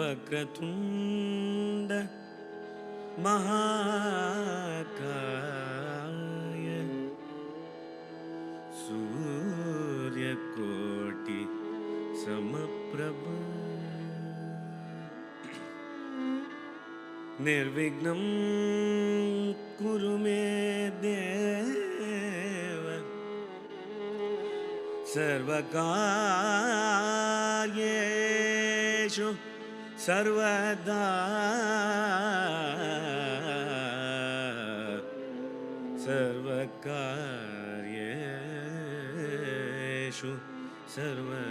वक्रतुण्ड महाकाय सूर्यकोटि समप्रभ निर्विघ्नं कुरु मे देव सर्वकार्येषु सर्वदा सर्वकार्येषु सर्वदा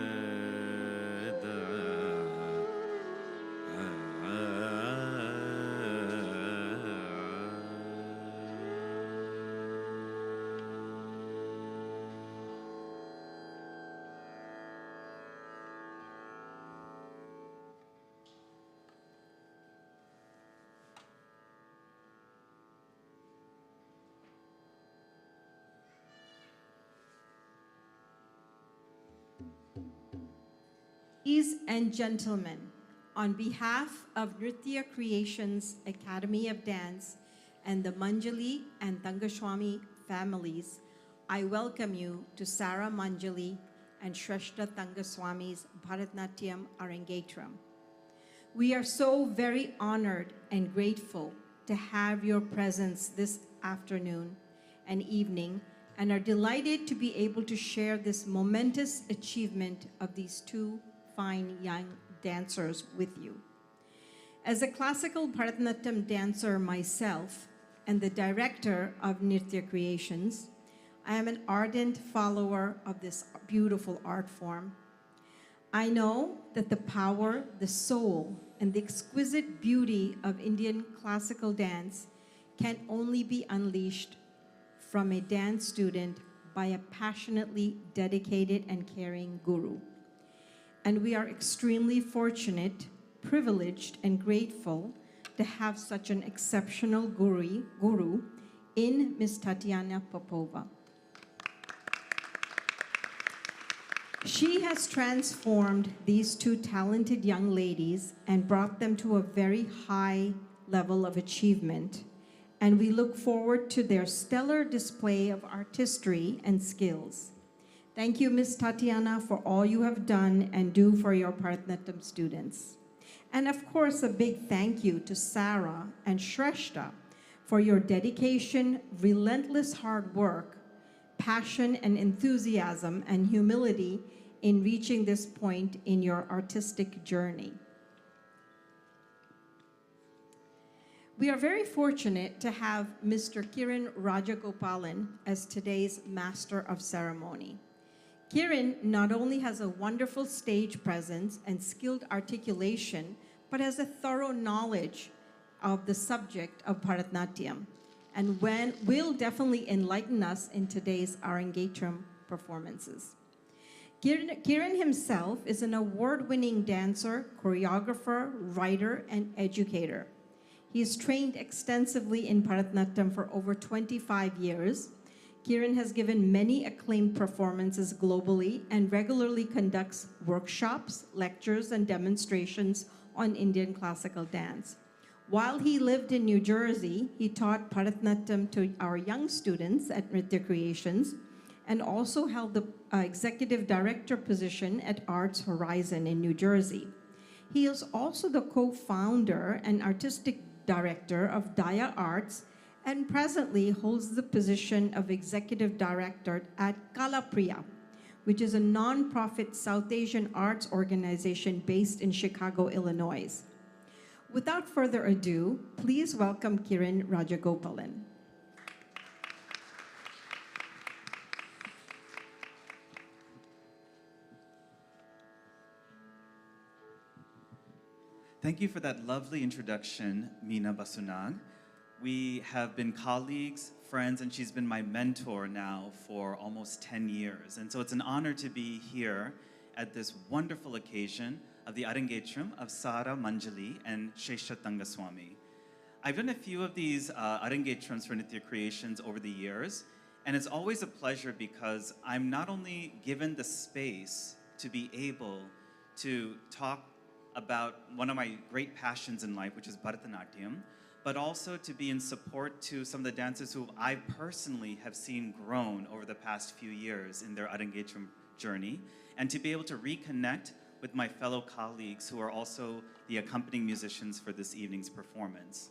Ladies and gentlemen, on behalf of Nritya Creations Academy of Dance and the Manjaly and Thangaswamy families, I welcome you to Sara Manjaly and Sreshtha Thangaswamy's Bharatanatyam Arangetram. We are so very honored and grateful to have your presence this afternoon and evening, and are delighted to be able to share this momentous achievement of these two fine young dancers with you. As a classical Bharatanatyam dancer myself and the director of Nritya Creations, I am an ardent follower of this beautiful art form. I know that the power, the soul, and the exquisite beauty of Indian classical dance can only be unleashed from a dance student by a passionately dedicated and caring guru. And we are extremely fortunate, privileged, and grateful to have such an exceptional guru in Miss Tatyana Popova. She has transformed these two talented young ladies and brought them to a very high level of achievement. And we look forward to their stellar display of artistry and skills. Thank you, Ms. Tatyana, for all you have done and do for your Bharatanatyam students. And of course, a big thank you to Sara and Sreshtha for your dedication, relentless hard work, passion and enthusiasm, and humility in reaching this point in your artistic journey. We are very fortunate to have Mr. Kiran Rajagopalan as today's Master of Ceremony. Kiran not only has a wonderful stage presence and skilled articulation, but has a thorough knowledge of the subject of Bharatanatyam, and will definitely enlighten us in today's Arangetram performances. Kiran himself is an award-winning dancer, choreographer, writer, and educator. He is trained extensively in Bharatanatyam for over 25 years. Kiran has given many acclaimed performances globally and regularly conducts workshops, lectures, and demonstrations on Indian classical dance. While he lived in New Jersey, he taught Bharatanatyam to our young students at Nritya Creations and also held the executive director position at Arts Horizon in New Jersey. He is also the co-founder and artistic director of Daya Arts, and presently holds the position of executive director at Kalapriya, which is a non-profit South Asian arts organization based in Chicago, Illinois. Without further ado, please welcome Kiran Rajagopalan. Thank you for that lovely introduction, Meena Basunag. We have been colleagues, friends, and she's been my mentor now for almost 10 years. And so it's an honor to be here at this wonderful occasion of the Arangetram of Sara Manjaly and Sreshtha Thangaswamy. I've done a few of these Arangetrams for Nritya Creations over the years, and it's always a pleasure because I'm not only given the space to be able to talk about one of my great passions in life, which is Bharatanatyam, but also to be in support to some of the dancers who I personally have seen grown over the past few years in their Arangetram journey, and to be able to reconnect with my fellow colleagues who are also the accompanying musicians for this evening's performance.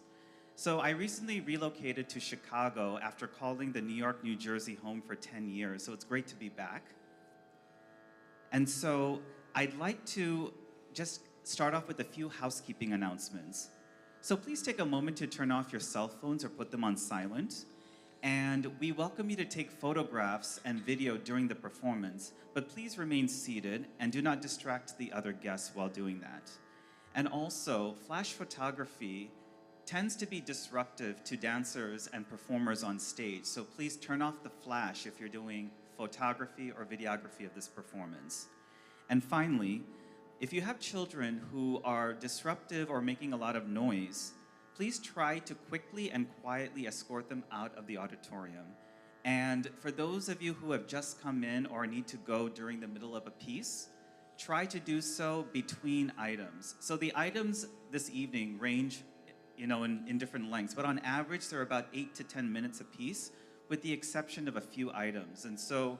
So I recently relocated to Chicago after calling the New York, New Jersey home for 10 years, so it's great to be back. And so I'd like to just start off with a few housekeeping announcements. So please take a moment to turn off your cell phones or put them on silent. And we welcome you to take photographs and video during the performance, but please remain seated and do not distract the other guests while doing that. And also, flash photography tends to be disruptive to dancers and performers on stage, so please turn off the flash if you're doing photography or videography of this performance. And finally, if you have children who are disruptive or making a lot of noise, please try to quickly and quietly escort them out of the auditorium. And for those of you who have just come in or need to go during the middle of a piece, try to do so between items. So the items this evening range, in different lengths, but on average, they're about 8 to 10 minutes a piece, with the exception of a few items. And so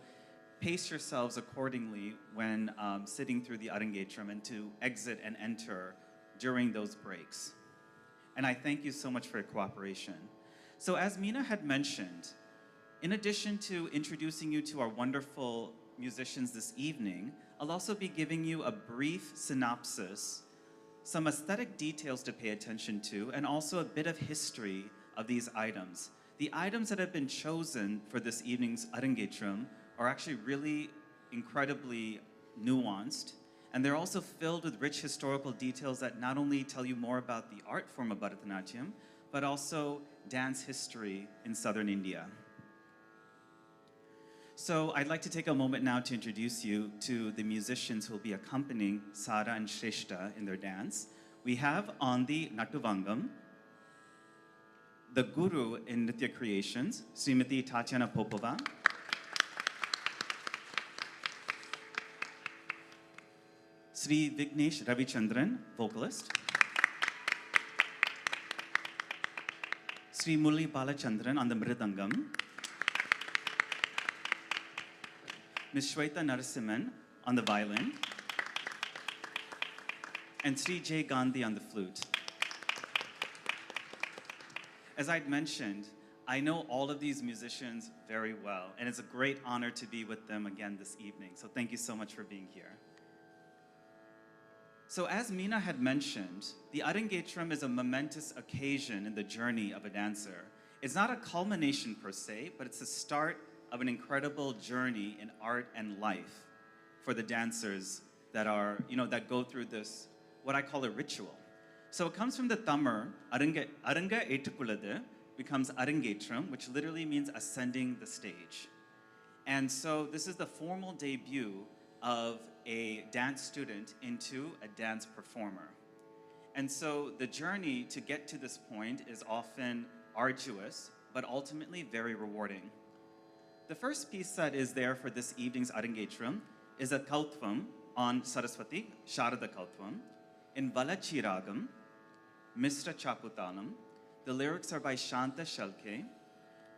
pace yourselves accordingly when sitting through the Arangetram and to exit and enter during those breaks. And I thank you so much for your cooperation. So as Meena had mentioned, in addition to introducing you to our wonderful musicians this evening, I'll also be giving you a brief synopsis, some aesthetic details to pay attention to, and also a bit of history of these items. The items that have been chosen for this evening's Arangetram are actually really incredibly nuanced, and they're also filled with rich historical details that not only tell you more about the art form of Bharatanatyam, but also dance history in southern India. So I'd like to take a moment now to introduce you to the musicians who will be accompanying Sara and Sreshtha in their dance. We have on the Nattuvangam, the guru in Nritya creations, Srimati Tatyana Popova. Sri Vignesh Ravichandran, vocalist. Sri Mulli Balachandran on the mridangam. Ms. Shweta Narasimhan on the violin. And Sri J. Gandhi on the flute. As I'd mentioned, I know all of these musicians very well, and it's a great honor to be with them again this evening. So thank you so much for being here. So as Meena had mentioned, the Arangetram is a momentous occasion in the journey of a dancer. It's not a culmination per se, but it's the start of an incredible journey in art and life for the dancers that are, that go through this, what I call a ritual. So it comes from the Tamil, Aranga Etukuladu becomes Arangetram, which literally means ascending the stage. And so this is the formal debut of a dance student into a dance performer. And so the journey to get to this point is often arduous, but ultimately very rewarding. The first piece that is there for this evening's Arangetram is a Kautvam on Saraswati, Sharada Kautvam, in Valachi Ragam, Misra Chaputalam. The lyrics are by Shanta Shalke,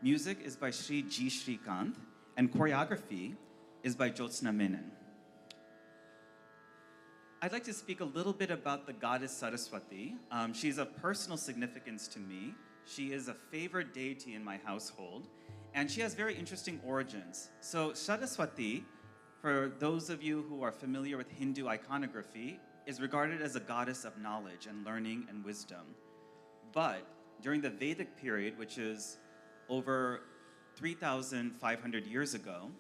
music is by Sri G. Shrikant, and choreography is by Jyotsna Menon. I'd like to speak a little bit about the goddess Saraswati. She's of personal significance to me. She is a favored deity in my household, and she has very interesting origins. So Saraswati, for those of you who are familiar with Hindu iconography, is regarded as a goddess of knowledge and learning and wisdom. But during the Vedic period, which is over 3,500 years ago,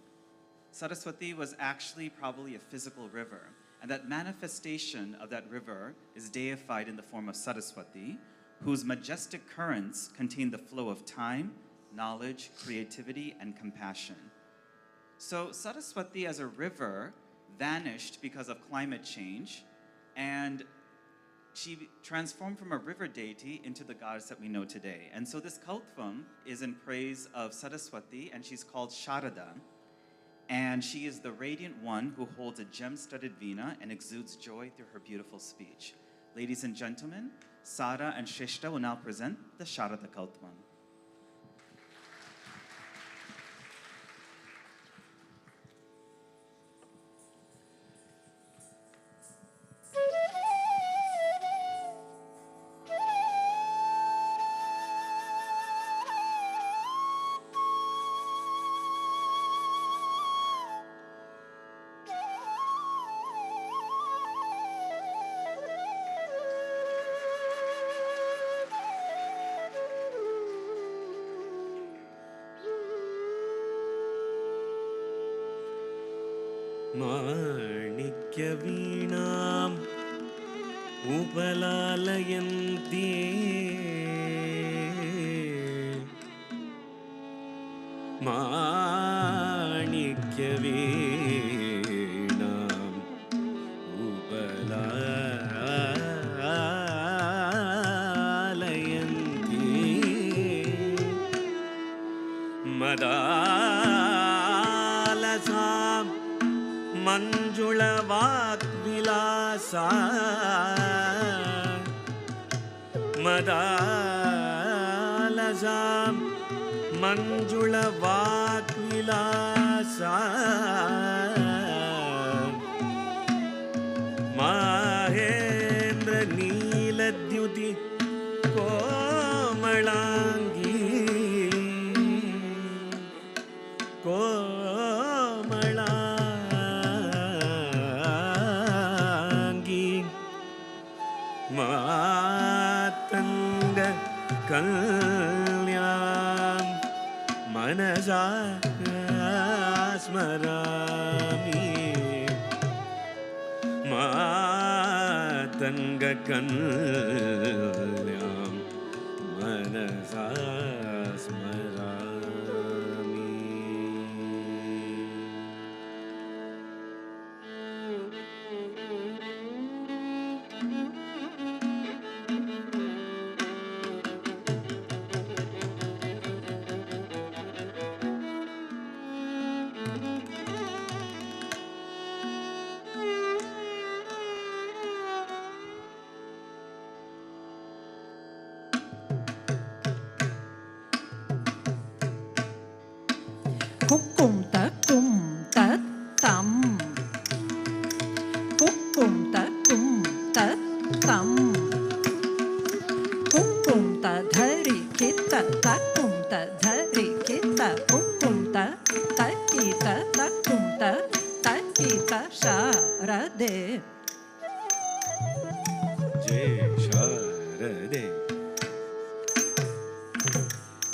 Saraswati was actually probably a physical river. And that manifestation of that river is deified in the form of Saraswati, whose majestic currents contain the flow of time, knowledge, creativity, and compassion. So Saraswati as a river vanished because of climate change, and she transformed from a river deity into the goddess that we know today. And so this Kautvam is in praise of Saraswati, and she's called Sharada. And she is the radiant one who holds a gem-studded veena and exudes joy through her beautiful speech. Ladies and gentlemen, Sara and Sreshtha will now present the Sharada Kautvam. माणिक्यवीणाम् उपलालयन्ती माणिक्यवीणाम् उपलालयन्ती मदालसाम् मंजुळवाग्विलासा मदालसां मंजुळवाग्विलासा Mahendra नीलद्युति कोमलांगी Matang कल्याण मनसा स्मरामि मातंग कल्याण मनसा स्मरामि Kukum tat tam. Kukum tat tam. Kukum ta dhari kita takum ta dhari kita kukum ta kita takum ta kita sharade. जय शारदे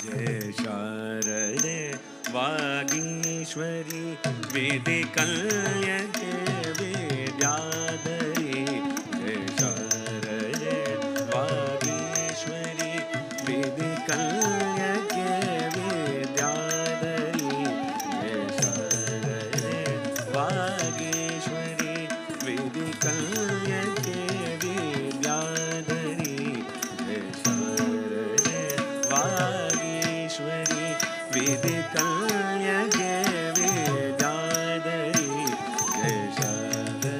जय शारदे वागीश्वरी वेदिकल्यके वेद्याधरी जय शारदे वागीश्वरी वेदिकल्यके वेद्याधरी जय शारदे वागीश्वरी वेदिकल्यके वेद्याधरी जय शारदे वागीश्वरी वेदिकल्यके वेद्याधरी जय शारदे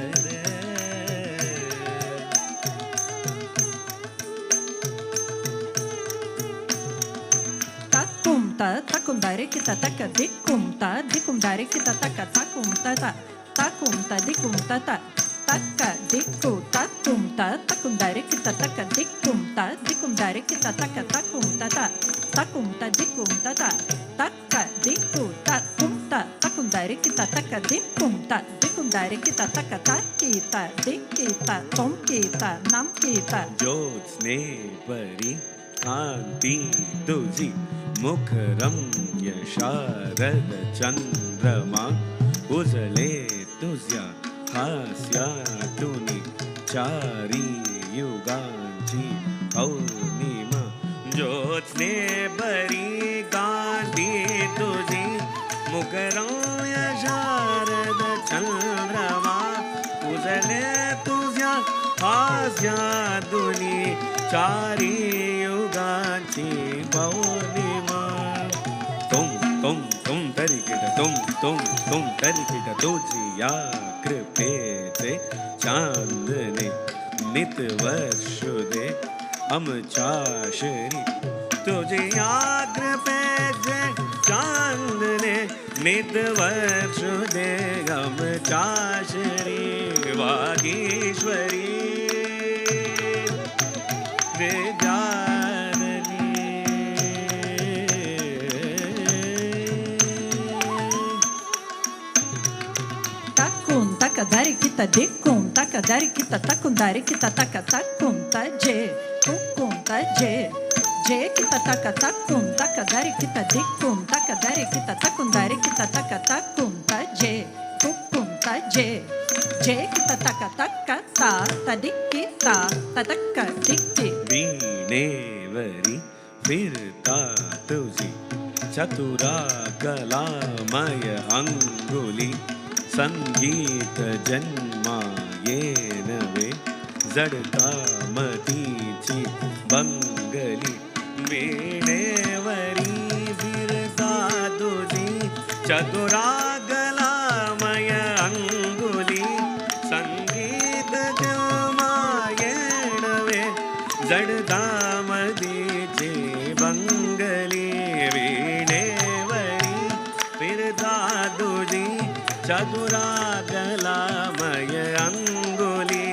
Takum dari kita taka dikum dari kita taka takum ta dikum ta taka diku takum dari kita taka dikum dari kita taka takum dikum taka diku takum dari kita taka dikum dari kita taka takita dikita tom kita nam kita ज्योत्स्ने परि कांति तुझी मुखरम शारद चंद्रमा उजले तुझ्या हास्यातुनी चारी युगांची पौर्णिमा ज्योत्स्ने परि कांति तुझी मुखरम शारद चंद्रमा उजले तुझ्या हास्यातुनी चारी युगांची पौर्णिमा तुम तरी तुम तुम करकिट तुझिया कृपेचे चांदने नित वर्ष दे अमचाशरी तुझिया कृपेचे चांदने नित वर्ष दे अमचाशरी Vagishwari Dari kita dikum taka dari kita takum dari kita taka takum ta je tukum ta je kita taka takum taka dari kita dikum taka dari kita takum dari kita taka takum ta je tukum ta je kita taka taka ta dikita ta taka dikti वीणेवरी फिरता तुझी चतुरा कलामय अंगुली संगीत जन्मायेन वे जडता मतीची बंगली वीणेवरी फिरता तुझी चतुरा कलामय अंगुली संगीत जन्मायेन वे जडता मतीची बंगली वीणेवरी फिरता तुझी चतुरा कलामय अंगुली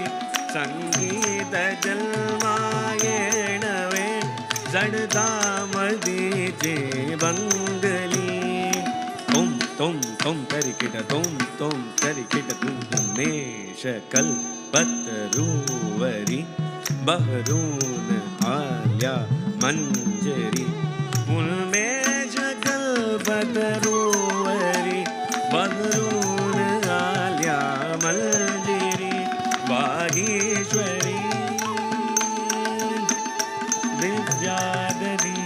संगीत जन्मायेन वे जडता मदीचे बंगली तुम करकिट तुम करकिट तुमेश कल्पतरुवरी बहरून आल्या मंजरी उन्मेष कल्पतरुवरी बहरून आल्या मंजरी वागीश्वरी विद्याधरी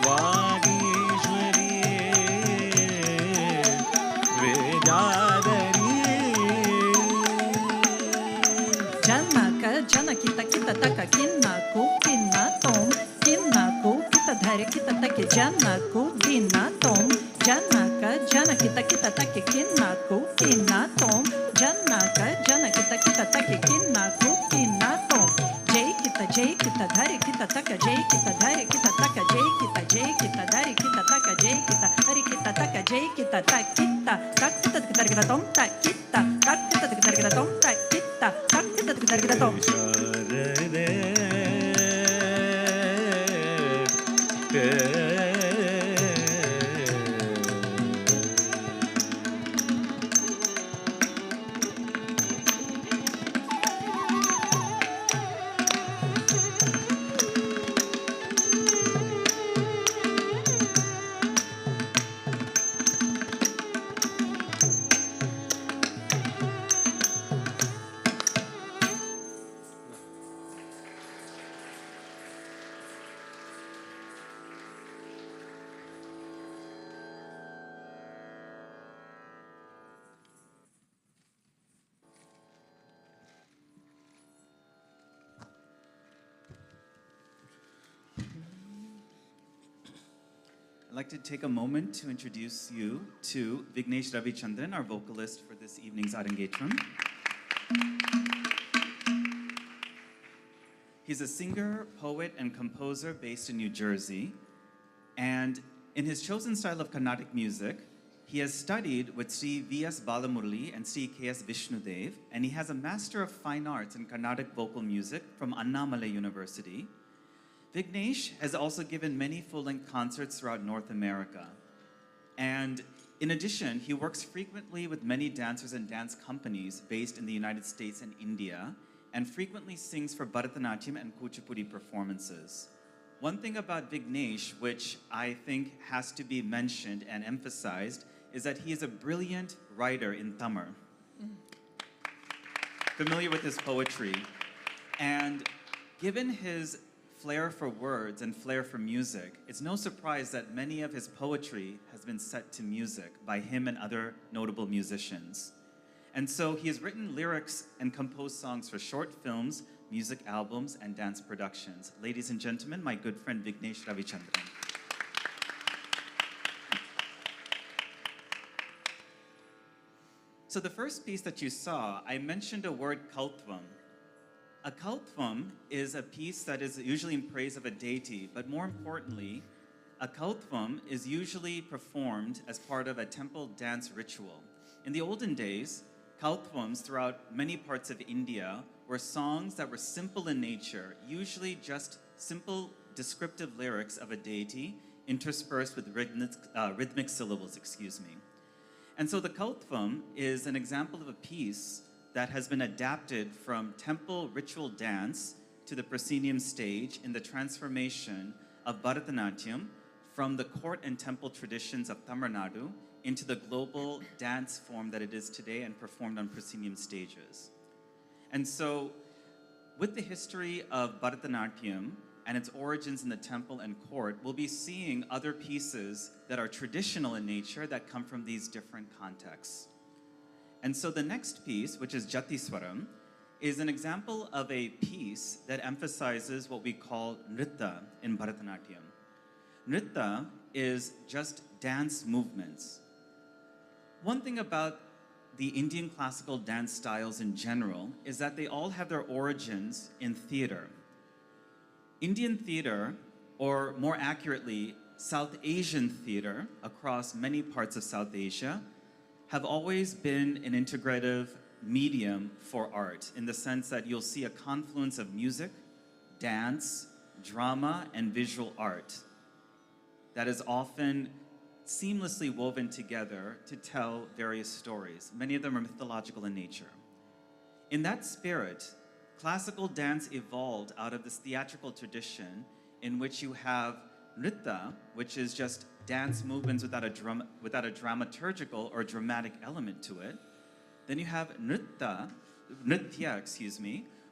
वागीश्वरी विद्याधरी Janaka jana kita kita taka kinnaku kinnatom kinnaku kita dhare kita take janaku dinatom janaka jana kita kita take kinnaku kinnatom janaka jana kita kita take kinnaku kinnatom jai kita dhare kita taka jai kita dhare kita taka jai kita dhare kita taka jai kita dhare kita taka jai kita tak kita kita tom tak kita tom tak kita kita tom I'd like to take a moment to introduce you to Vignesh Ravichandran, our vocalist for this evening's Arangetram. He's a singer, poet, and composer based in New Jersey. And in his chosen style of Carnatic music, he has studied with Sri V.S. Balamurali and Sri K.S. Vishnudev, and he has a Master of Fine Arts in Carnatic Vocal Music from Annamalai University. Vignesh has also given many full-length concerts throughout North America. And in addition, he works frequently with many dancers and dance companies based in the United States and India, and frequently sings for Bharatanatyam and Kuchipudi performances. One thing about Vignesh, which I think has to be mentioned and emphasized, is that he is a brilliant writer in Tamil. Familiar with his poetry. And given his flair for words and flair for music, it's no surprise that many of his poetry has been set to music by him and other notable musicians. And so he has written lyrics and composed songs for short films, music albums, and dance productions. Ladies and gentlemen, my good friend Vignesh Ravichandran. So the first piece that you saw, I mentioned a word kautvam. A kautvam is a piece that is usually in praise of a deity, but more importantly, a kautvam is usually performed as part of a temple dance ritual. In the olden days, kautvams throughout many parts of India were songs that were simple in nature, usually just simple descriptive lyrics of a deity interspersed with rhythmic syllables, And so the kautvam is an example of a piece that has been adapted from temple ritual dance to the proscenium stage in the transformation of Bharatanatyam from the court and temple traditions of Tamil Nadu into the global dance form that it is today and performed on proscenium stages. And so, with the history of Bharatanatyam and its origins in the temple and court, we'll be seeing other pieces that are traditional in nature that come from these different contexts. And so the next piece, which is Jatiswaram, is an example of a piece that emphasizes what we call Nritya in Bharatanatyam. Nritya is just dance movements. One thing about the Indian classical dance styles in general is that they all have their origins in theater. Indian theater, or more accurately, South Asian theater across many parts of South Asia, have always been an integrative medium for art in the sense that you'll see a confluence of music, dance, drama, and visual art that is often seamlessly woven together to tell various stories. Many of them are mythological in nature. In that spirit, classical dance evolved out of this theatrical tradition in which you have Nritya, which is just dance movements without a dramaturgical or dramatic element to it. Then you have Nritya,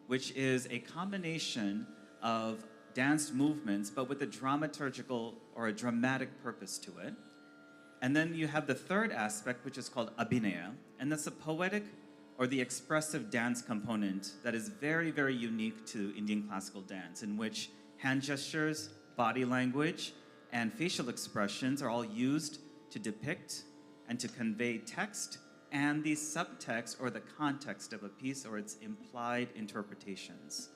which is a combination of dance movements, but with a dramaturgical or a dramatic purpose to it. And then you have the third aspect, which is called Abhinaya, and that's a poetic or the expressive dance component that is very, very unique to Indian classical dance, in which hand gestures, body language, and facial expressions are all used to depict and to convey text and the subtext or the context of a piece or its implied interpretations.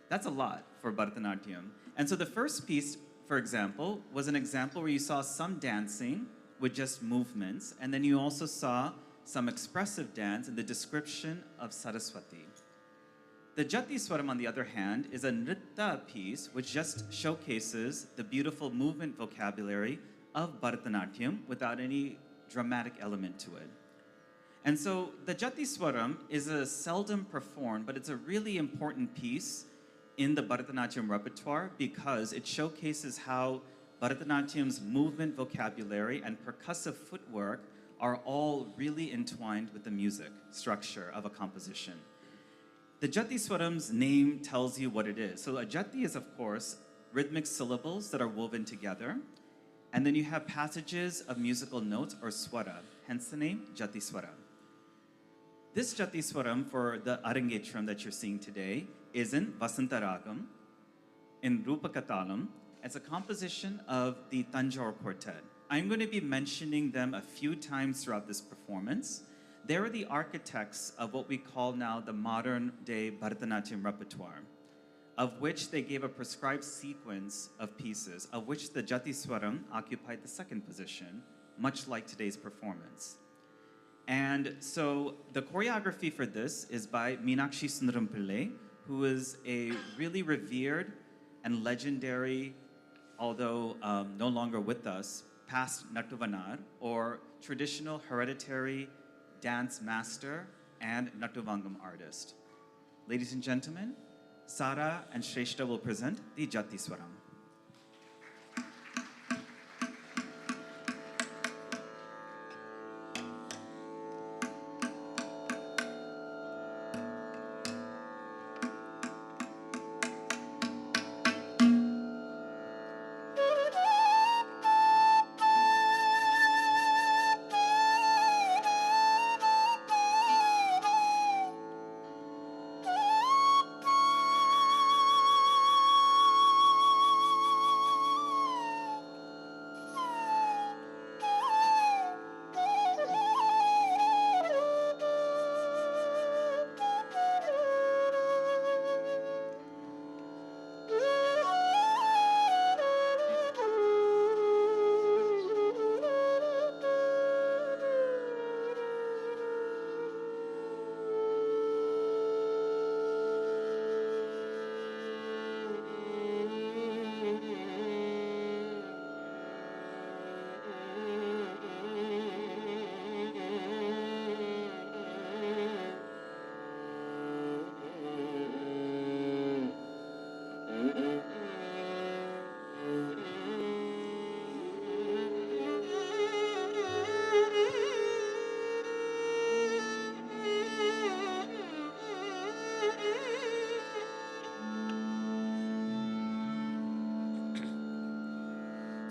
That's a lot for Bharatanatyam. And so the first piece, for example, was an example where you saw some dancing with just movements, and then you also saw some expressive dance in the description of Saraswati. The Jatiswaram, on the other hand, is a Nritya piece which just showcases the beautiful movement vocabulary of Bharatanatyam without any dramatic element to it. And so the Jatiswaram is a seldom performed, but it's a really important piece in the Bharatanatyam repertoire because it showcases how Bharatanatyam's movement vocabulary and percussive footwork are all really entwined with the music structure of a composition. The Jatiswaram's name tells you what it is. So a jati is, of course, rhythmic syllables that are woven together. And then you have passages of musical notes or swara, hence the name Jatiswara. This Jatiswaram for the Arangetram that you're seeing today is in Vasantaragam, in Rupakatalam. It's a composition of the Tanjore Quartet. I'm going to be mentioning them a few times throughout this performance. They're the architects of what we call now the modern day Bharatanatyam repertoire, of which they gave a prescribed sequence of pieces, of which the Jatiswaram occupied the second position, much like today's performance. And so the choreography for this is by Meenakshi Sundaram Pillai, who is a really revered and legendary, although no longer with us, past Nattuvanar, or traditional hereditary dance master and Nattuvangam artist. Ladies and gentlemen, Sara and Sreshtha will present the Jatiswaram.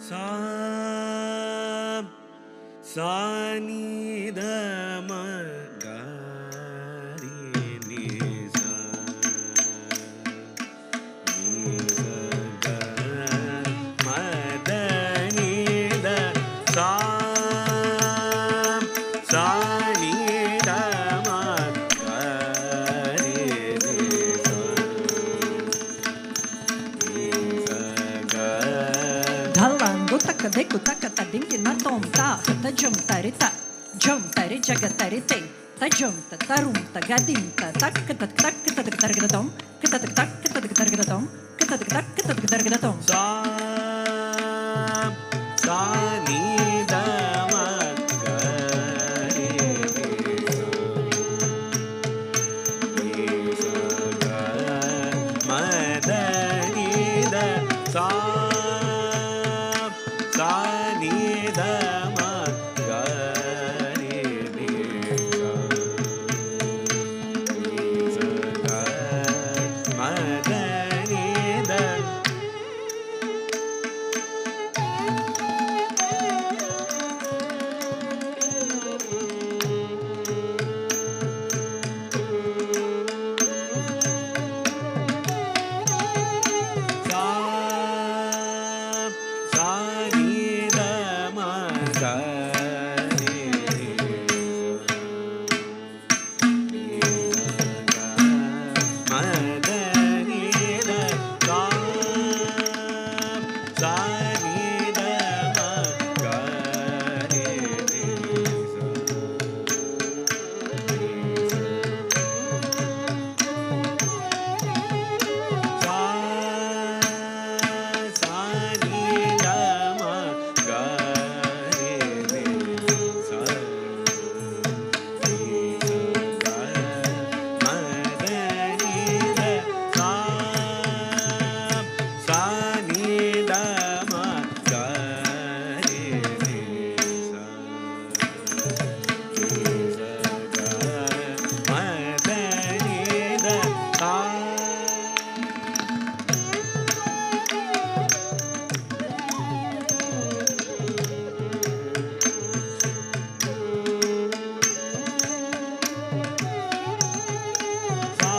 sa sa ni da ma ga ri ni sa ni sa ga ma da ni da sa sa ni da ma ga ri ni sa ni sa ga Dhalangu taka deku taka ta dingi na tom ta ta jum tarita jum tari jaga tarite ta jum ta tarum ta gadim ta tak ta tak ta targadom ta tak ta targadom ta tak ta targadom sa sa ni da ma ga ri ni sa ga ma da ni da sa sa ni da ma ga ri ni sa ga ma da ni da sa sa ni da ma ga ri ni sa ni sa ga ma da ni da sa sa ni da ma ga ri ni sa sa sa ni da ma ga ri ni sa ni sa ga ma da ni da sa sa ni da ma ga ri ni sa ni sa ga ma da ni da sa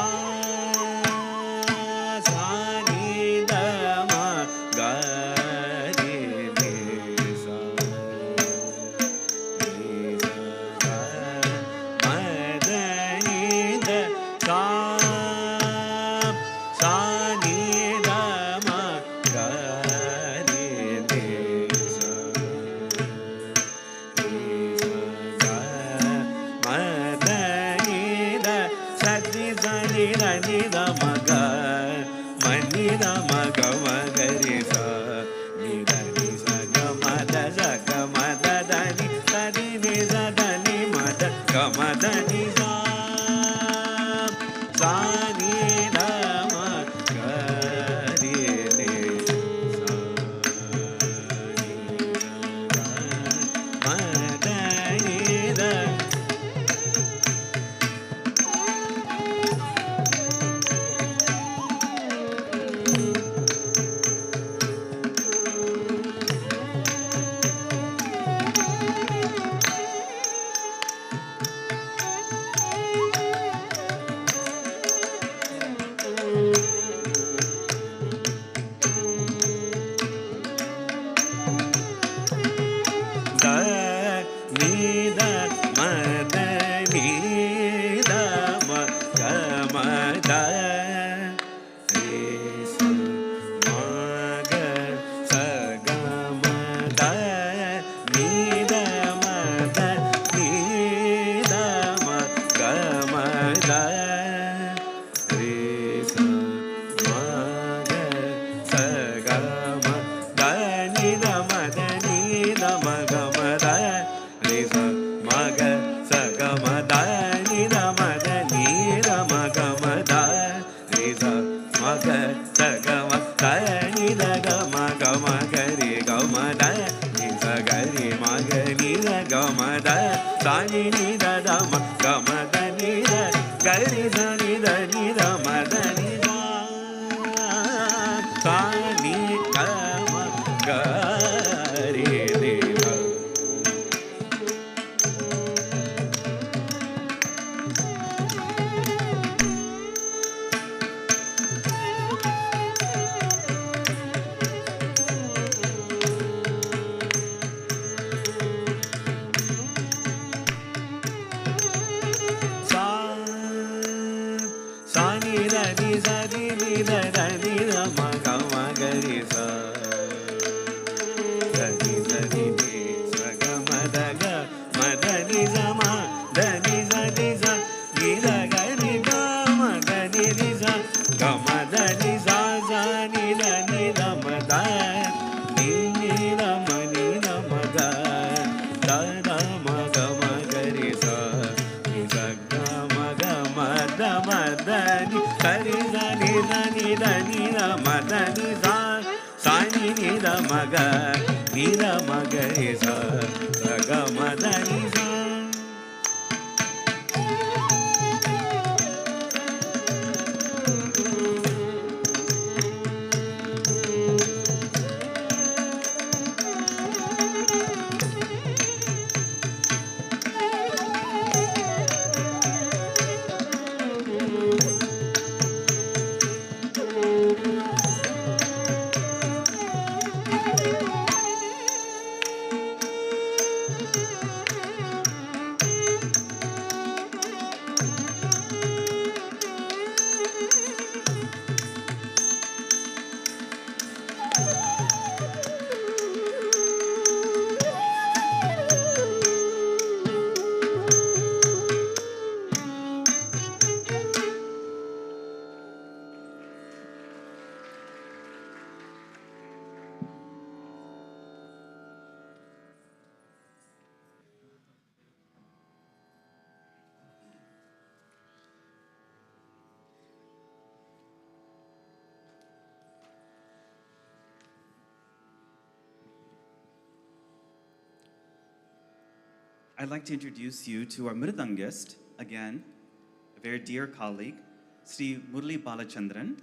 sa ni da ma ga ri ni sa ni sa ga ma da ni da sa sa ni da ma ga ri ni sa ni sa ga ma da ni da sa ni sa ni da ni da ma ga ma ni da ma ga ma ga ri sa ni da ni sa ga ma da sa ga ma da da ni sa ni ni sa da ni ma da ga ma da ni sa sa ni da ma ga ri ni sa ni sa ga ma da ni da da ni da ma da ni da ma ga ma da ri sa ma ga sa ga ma da ni da ma da ni da ma ga ma da ri sa ma ga sa ga ma da ni da ma da ni da ma ga ma da ri sa ma ga sa ga ma da ni da ma da ni da ma ga ma da ri sa ma ga sa ga ma da ni da ga ma ga ri ga ma da ni sa ga ri ma ga ni da ga ma da sa ni da da ma ga ma da ni da ga ri sa ni da ma da ni sa sa ni ga ma ga ni da ma da ni sa ni da ma ga re sa ga ma da ni sa. I'd like to introduce you to our mridangist, again, a very dear colleague, Sri Murli Balachandran.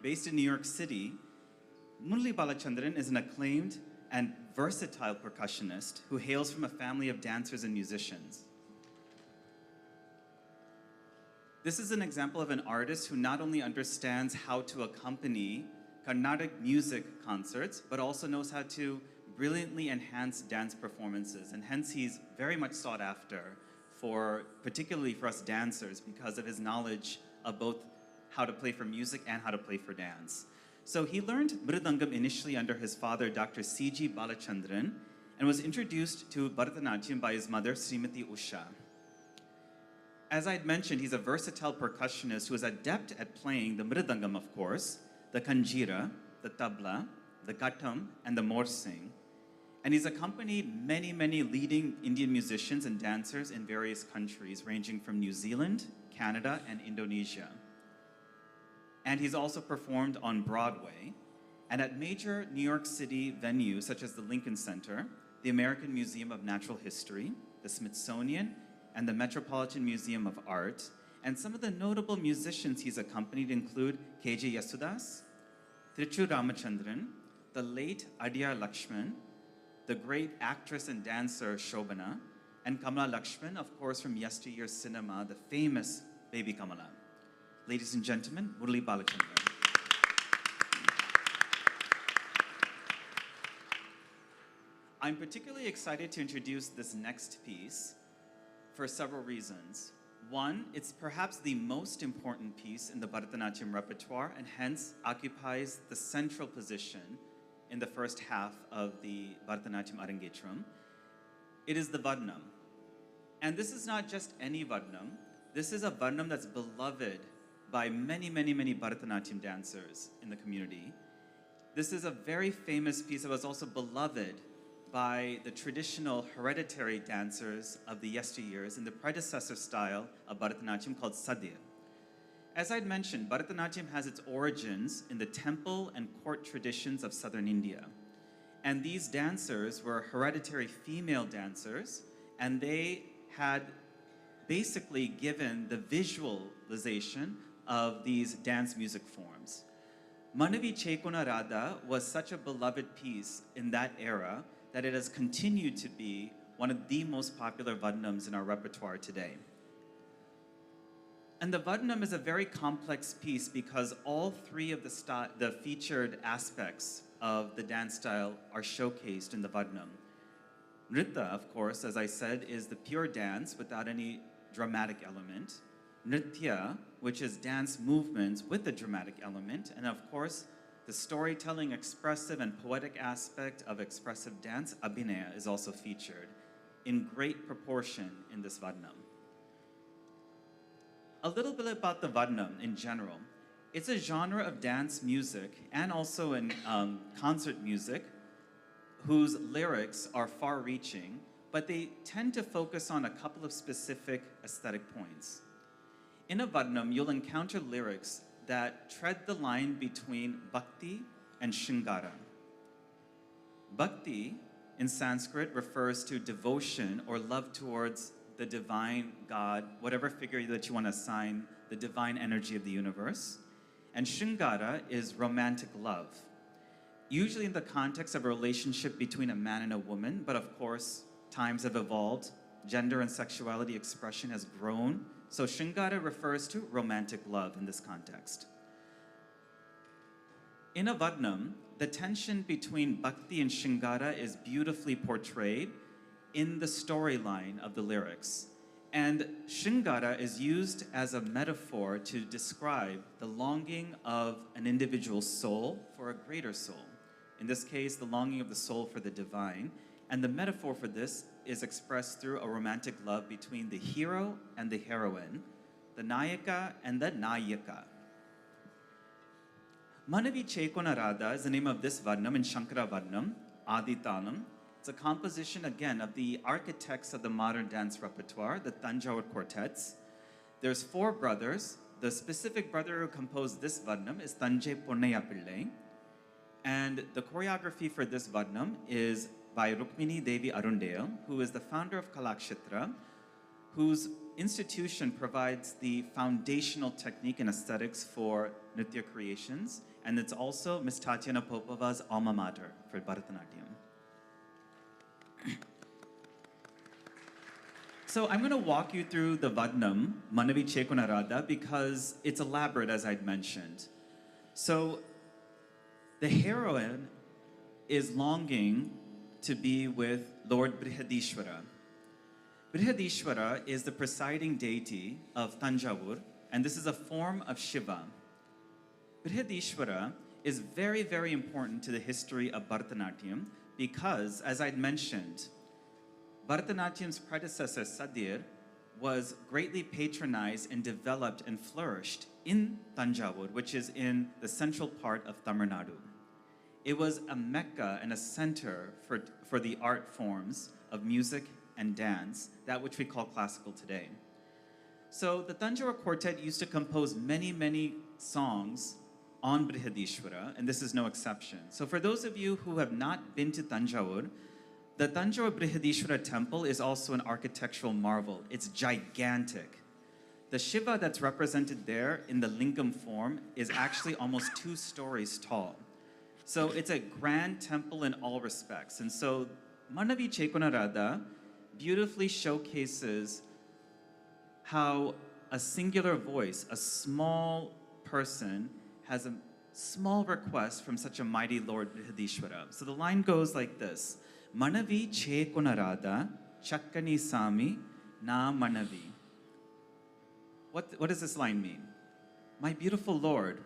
Based in New York City, Murli Balachandran is an acclaimed and versatile percussionist who hails from a family of dancers and musicians. This is an example of an artist who not only understands how to accompany Carnatic music concerts, but also knows how to brilliantly enhance dance performances. And hence he's very much sought after, particularly for us dancers, because of his knowledge of both how to play for music and how to play for dance. So he learned Mridangam initially under his father, Dr. C.G. Balachandran, and was introduced to Bharatanatyam by his mother, Srimati Usha. As I had mentioned, he's a versatile percussionist who is adept at playing the Mridangam, of course, the kanjira, the tabla, the ghatam, and the morsing. And he's accompanied many, many leading Indian musicians and dancers in various countries, ranging from New Zealand, Canada, and Indonesia. And he's also performed on Broadway and at major New York City venues such as the Lincoln Center, the American Museum of Natural History, the Smithsonian, and the Metropolitan Museum of Art. And some of the notable musicians he's accompanied include K.J. Yesudas, Trichu Ramachandran, the late Adyar Lakshman, the great actress and dancer Shobana, and Kamala Lakshman, of course, from yesteryear's cinema, the famous Baby Kamala. Ladies and gentlemen, Murli Balachandran. I'm particularly excited to introduce this next piece for several reasons. One, it's perhaps the most important piece in the Bharatanatyam repertoire and hence occupies the central position in the first half of the Bharatanatyam Arangetram. It is the Varnam. And this is not just any Varnam. This is a Varnam that's beloved by many, many, many Bharatanatyam dancers in the community. This is a very famous piece that was also beloved by the traditional hereditary dancers of the yesteryears in the predecessor style of Bharatanatyam called Sadhya. As I'd mentioned, Bharatanatyam has its origins in the temple and court traditions of southern India. And these dancers were hereditary female dancers, and they had basically given the visualization of these dance music forms. Manavi Chekona Radha was such a beloved piece in that era that it has continued to be one of the most popular Varnams in our repertoire today. And the Varnam is a very complex piece because all three of the featured aspects of the dance style are showcased in the Varnam. Nritya, of course, as I said, is the pure dance without any dramatic element. Nritya, which is dance movements with a dramatic element, and of course, the storytelling, expressive, and poetic aspect of expressive dance, Abhinaya, is also featured in great proportion in this Varnam. A little bit about the Varnam in general. It's a genre of dance music and also in concert music whose lyrics are far-reaching, but they tend to focus on a couple of specific aesthetic points. In a Varnam, you'll encounter lyrics that tread the line between bhakti and shringara. Bhakti in Sanskrit refers to devotion or love towards the divine God, whatever figure that you want to assign, the divine energy of the universe. And shringara is romantic love, usually in the context of a relationship between a man and a woman, but of course, times have evolved, gender and sexuality expression has grown, so shringara refers to romantic love in this context. In a Varnam, the tension between bhakti and shringara is beautifully portrayed in the storyline of the lyrics. And shringara is used as a metaphor to describe the longing of an individual soul for a greater soul. In this case, the longing of the soul for the divine. And the metaphor for this is expressed through a romantic love between the hero and the heroine, the nayaka and the nayika. Manjaly Sreshtha Radha is the name of this Varnam in Shankara Varnam, Aditanam. It's a composition, again, of the architects of the modern dance repertoire, the Thanjavur quartets. There's 4 brothers. The specific brother who composed this Varnam is Thanjai Ponnaiah Pillai. And the choreography for this Varnam is by Rukmini Devi Arundale, who is the founder of Kalakshetra, whose institution provides the foundational technique and aesthetics for Nritya creations. And it's also Ms. Tatyana Popova's alma mater for Bharatanatyam. So I'm going to walk you through the Varnam, Manjaly Sreshtha Radha, because it's elaborate, as I'd mentioned. So the heroine is longing to be with Lord Brihadishwara. Brihadishwara is the presiding deity of Thanjavur, and this is a form of Shiva. Brihadishwara is very, very important to the history of Bharatanatyam because, as I'd mentioned, Bharatanatyam's predecessor, Sadir, was greatly patronized and developed and flourished in Thanjavur, which is in the central part of Tamil Nadu. It was a mecca and a center for the art forms of music and dance, that which we call classical today. So the Thanjavur quartet used to compose many, many songs on Brihadishwara, and this is no exception. So for those of you who have not been to Thanjavur, the Thanjavur Brihadishwara temple is also an architectural marvel. It's gigantic. The Shiva that's represented there in the lingam form is actually almost 2 stories tall. So it's a grand temple in all respects. And so Manjaly Sreshtha Radha beautifully showcases how a singular voice, a small person, has a small request from such a mighty Lord Brihadishwara. So the line goes like this. Manjaly Sreshtha Radha Chakkani Sami Na Manjaly. What does this line mean? My beautiful Lord,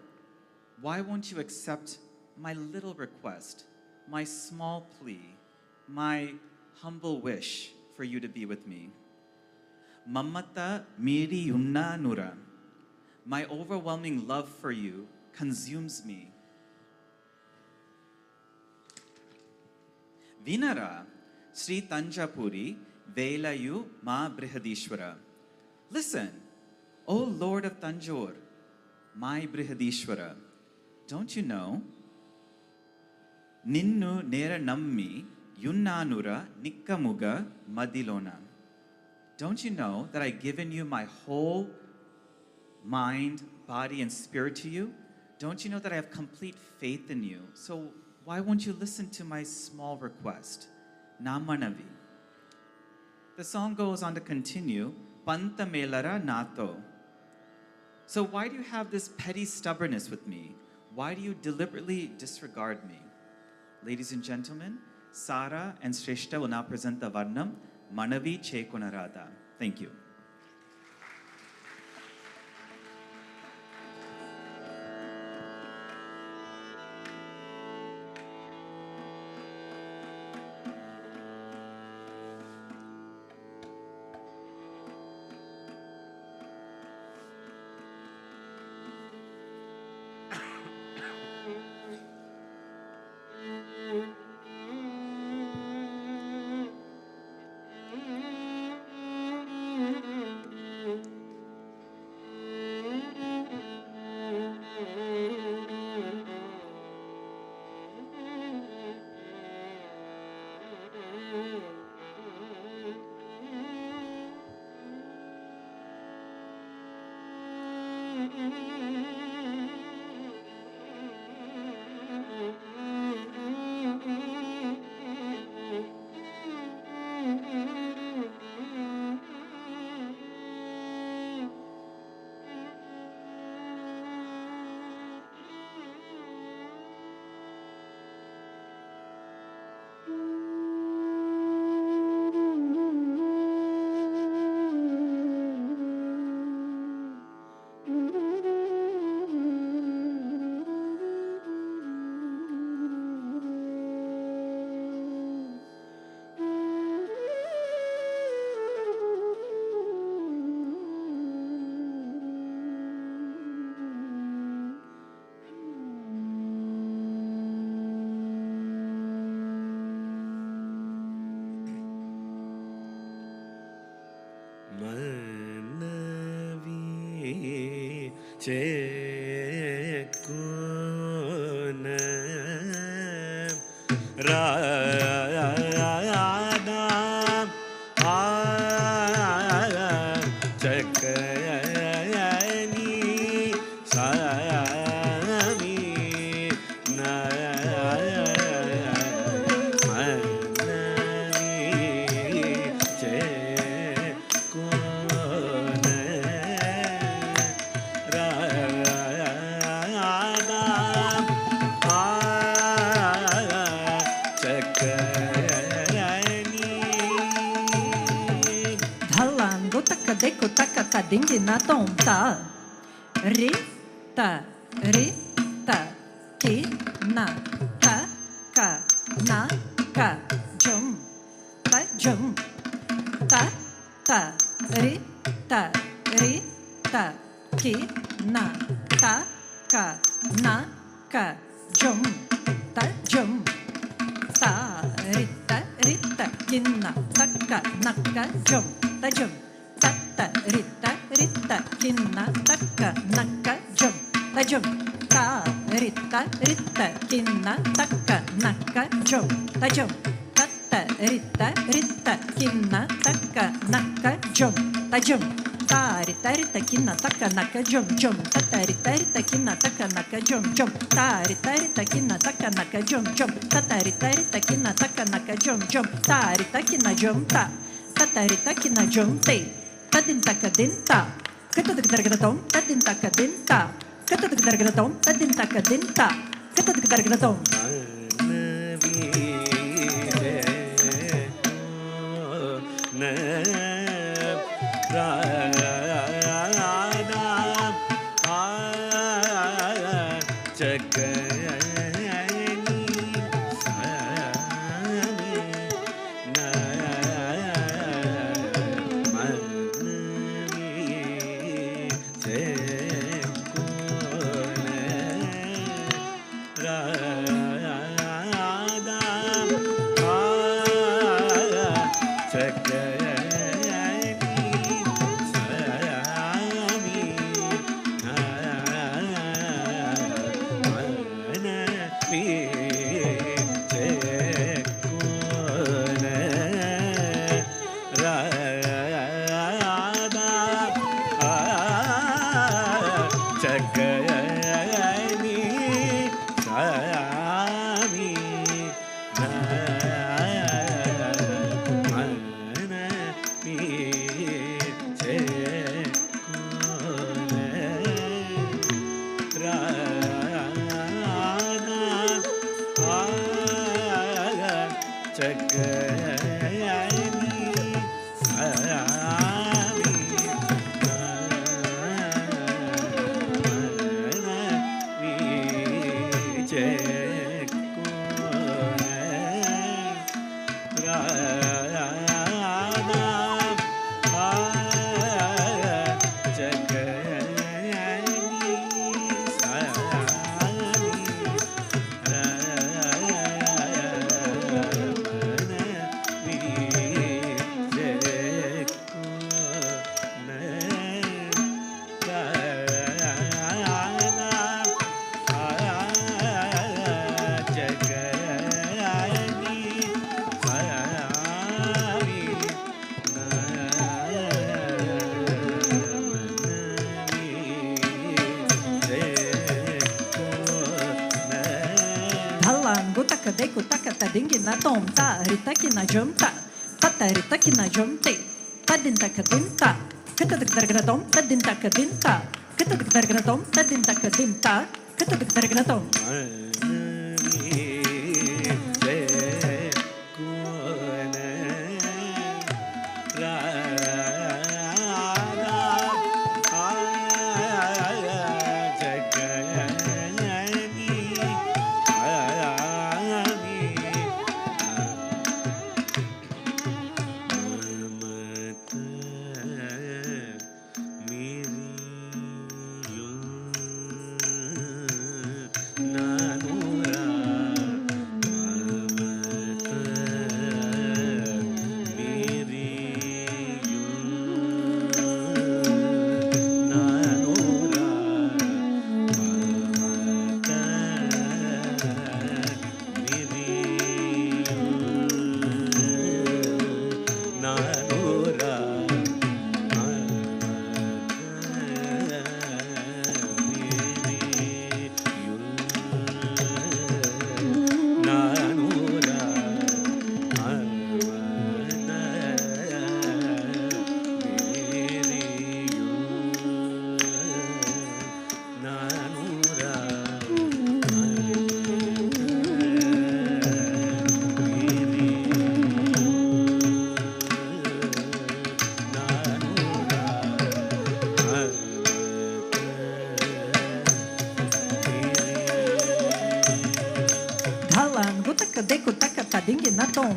why won't you accept my little request, my small plea, my humble wish for you to be with me? Mamata Miri Yunna Nura. My overwhelming love for you consumes me. Vinara Sri Tanjapuri Velayu Ma Brihadishwara. Listen, O Lord of Tanjore, my Brihadishwara, don't you know? Ninnu Nera Nammi Yunnanura Nikkamuga Madilona. Don't you know that I've given you my whole mind, body, and spirit to you? Don't you know that I have complete faith in you? So why won't you listen to my small request? Namanavi. The song goes on to continue, Panta Melara Nato. So why do you have this petty stubbornness with me? Why do you deliberately disregard me? Ladies and gentlemen, Sara and Sreshtha will now present the Varnam, Manjaly Sreshtha Radha. Thank you. Dingi na tom ta ri ta ki na ta ka na ka jum ta ri ta ki na ta ka na ka jum ta ri ta ki na ta ka na ka jum ta Rita, kinna, taka, naka, jum, ta jum, ta, Rita, kinna, taka, naka, jum, ta jum, tata, Rita, kinna, taka, naka, jum, ta jum, ta, Rita, kinna, taka, naka, jum, tata, Rita, kinna, taka, naka, jum, ta, Rita, kinna, taka, naka, jum, tata, Rita, kinna, taka, naka, jum, ta, Rita, kinna, jum, ta, tata, Rita, kinna, jum, te. Tadintaka dinta, katadagdargadom, tadintaka dinta, katadagdargadom, tadintaka dinta, katadagdargadom. deku taka tadingi na tom ta ritaki na jumta tata ritaki na jumte tadinta kadinta katadik dargradom tadinta kadinta katadik dargradom tadinta kadinta katadik dargradom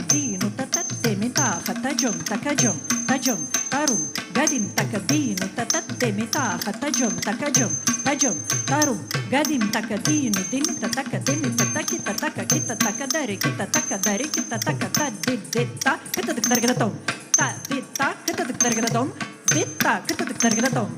Dino tatate metaha tajum takajum tajum tarum gadim takadino tatate metaha tajum takajum tajum tarum gadim takadino dimita takademi tataki tataka kita takadari kita takadari kita takata didita kita dargradom ta dita kita dargradom dita kita dargradom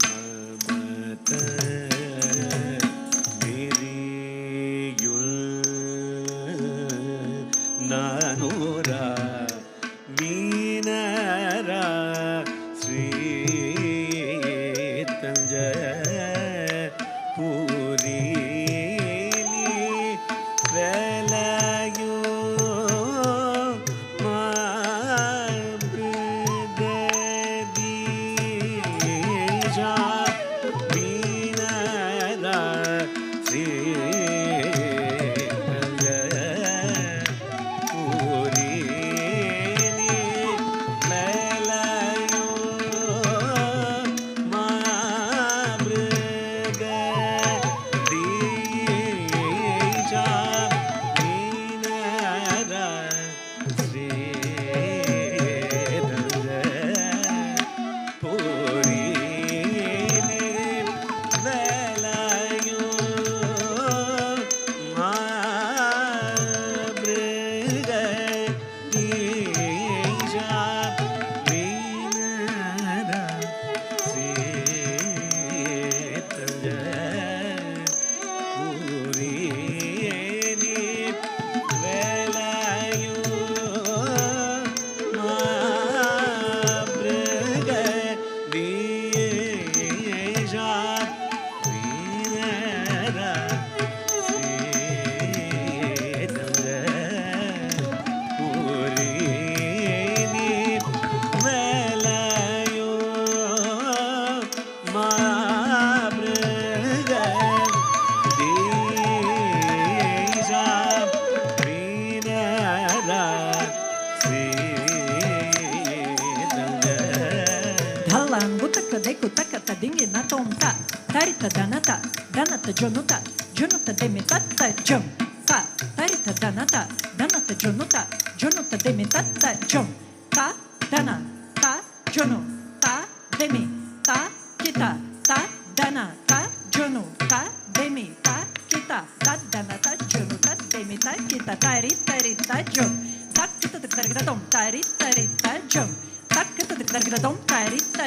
Tarita danata, danata jonuta, jonuta demitata jom. Ta, tarita danata, danata jonuta, jonuta demitata jom. Ta, dana, ta, jonu, ta, demi, ta, kita, ta, dana, ta, jonu, ta, demi, ta, kita, ta, dana, ta, jonu, ta, demi, ta, kita, tarita jom. Ta, kita dargradom, tarita jom. Ta, kita dargradom, tarita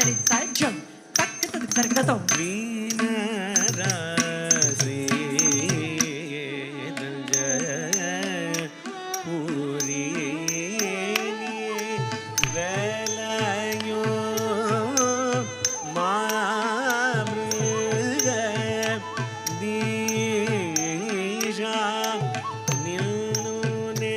jom. Ta, kita dargradom. Nil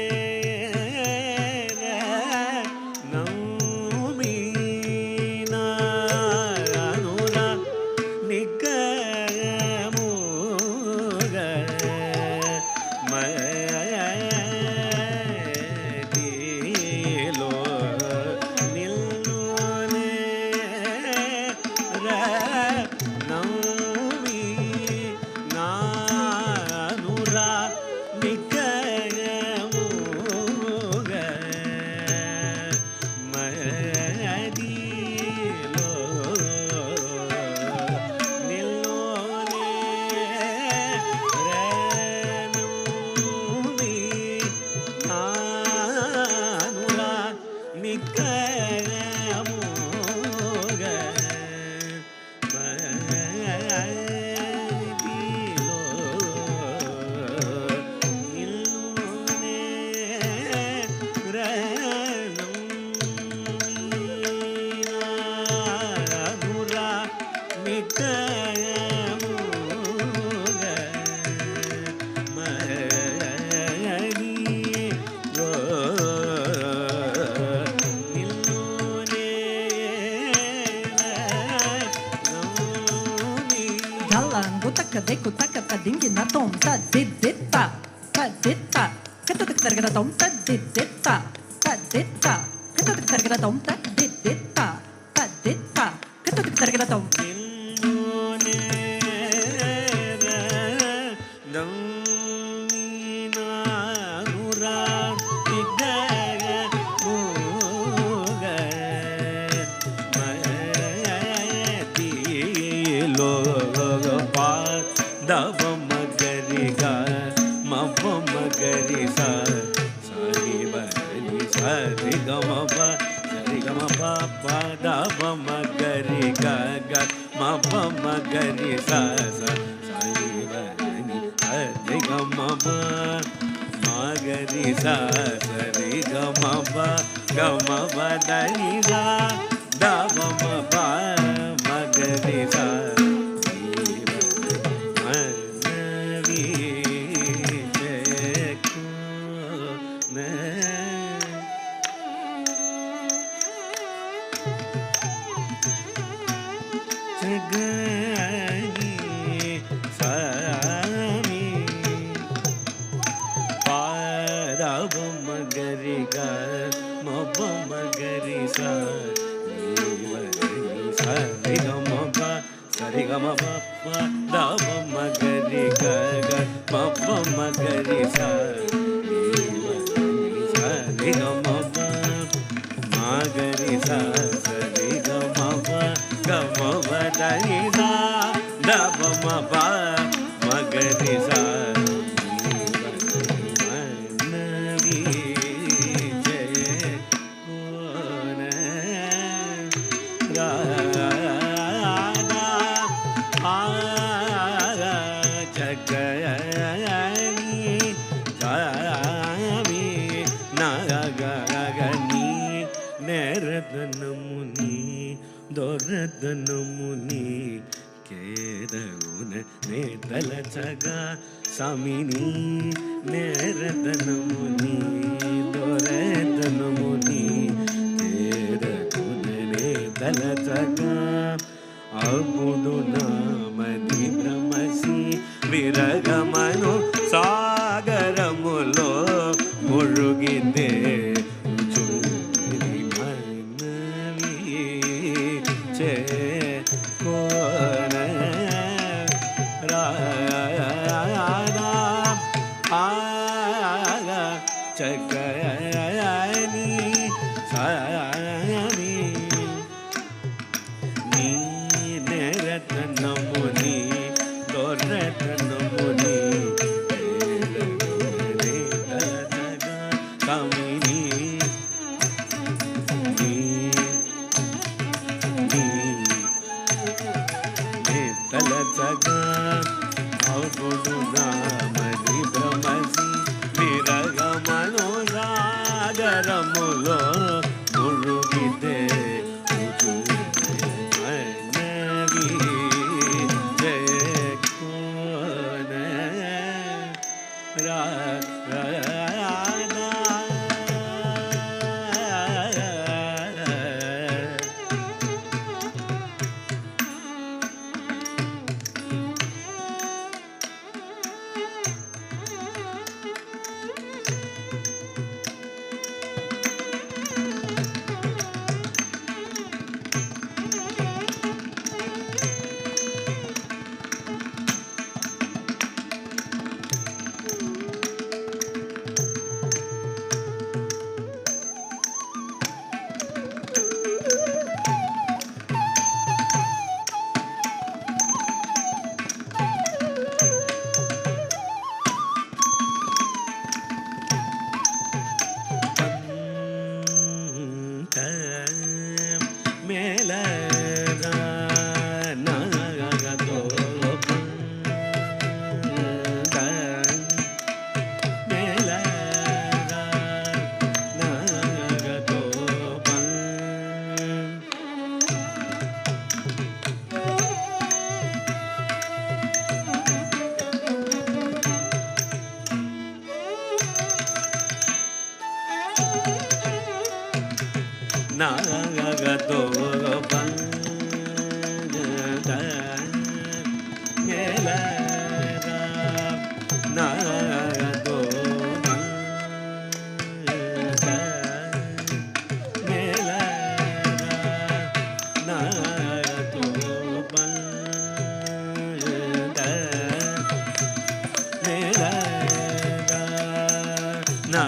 Deku taka tadingi na tom ta didita tadita kata targada tom ta didita tadita kata targada tom ta didita tadita kata targada tom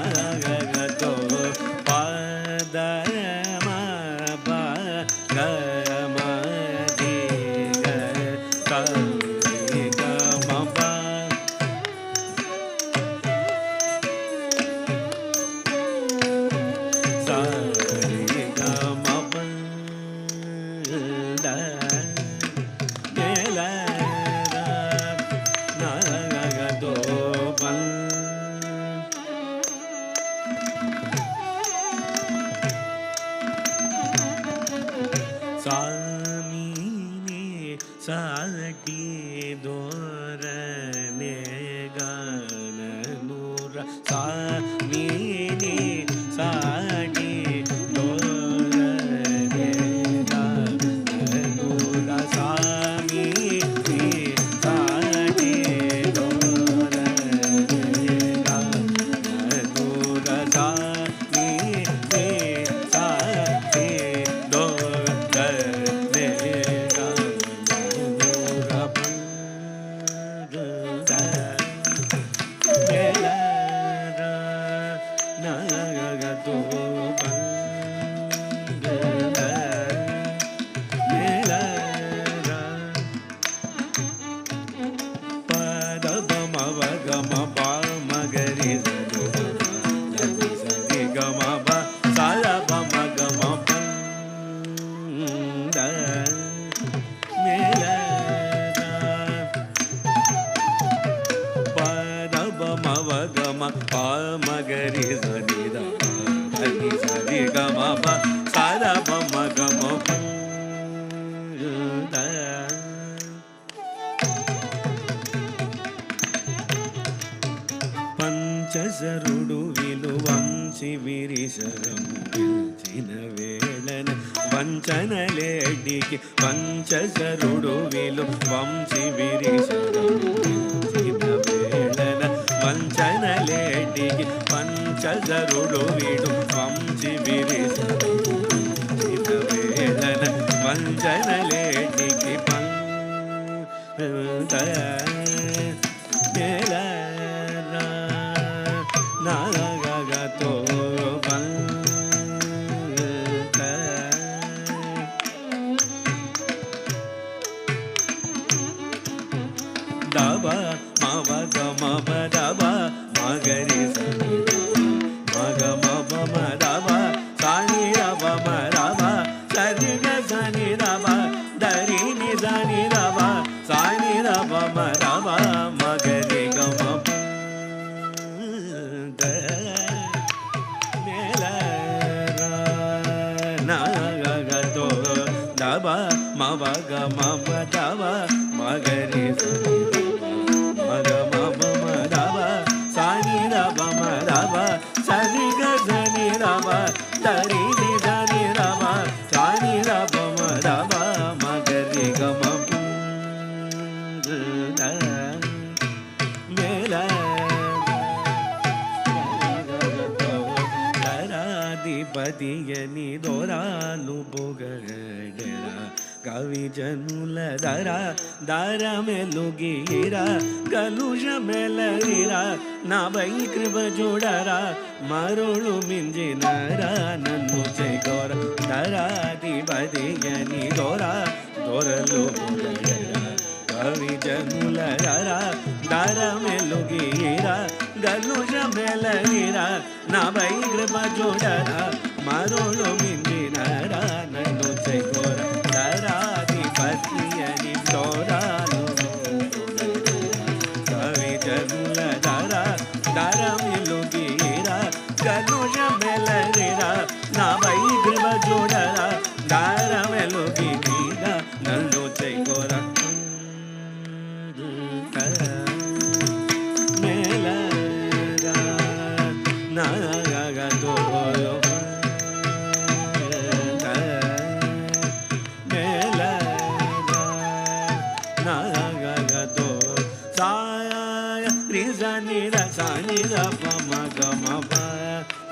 naga do pada ma ba ga ma di ga sa ni ga ma ba sa ni ga ma ba da ne la ra na ga do pa sa mi ni sa ti do ra ne ga na nu ra sa mi ni sa ti do ra ne ga na nu ra sa mi ni sa ti do ra ne ga na nu ra sa mi ni sa ti do ra ne ga na nu ra pa da ne la ra na ga do pa da ne la ra pa da ba ma ba ga ma pa ma ga ri sa do da ni sa ri ga ma ba sa la ba ma ga ma pa da ne la ra pa da ba ma ba ga ma pa ma ga ri sa ni da da ni sa ri ga ma ba sa la ba ma ga ma pa da పంచసరుడు విలువంచి విరిసరము పిలిచిన వేళన వంచనలేడికి పంచసరుడు విలువంచి విరిసరము పిలిచిన వేళన వంచనలేడికి పంచసరుడు విలువంచి విరిసరము పిలిచిన వేళన వంచనలేడికి నాగతో దబ మవ గమ దబ మగరి సని మగ మవ మదబ సాని రబ మరబ సరి గ సని రబ దరి ని సని రబ సాని రబ మరబ మగరి గమ నాగతో దబ మవ గమ దబ మగరి సని మగ మవ మదబ సాని రబ మరబ సరి గ సని రబ దరి ని సని రబ సాని రబ మరబ మగరి గమ పతియని దొరాలు పొగడెరా కవి జనుల దర దర మెలుగిరా కలుష మెలగిరా నా బై కృప చూడరా మరుಳು మింజినరా నన్ను చెగోర దరాధిపతియని దొరా దొరలు పొగడెరా కవి జనుల దర దర మెలుగిరా గలుష మెలగిరా నా బై కృప చూడరా మరుಳು మింజినరా నన్ను చెగోర దరాధిపతియని దొరాలు కవి జనుల దర దర మెలుగిరా గలుష మెలగిరా నా బై కృప చూడరా దర మెలుగిరా నన్ను చెగోర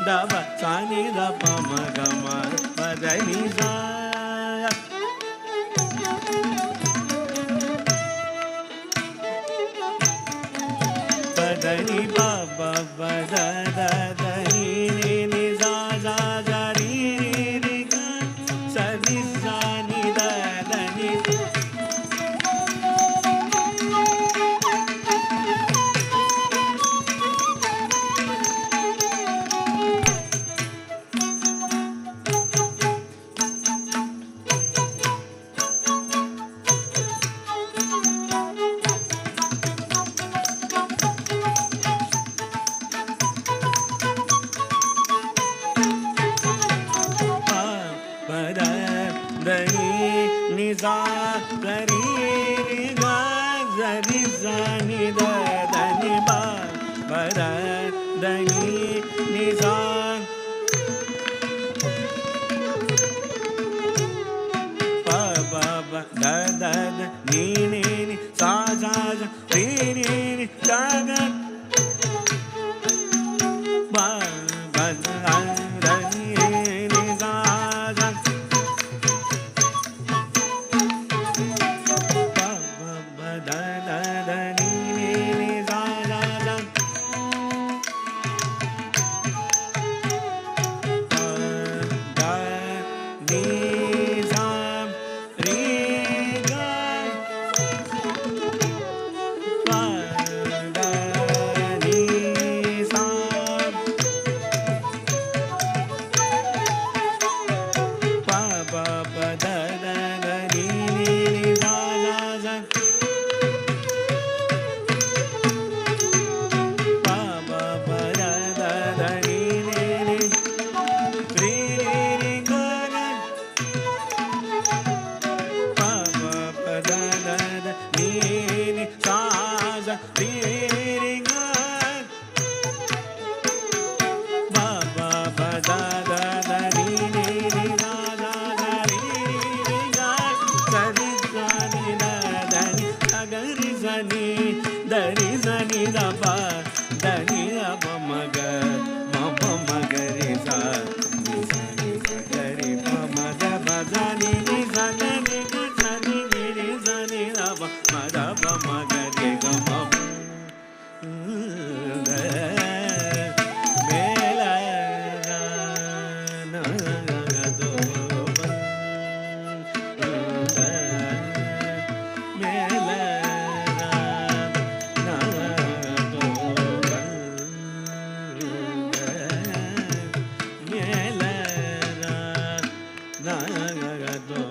దబ సాని దప మగ మ పదని సా పదని బ బ the the the ri ni ni ga ga ba ba da da ni ni ga ga ba ba ba da da da ni ni ni ga ga ga ba da ni za ri ga ba da ni za ba ba ba da da da ni ni ni za za za ba ba ba da da da ni ni ni ri ni ni ga ga ba ba ba da da da ni ni za za ri ri ga ba ba ba da da da ni ni ni za za za ri ri ga sa ri ga ni da da ni sa ga ri sa ni da ri sa ni da ba da ni da ba ma ga ri sa ni sa ga ri ba ma da ba za ni ni sa ga ni ga sa ni ni ri sa ni da ba ma da ba ma ga ri ga ma da me la na ga do ba me la na do ba me la na ga do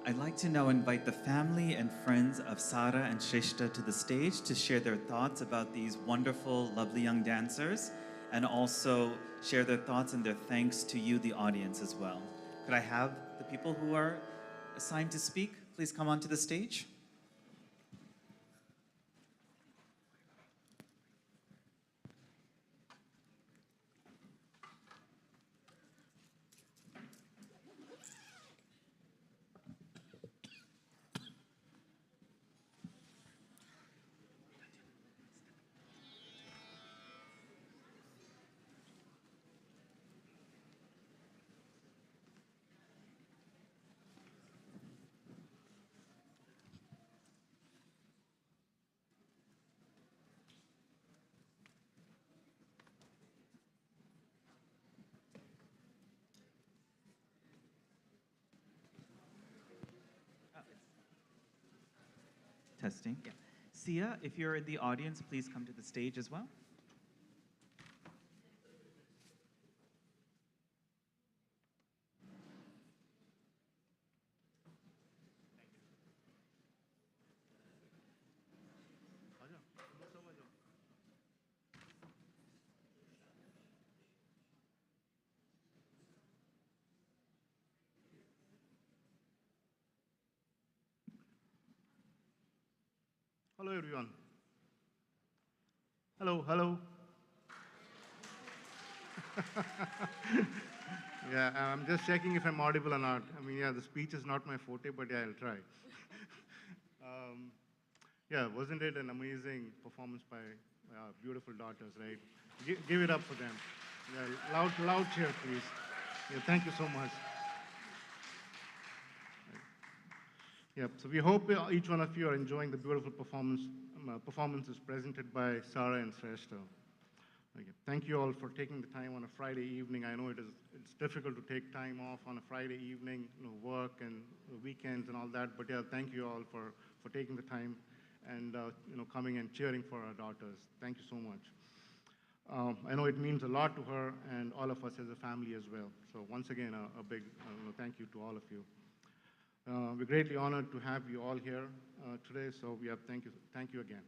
I'd like to now invite the family and friends of Sara and Sreshtha to the stage to share their thoughts about these wonderful, lovely young dancers, and also share their thoughts and their thanks to you, the audience, as well. Could I have the people who are assigned to speak please come onto the stage? Testing, yeah. Sia, if you're in the audience, please come to the stage as well. Hello, everyone. Hello, hello. Yeah, I'm just checking if I'm audible or not. I mean, yeah, the speech is not my forte, but yeah, I'll try. Yeah, wasn't it an amazing performance by our beautiful daughters, right? Give it up for them. Yeah, loud cheer, please. Yeah, thank you so much. Yeah, so we hope each one of you are enjoying the beautiful performances presented by Sara and Sreshtha. Okay. Thank you all for taking the time on a Friday evening. I know it's difficult to take time off on a Friday evening, work and weekends and all that. But yeah, thank you all for taking the time and coming and cheering for our daughters. Thank you so much. I know it means a lot to her and all of us as a family as well. So once again, a big thank you to all of you. We're greatly honored to have you all here today. So yeah, thank you again.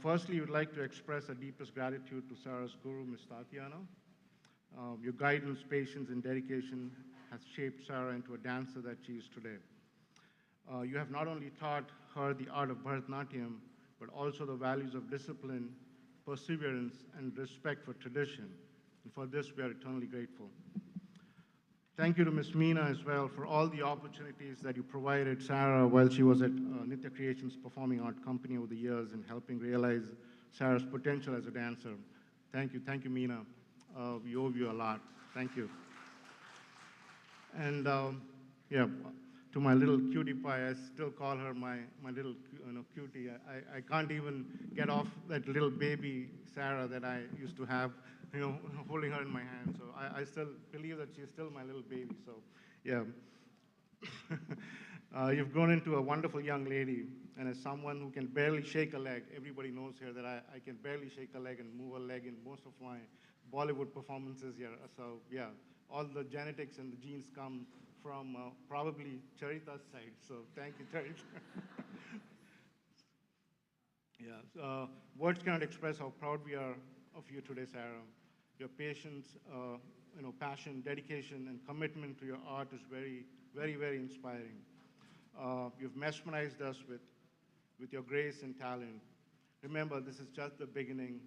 Firstly, we would like to express our deepest gratitude to Sara's guru, Ms. Tatyana. Your guidance, patience, and dedication has shaped Sara into a dancer that she is today. You have not only taught her the art of Bharatanatyam, but also the values of discipline, perseverance, and respect for tradition. And for this, we are eternally grateful. Thank you to Ms. Meena as well for all the opportunities that you provided Sara while she was at Nritya Creations Performing Art Company over the years and helping realize Sara's potential as a dancer. Thank you, Meena. We owe you a lot. Thank you. And yeah, to my little cutie pie, I still call her my little cutie. I can't even get off that little baby Sara that I used to have, holding her in my hand. So I still believe that she's still my little baby. So yeah. You've grown into a wonderful young lady, and as someone who can barely shake a leg, everybody knows here that I can barely shake a leg and move a leg in most of my Bollywood performances here. So yeah, all the genetics and the genes come from probably Charita's side. So thank you, Charita. Yeah, words cannot express how proud we are of you today, Sara. Your patience, passion, dedication, and commitment to your art is very, very, very inspiring. You've mesmerized us with your grace and talent. Remember, this is just the beginning,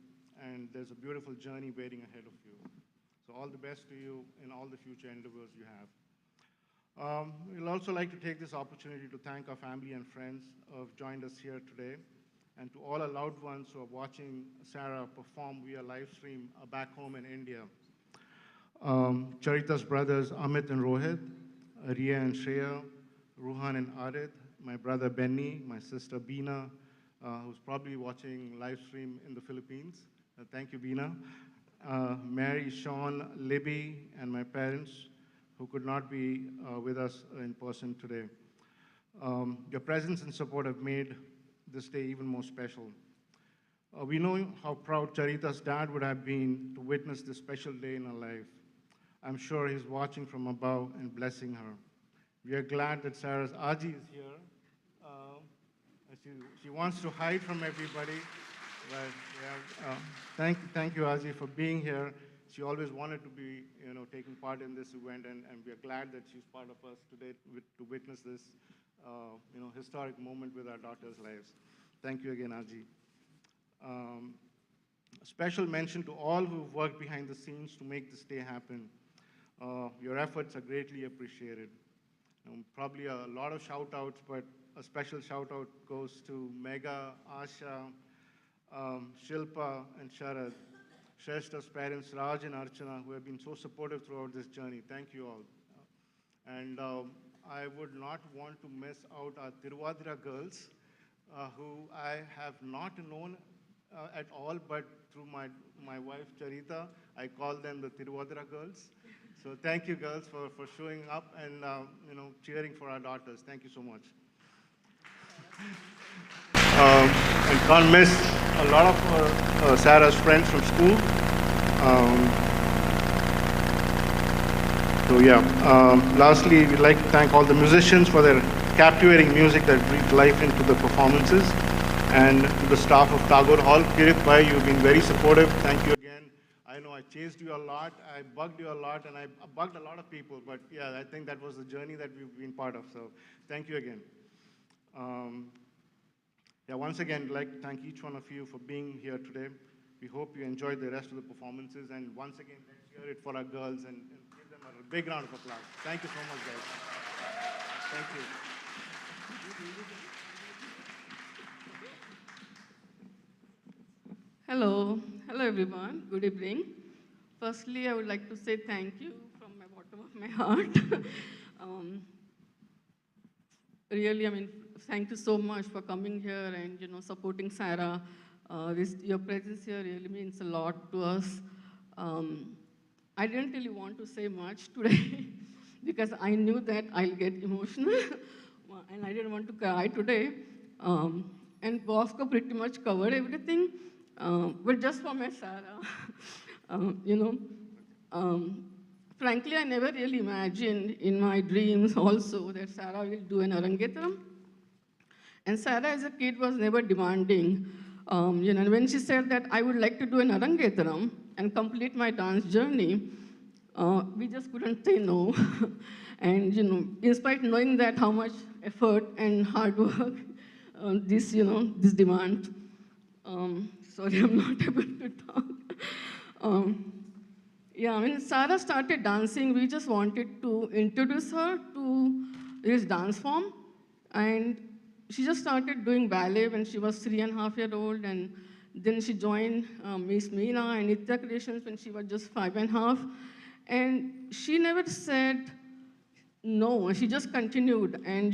and there's a beautiful journey waiting ahead of you. So all the best to you in all the future endeavors you have. We'd also like to take this opportunity to thank our family and friends who have joined us here today, and to all our loved ones who are watching Sara perform via live stream back home in India. Charita's brothers Amit and Rohit, Riya and Shreya, Ruhan and Arid, my brother Benny, my sister Beena, who's probably watching live stream in the Philippines. Thank you, Beena. Mary, Sean, Libby, and my parents, who could not be with us in person today. Your presence and support have made this day even more special. We know how proud Charita's dad would have been to witness this special day in her life. I'm sure he's watching from above and blessing her. We are glad that Sara's Aji is here. She wants to hide from everybody, but yeah, thank you, Aji, for being here. She always wanted to be, taking part in this event, and we are glad that she's part of us today to witness this, historic moment with our daughters' lives. Thank you again, Aji. A special mention to all who've worked behind the scenes to make this day happen. Your efforts are greatly appreciated. Probably a lot of shout-outs, but a special shout-out goes to Mega, Asha, Shilpa, and Sharad, Shrestha's parents, Raj and Archana, who have been so supportive throughout this journey. Thank you all. And I would not want to miss out our Tiruvadira girls, who I have not known at all, but through my wife, Charita, I call them the Tiruvadira girls. So thank you, girls, for showing up and cheering for our daughters. Thank you so much. And can't miss a lot of Sara's friends from school. So yeah, lastly, we'd like to thank all the musicians for their captivating music that breathed life into the performances, and to the staff of Tagore Hall. Kirit Bhai, you've been very supportive. Thank you again. I know I chased you a lot, I bugged you a lot, and I bugged a lot of people, but yeah, I think that was the journey that we've been part of, so thank you again. Yeah, once again, I'd like to thank each one of you for being here today. We hope you enjoyed the rest of the performances, and once again, let's hear it for our girls and give them a big round of applause. Thank you so much, guys. Thank you. Hello everyone. Good evening. Firstly, I would like to say thank you from my bottom of my heart. Really, thank you so much for coming here and supporting Sara. Your presence here really means a lot to us. I didn't really want to say much today because I knew that I'll get emotional and I didn't want to cry today. And Bosco pretty much covered everything, but just for my Sara, you know, frankly, I never really imagined in my dreams also that Sara will do an Arangetram. And Sara as a kid was never demanding. When she said that I would like to do an Arangetram and complete my dance journey, we just couldn't say no. And, in spite knowing that how much effort and hard work this demand. Sorry, I'm not able to talk. When Sara started dancing, we just wanted to introduce her to this dance form. And she just started doing ballet when she was 3.5 years old. And then she joined Miss Meena and Nritya Creations when she was just 5.5. And she never said no. She just continued. And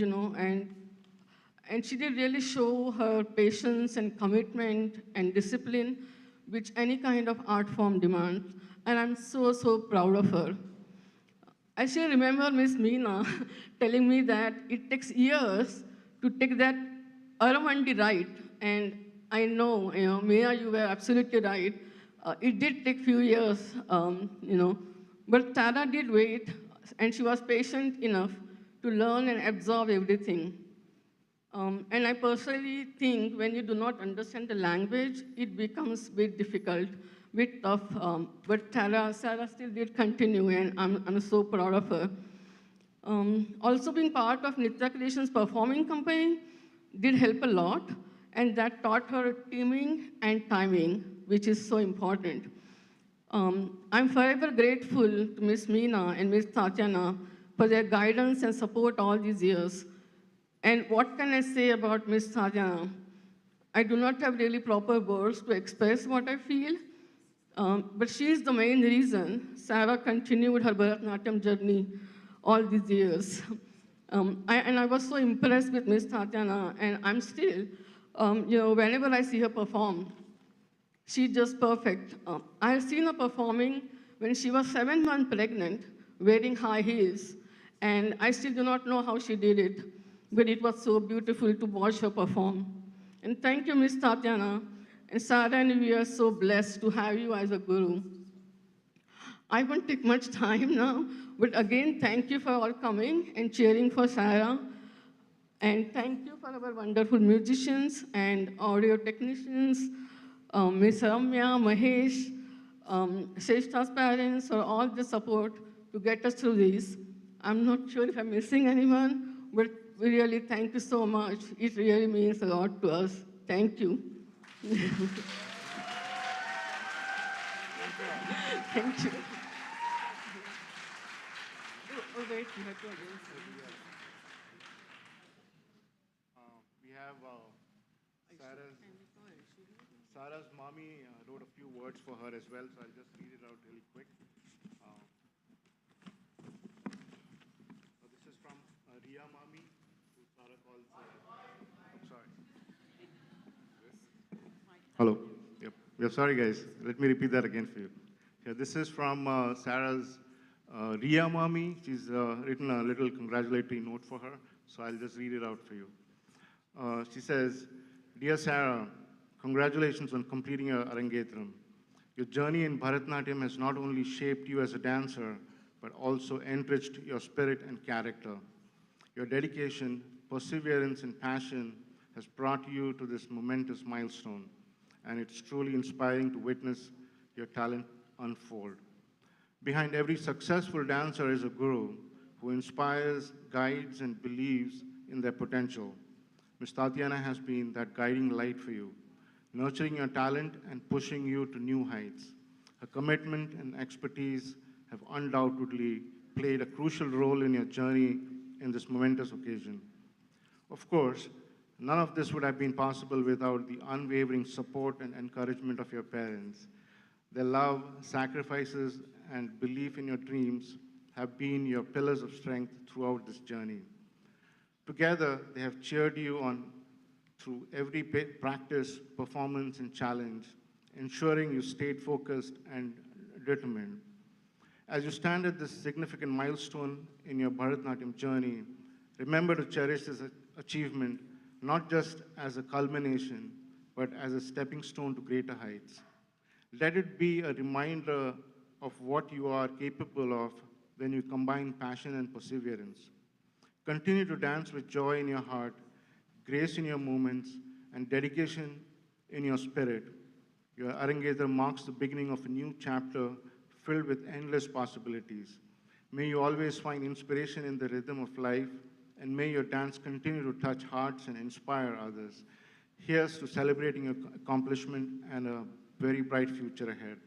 she did really show her patience and commitment and discipline, which any kind of art form demands. And I'm so, so proud of her. I still remember Miss Meena telling me that it takes years to take that Aramandi right. And I know, Meena, you were absolutely right. It did take few years, but Sara did wait, and she was patient enough to learn and absorb everything. And I personally think when you do not understand the language, it becomes a bit difficult, a bit tough. But Sara still did continue, and I'm so proud of her. Also being part of Nritya Creations performing company did help a lot, and that taught her teaming and timing, which is so important. I'm forever grateful to Miss Meena and Miss Tatyana for their guidance and support all these years. And what can I say about Miss Tatyana? I do not have really proper words to express what I feel, but she is the main reason Sara continued her Bharatanatyam journey all these years. I was so impressed with Miss Tatyana, and I'm still, whenever I see her perform, she's just perfect. I've seen her performing when she was 7 months pregnant, wearing high heels, and I still do not know how she did it, but it was so beautiful to watch her perform. And thank you, Miss Tatyana, and Sara, and we are so blessed to have you as a guru. I won't take much time now, but again, thank you for all coming and cheering for Sara. And thank you for our wonderful musicians and audio technicians, Ms. Ramya, Mahesh, Sreshtha's parents, for all the support to get us through this. I'm not sure if I'm missing anyone, but we really thank you so much. It really means a lot to us. Thank you. Thank you. Oh, wait, you have to again. We have Sara's mommy wrote a few words for her as well, so I'll just read it out really quick. So this is from Ria Mami, who Sara calls. I'm sorry. Hello. Yep. We're sorry, guys. Let me repeat that again for you. Yeah, this is from Sara's Ria Mami. She's written a little congratulatory note for her, so I'll just read it out for you. She says, "Dear Sara, congratulations on completing your Arangetram. Your journey in Bharatanatyam has not only shaped you as a dancer, but also enriched your spirit and character. Your dedication, perseverance, and passion has brought you to this momentous milestone, and it's truly inspiring to witness your talent unfold. Behind every successful dancer is a guru who inspires, guides, and believes in their potential. Ms. Tatyana has been that guiding light for you, nurturing your talent and pushing you to new heights. Her commitment and expertise have undoubtedly played a crucial role in your journey in this momentous occasion. Of course, none of this would have been possible without the unwavering support and encouragement of your parents. Their love, sacrifices, and belief in your dreams have been your pillars of strength throughout this journey. Together, they have cheered you on through every practice, performance, and challenge, ensuring you stayed focused and determined. As you stand at this significant milestone in your Bharatanatyam journey, remember to cherish this achievement not just as a culmination, but as a stepping stone to greater heights. Let it be a reminder of what you are capable of when you combine passion and perseverance. Continue to dance with joy in your heart, grace in your movements, and dedication in your spirit. Your Arangetram marks the beginning of a new chapter filled with endless possibilities. May you always find inspiration in the rhythm of life, and may your dance continue to touch hearts and inspire others. Here's to celebrating your accomplishment and a very bright future ahead.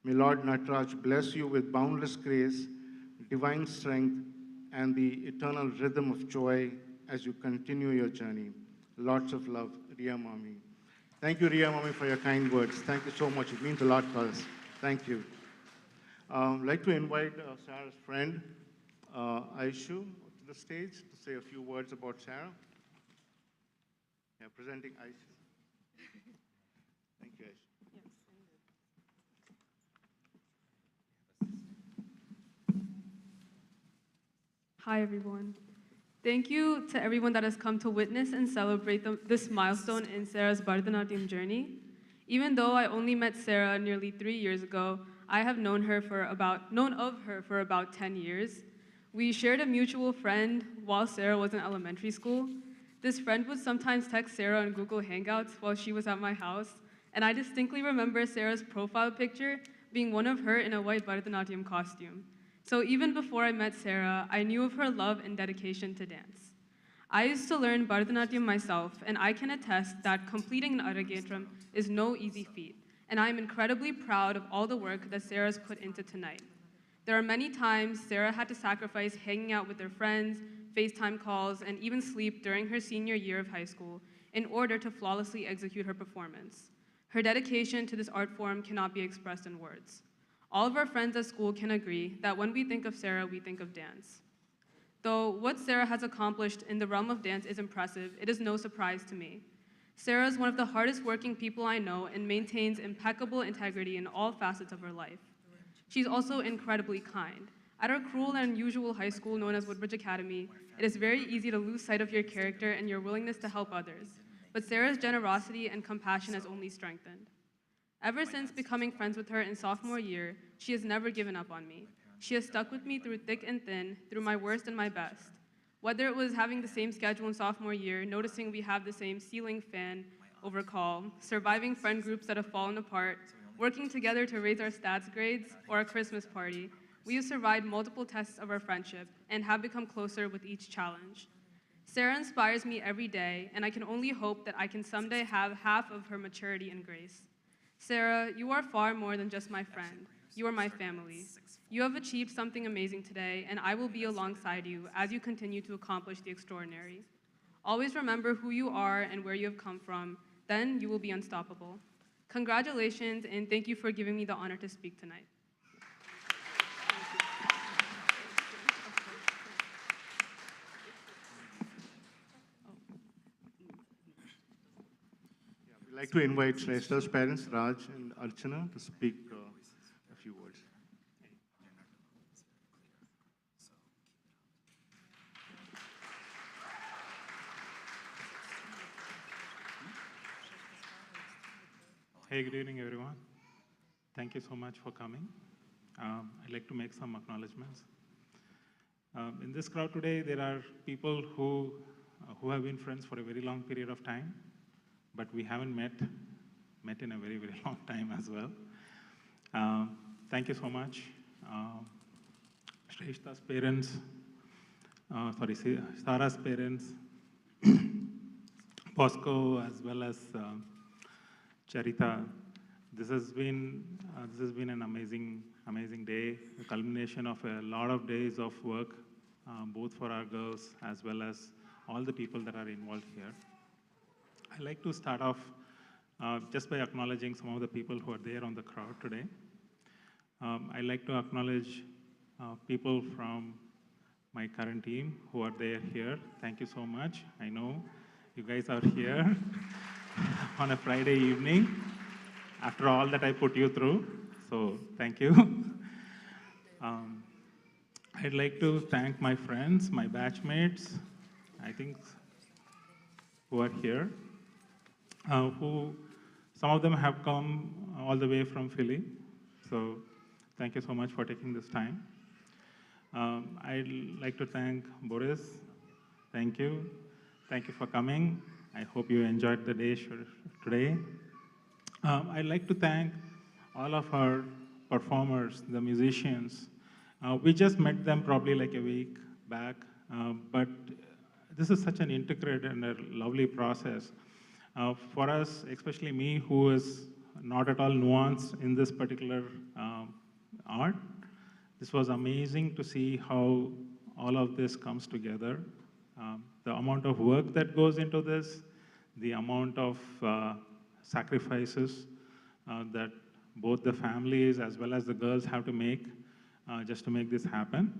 May Lord Nataraj bless you with boundless grace, divine strength, and the eternal rhythm of joy as you continue your journey. Lots of love, Riya Mami. Thank you, Riya Mami, for your kind words. Thank you so much. It means a lot to us. Thank you. I'd like to invite Sarah's friend, Aishu, to the stage to say a few words about Sara. Yeah, presenting Aishu. Thank you, Aishu. Hi, everyone. Thank you to everyone that has come to witness and celebrate this milestone in Sara's Bharatanatyam journey. Even though I only met Sara nearly 3 years ago, I have known of her for about 10 years. We shared a mutual friend while Sara was in elementary school. This friend would sometimes text Sara on Google Hangouts while she was at my house, and I distinctly remember Sara's profile picture being one of her in a white Bharatanatyam costume. So even before I met Sara, I knew of her love and dedication to dance. I used to learn Bharatanatyam myself, and I can attest that completing an Arangetram is no easy feat, and I am incredibly proud of all the work that Sara's put into tonight. There are many times Sara had to sacrifice hanging out with her friends, FaceTime calls, and even sleep during her senior year of high school in order to flawlessly execute her performance. Her dedication to this art form cannot be expressed in words. All of our friends at school can agree that when we think of Sara, we think of dance. Though what Sara has accomplished in the realm of dance is impressive, it is no surprise to me. Sara is one of the hardest working people I know and maintains impeccable integrity in all facets of her life. She's also incredibly kind. At our cruel and unusual high school known as Woodbridge Academy, it is very easy to lose sight of your character and your willingness to help others. But Sara's generosity and compassion has only strengthened. Ever since becoming friends with her in sophomore year, she has never given up on me. She has stuck with me through thick and thin, through my worst and my best. Whether it was having the same schedule in sophomore year, noticing we have the same ceiling fan over call, surviving friend groups that have fallen apart, working together to raise our stats grades, or a Christmas party, we have survived multiple tests of our friendship and have become closer with each challenge. Sara inspires me every day, and I can only hope that I can someday have half of her maturity and grace. Sara, you are far more than just my friend. You are my family. You have achieved something amazing today, and I will be alongside you as you continue to accomplish the extraordinary. Always remember who you are and where you have come from, then you will be unstoppable. Congratulations, and thank you for giving me the honor to speak tonight. I'd like to invite Sreshtha's parents, Raj and Archana, to speak a few words. Hey, good evening, everyone. Thank you so much for coming. I'd like to make some acknowledgements. In this crowd today, there are people who have been friends for a very long period of time, but we haven't met in a very, very long time as well. Thank you so much. Sreshtha's parents, Sara's parents, Bosco, as well as Charita. This has been an amazing day, a culmination of a lot of days of work, both for our girls as well as all the people that are involved here. I'd like to start off just by acknowledging some of the people who are there on the crowd today. I'd like to acknowledge people from my current team who are there here. Thank you so much. I know you guys are here on a Friday evening after all that I put you through. So thank you. Um, I'd like to thank my friends, my batchmates, I think, who are here, who some of them have come all the way from Philly. So thank you so much for taking this time. I'd like to thank Boris. Thank you. Thank you for coming. I hope you enjoyed the day today. I'd like to thank all of our performers, the musicians. We just met them probably like a week back, but this is such an integrated and a lovely process. For us, especially me, who is not at all nuanced in this particular art, this was amazing to see how all of this comes together. The amount of work that goes into this, the amount of sacrifices that both the families as well as the girls have to make just to make this happen.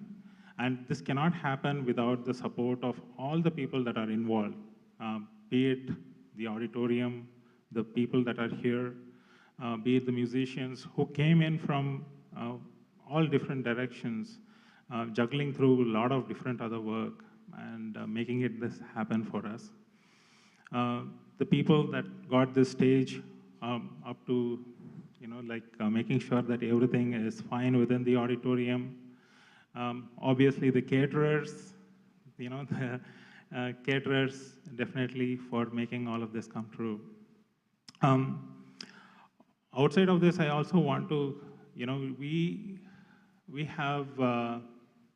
And this cannot happen without the support of all the people that are involved, be it the auditorium, the people that are here, be it the musicians who came in from all different directions, juggling through a lot of different other work and making this happen for us. The people that got this stage up to, making sure that everything is fine within the auditorium. Obviously, the caterers, the caterers definitely for making all of this come true. Outside of this, I also want to, we have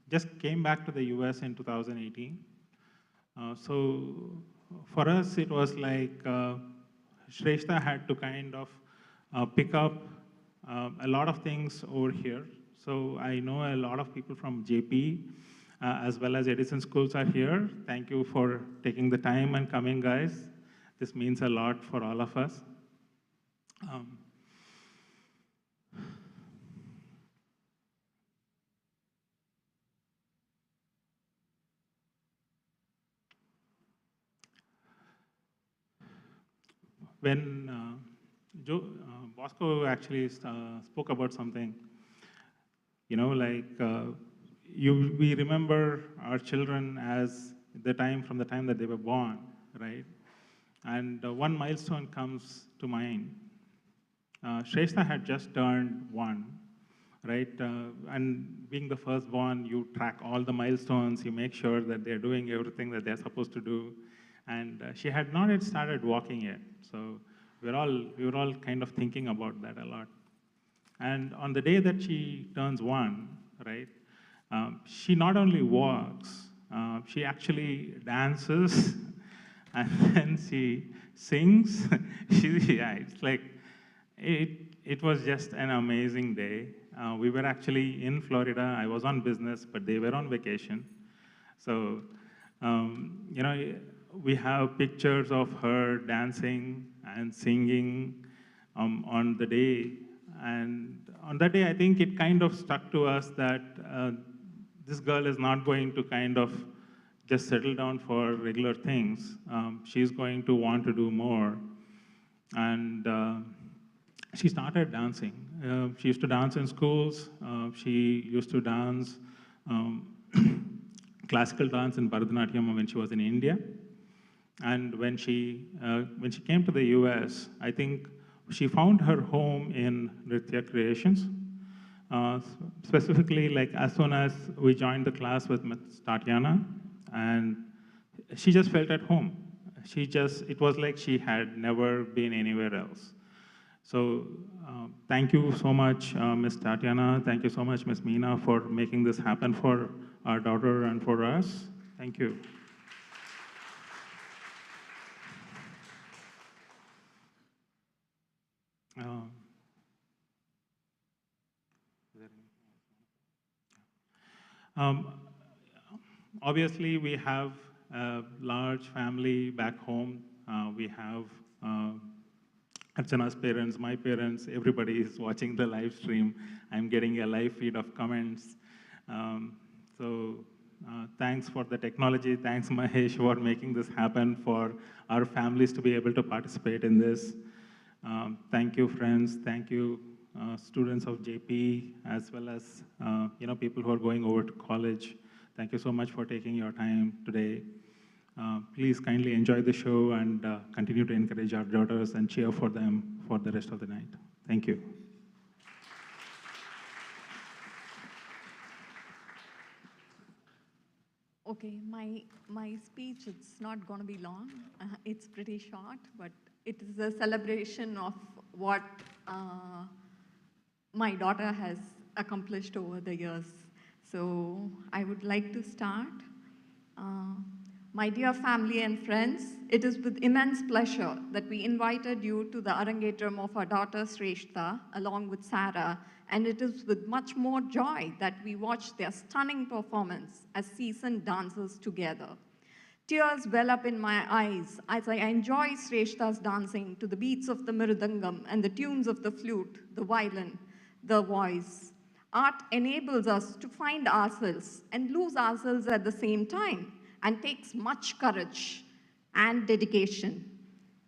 just came back to the US in 2018. So for us, it was like Sreshtha had to kind of pick up a lot of things over here. So I know a lot of people from JP as well as Edison schools are here. Thank you for taking the time and coming, guys. This means a lot for all of us. When Bosco actually spoke about something, we remember our children as from the time that they were born, right? And one milestone comes to mind. Sreshtha had just turned 1, right? And being the firstborn, you track all the milestones, you make sure that they're doing everything that they're supposed to do. And she had not yet started walking yet. So we were all kind of thinking about that a lot. And on the day that she turns 1, right, she not only walks, she actually dances, and then she sings. It's like, it was just an amazing day. We were actually in Florida. I was on business, but they were on vacation. So, we have pictures of her dancing and singing on the day. And on that day, I think it kind of stuck to us that this girl is not going to kind of just settle down for regular things. She's going to want to do more. And she started dancing. She used to dance in schools. She used to dance classical dance in Bharatanatyam when she was in India. And when she came to the US, I think she found her home in Nritya creations. Specifically, like as soon as we joined the class with Tatyana, and she just felt at home. It was like she had never been anywhere else. So thank you so much, Ms. Tatyana. Thank you so much, Ms. Meena, for making this happen for our daughter and for us. Thank you. Obviously, we have a large family back home. We have Archana's parents, my parents, everybody is watching the live stream. I'm getting a live feed of comments. So Thanks for the technology. Thanks, Mahesh, for making this happen, for our families to be able to participate in this. Thank you, friends. Thank you, students of JP, as well as people who are going over to college. Thank you so much for taking your time today. Please kindly enjoy the show and continue to encourage our daughters and cheer for them for the rest of the night. Thank you. Okay, my speech, it's not going to be long. It's pretty short, but it is a celebration of what my daughter has accomplished over the years. So I would like to start. My dear family and friends, it is with immense pleasure that we invited you to the Arangetram of our daughter Sreshtha, along with Sara, and it is with much more joy that we watch their stunning performance as seasoned dancers together. Tears well up in my eyes as I enjoy Sreshtha's dancing to the beats of the mridangam and the tunes of the flute, the violin, the voice. Art enables us to find ourselves and lose ourselves at the same time, and takes much courage and dedication.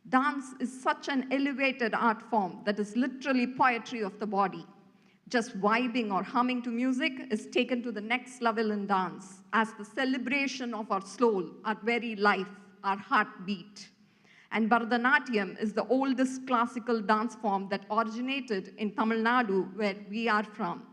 Dance is such an elevated art form that is literally poetry of the body. Just vibing or humming to music is taken to the next level in dance as the celebration of our soul, our very life, our heartbeat. And Bharatanatyam is the oldest classical dance form that originated in Tamil Nadu, where we are from.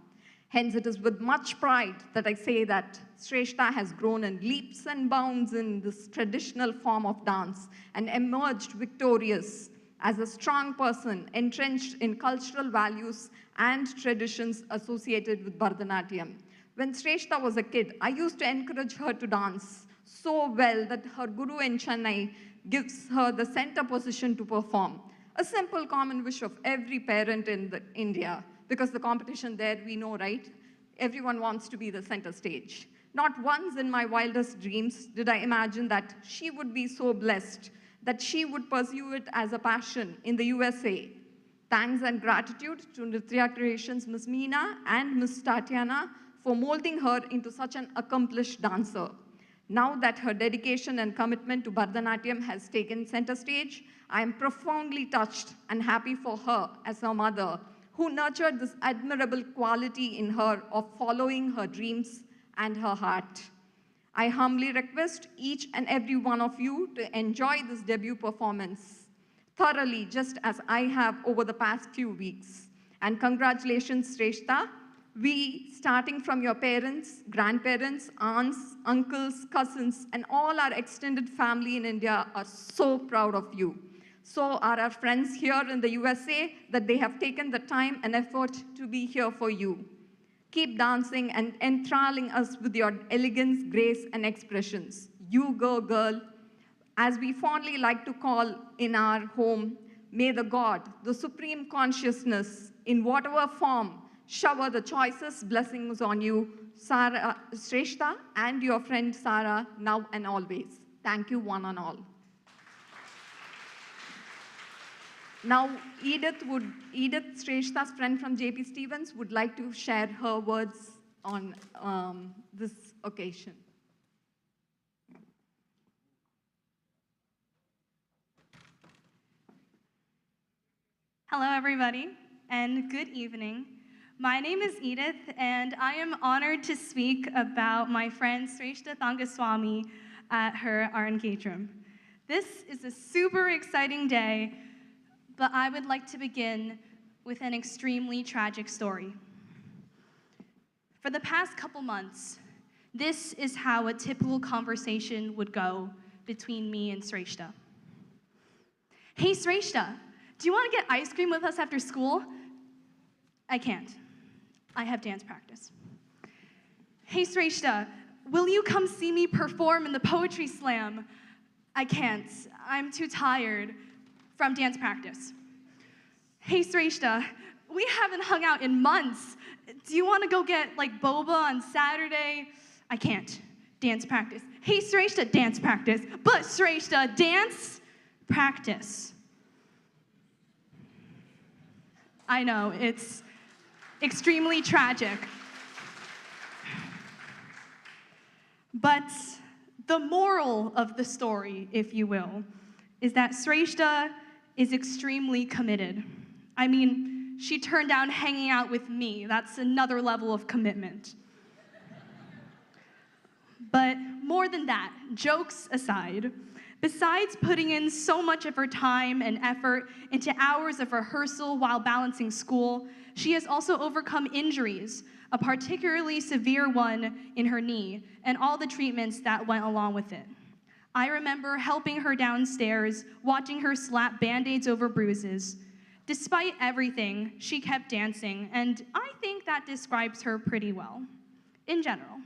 Hence, it is with much pride that I say that Sreshtha has grown in leaps and bounds in this traditional form of dance and emerged victorious as a strong person entrenched in cultural values and traditions associated with Bharatanatyam. When Sreshtha was a kid, I used to encourage her to dance so well that her guru in Chennai gives her the center position to perform. A simple common wish of every parent in India. Because the competition there, we know, right? Everyone wants to be the center stage. Not once in my wildest dreams did I imagine that she would be so blessed that she would pursue it as a passion in the USA. Thanks and gratitude to Nritya Creations Ms. Meena and Ms. Tatyana for molding her into such an accomplished dancer. Now that her dedication and commitment to Bharatanatyam has taken center stage, I am profoundly touched and happy for her as her mother, who nurtured this admirable quality in her of following her dreams and her heart. I humbly request each and every one of you to enjoy this debut performance thoroughly, just as I have over the past few weeks. And congratulations, Sreshtha. We, starting from your parents, grandparents, aunts, uncles, cousins, and all our extended family in India are so proud of you. So are our friends here in the USA that they have taken the time and effort to be here for you. Keep dancing and enthralling us with your elegance, grace, and expressions. You go, girl. As we fondly like to call in our home, may the God, the supreme consciousness, in whatever form, shower the choicest blessings on you, Sara, Sreshtha, and your friend Sara, now and always. Thank you, one and all. Now, Edith, Sreshtha's friend from JP Stevens, would like to share her words on this occasion. Hello, everybody, and good evening. My name is Edith, and I am honored to speak about my friend Sreshtha Thangaswamy at her Arangetram. This is a super exciting day, but I would like to begin with an extremely tragic story. For the past couple months, this is how a typical conversation would go between me and Sreshtha. Hey, Sreshtha, do you want to get ice cream with us after school? I can't. I have dance practice. Hey, Sreshtha, will you come see me perform in the poetry slam? I can't. I'm too tired from dance practice. Hey, Sreshtha, we haven't hung out in months. Do you want to go get like boba on Saturday? I can't. Dance practice. Hey, Sreshtha, dance practice. But Sreshtha, dance practice. I know, it's extremely tragic. But the moral of the story, if you will, is that Sreshtha is extremely committed. I mean, she turned down hanging out with me. That's another level of commitment. But more than that, jokes aside, besides putting in so much of her time and effort into hours of rehearsal while balancing school, she has also overcome injuries, a particularly severe one in her knee, and all the treatments that went along with it. I remember helping her downstairs, watching her slap Band-Aids over bruises. Despite everything, she kept dancing, and I think that describes her pretty well. In general,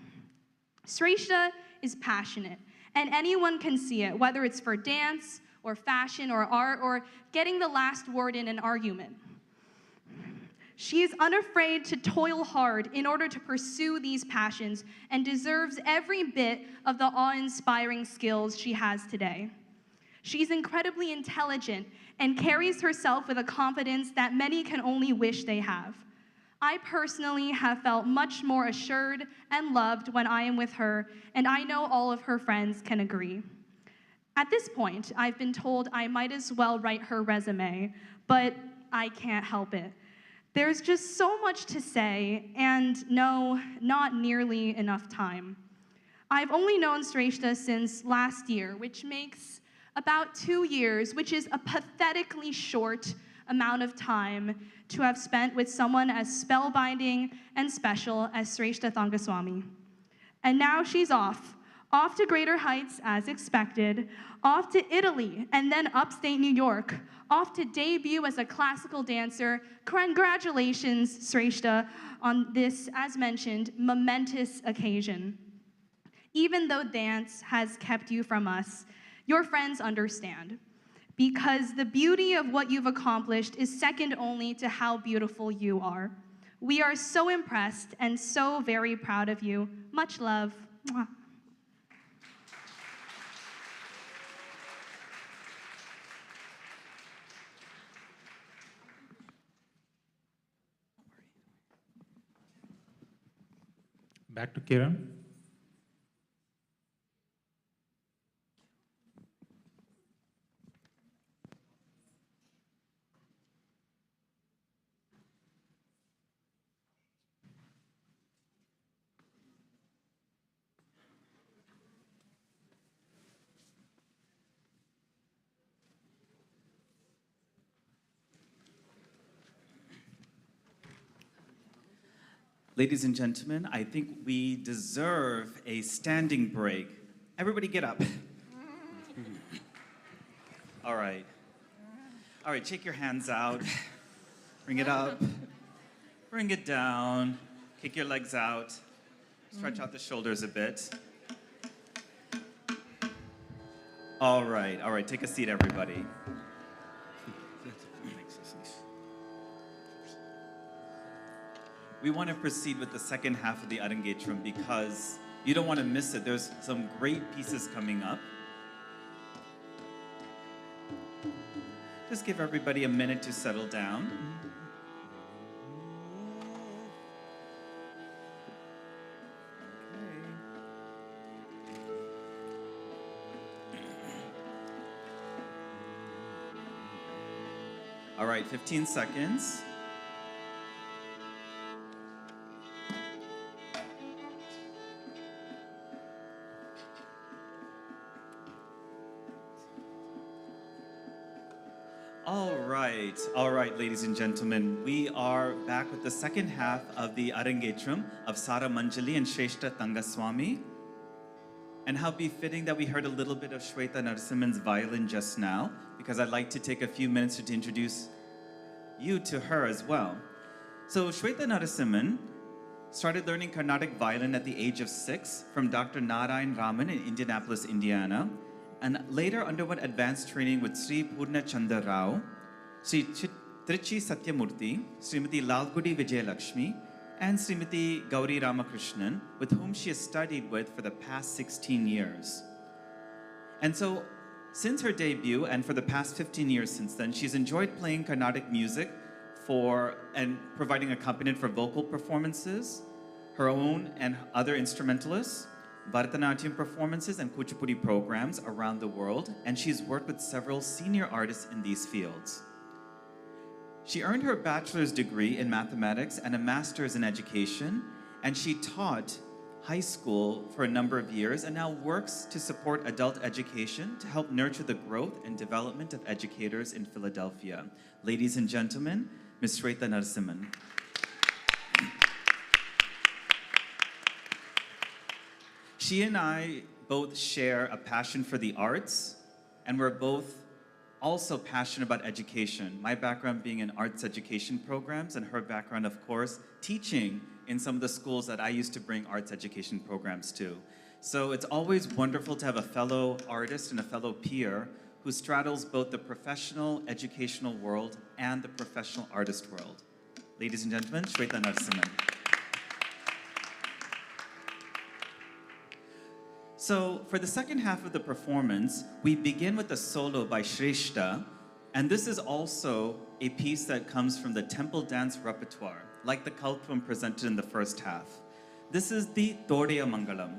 Sreshtha is passionate, and anyone can see it, whether it's for dance, or fashion, or art, or getting the last word in an argument. She is unafraid to toil hard in order to pursue these passions and deserves every bit of the awe-inspiring skills she has today. She's incredibly intelligent and carries herself with a confidence that many can only wish they have. I personally have felt much more assured and loved when I am with her, and I know all of her friends can agree. At this point, I've been told I might as well write her resume, but I can't help it. There's just so much to say, and no, not nearly enough time. I've only known Sreshtha since last year, which makes about 2 years, which is a pathetically short amount of time to have spent with someone as spellbinding and special as Sreshtha Thangaswamy. And now she's off to greater heights as expected, off to Italy and then upstate New York, off to debut as a classical dancer. Congratulations, Sreshtha, on this, as mentioned, momentous occasion. Even though dance has kept you from us, your friends understand, because the beauty of what you've accomplished is second only to how beautiful you are. We are so impressed and so very proud of you. Much love. Mwah. Back to Kiran. Ladies and gentlemen, I think we deserve a standing break. Everybody get up. All right. All right, shake your hands out. Bring it up. Bring it down. Kick your legs out. Stretch out the shoulders a bit. All right, take a seat, everybody. We want to proceed with the second half of the Arangetram because you don't want to miss it. There's some great pieces coming up. Just give everybody a minute to settle down. All right, 15 seconds. All right, ladies and gentlemen, we are back with the second half of the Arangetram of Sara Manjaly and Sreshtha Thangaswamy. And how befitting that we heard a little bit of Shweta Narasimhan's violin just now, because I'd like to take a few minutes to introduce you to her as well. So Shweta Narasimhan started learning Carnatic violin at the age of 6 from Dr. Narayan Raman in Indianapolis, Indiana, and later underwent advanced training with Sri Purna Chandra Rao, Sri Trichy Satyamurthy, Srimati Lalgudi Vijayalakshmi, and Srimati Gauri Ramakrishnan, with whom she has studied with for the past 16 years. And so, since her debut, and for the past 15 years since then, she's enjoyed playing Carnatic music and providing accompaniment for vocal performances, her own and other instrumentalists, Bharatanatyam performances and Kuchipudi programs around the world, and she's worked with several senior artists in these fields. She earned her bachelor's degree in mathematics and a master's in education, and she taught high school for a number of years and now works to support adult education to help nurture the growth and development of educators in Philadelphia. Ladies and gentlemen, Ms. Sreshtha Narasimhan. She and I both share a passion for the arts, and we're both also passionate about education. My background being in arts education programs, and her background, of course, teaching in some of the schools that I used to bring arts education programs to. So it's always wonderful to have a fellow artist and a fellow peer who straddles both the professional educational world and the professional artist world. Ladies and gentlemen, Sreshtha Narasimhan. So for the second half of the performance, we begin with a solo by Sreshtha, and this is also a piece that comes from the temple dance repertoire, like the Kalpam presented in the first half. This is the Todeya Mangalam.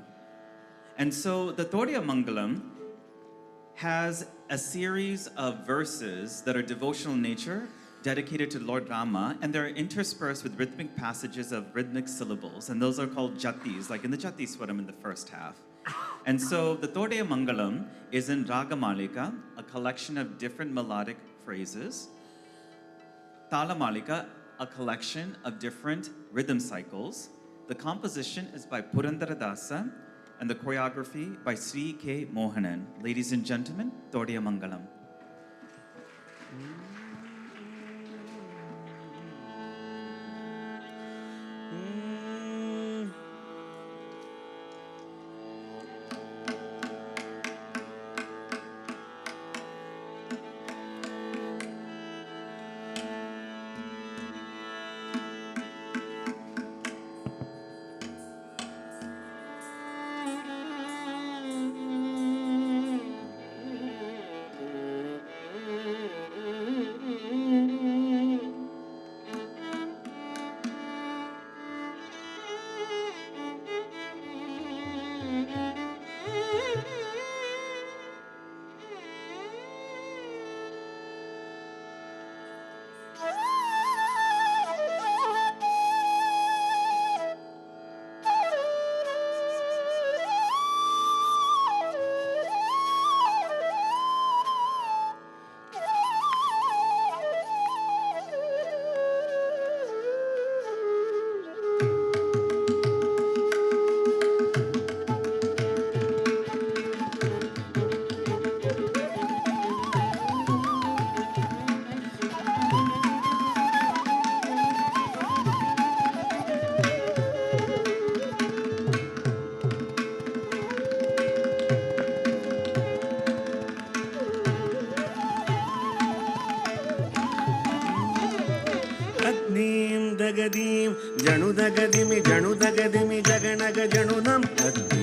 And so the Todeya Mangalam has a series of verses that are devotional in nature, dedicated to Lord Rama, and they're interspersed with rhythmic passages of rhythmic syllables, and those are called jatis, like in the Jati Swaram in the first half. And so the Todeya Mangalam is in Ragamalika, a collection of different melodic phrases. Talamalika, a collection of different rhythm cycles. The composition is by Purandaradasa, and the choreography by Sri K. Mohanan. Ladies and gentlemen, Todeya Mangalam. Dagadim, Janu Dagadimi, Janu Dagadimi, Jaganaga Janunam, Adim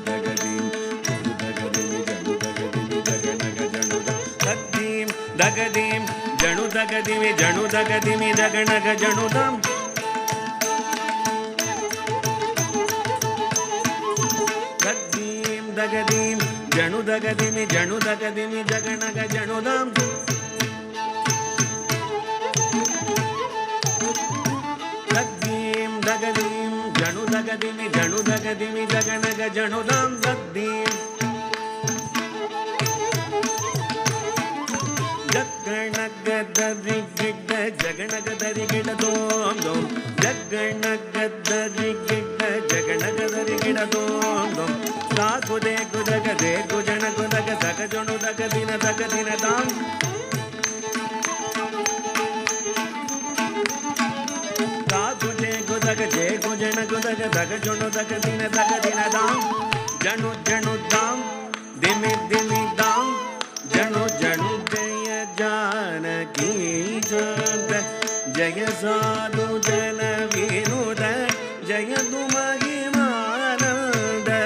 Dagadim, Janu Dagadimi, Janu Dagadimi, Jaganaga Janunam, Adim Dagadim, Janu Dagadimi, Janu Dagadimi, Jaganaga Janunam. Adim Dagadim, Janu Dagadimi, Janu Dagadimi, Jaganaga Janunam. Dagadim, Janu Dagadimi, Janu Dagadimi, Jaganaga Janudam Daddim. Jaganagadari Gidda, Jaganagadari Gidda Dom Dom. Jaganagadari Gidda, Jaganagadari Gidda Dom Dom. Dagude Gudagade, Gujana Gudaga, Zakajonu Dagadina, Dagadina Dam. Jay Gojana Godaga Daga Jono Daga Dina Daga Dina Dam Janu Janu Dam Dimi Dimi Dam Janu Janu Jaya Janaki Janta Jaya Sadhu Jana Vinuda Jaya Dumagi Mananda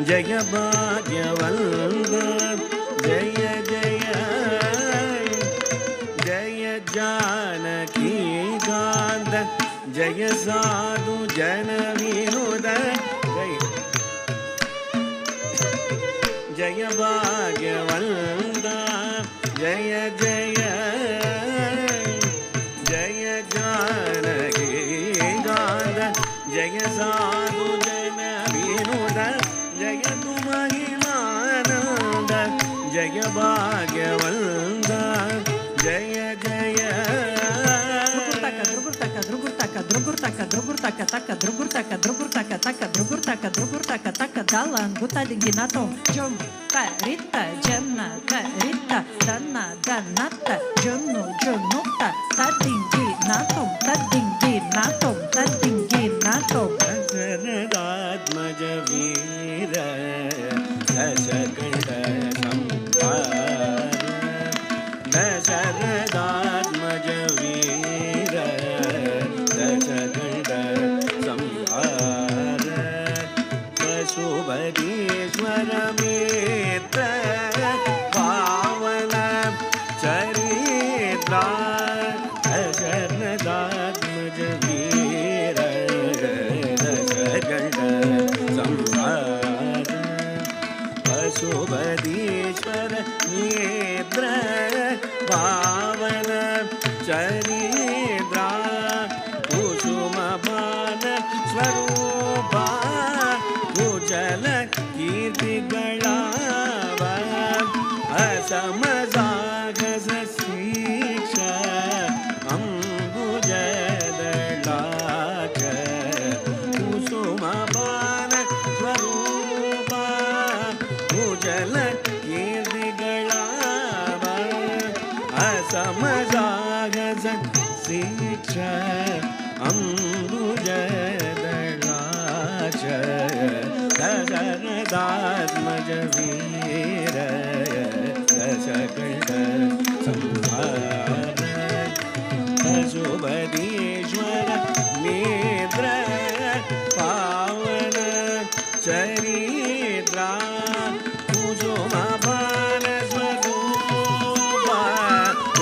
Jaya Bhagyavanda Jaya Jaya Jaya Janaki Ganda Jaya Sadhu Jana Vinuda Jaya जय भाग्यवन्दा जय जय जय जानकी गाद जय साधु जन विनुद जय तु महिमानंद जय भाग्यवन्दा जय जय Drugurtaka, taka, dalan, guta dinginatom, jom, ta, rita, janna, ta, rita, dana, danata, jonu, jonuta, ta dinginatom, ta dinginatom, ta dinginatom. Dasaratmatmaja veera, dasakanda sampara, Dasaratmatmaja veera, dasakanda sampara, Pasubadishwara mitra, pavana charitra, Dasaratmatmaja veera, dasakanda sampara, Pasubadishwara mitra, pavana charitra, Kusumabana swarupa, Ujala kirti galava, Asamazagasa siksha, Ambujadalacha, Kusumabana swarupa, Ujala kirti galava, Asamazagasa siksha, Ambujadalacha, Dasaratmatmaja veera, dasakanda sampara, Pasubadishwara mitra, pavana charitra, Kusumabana swarupa,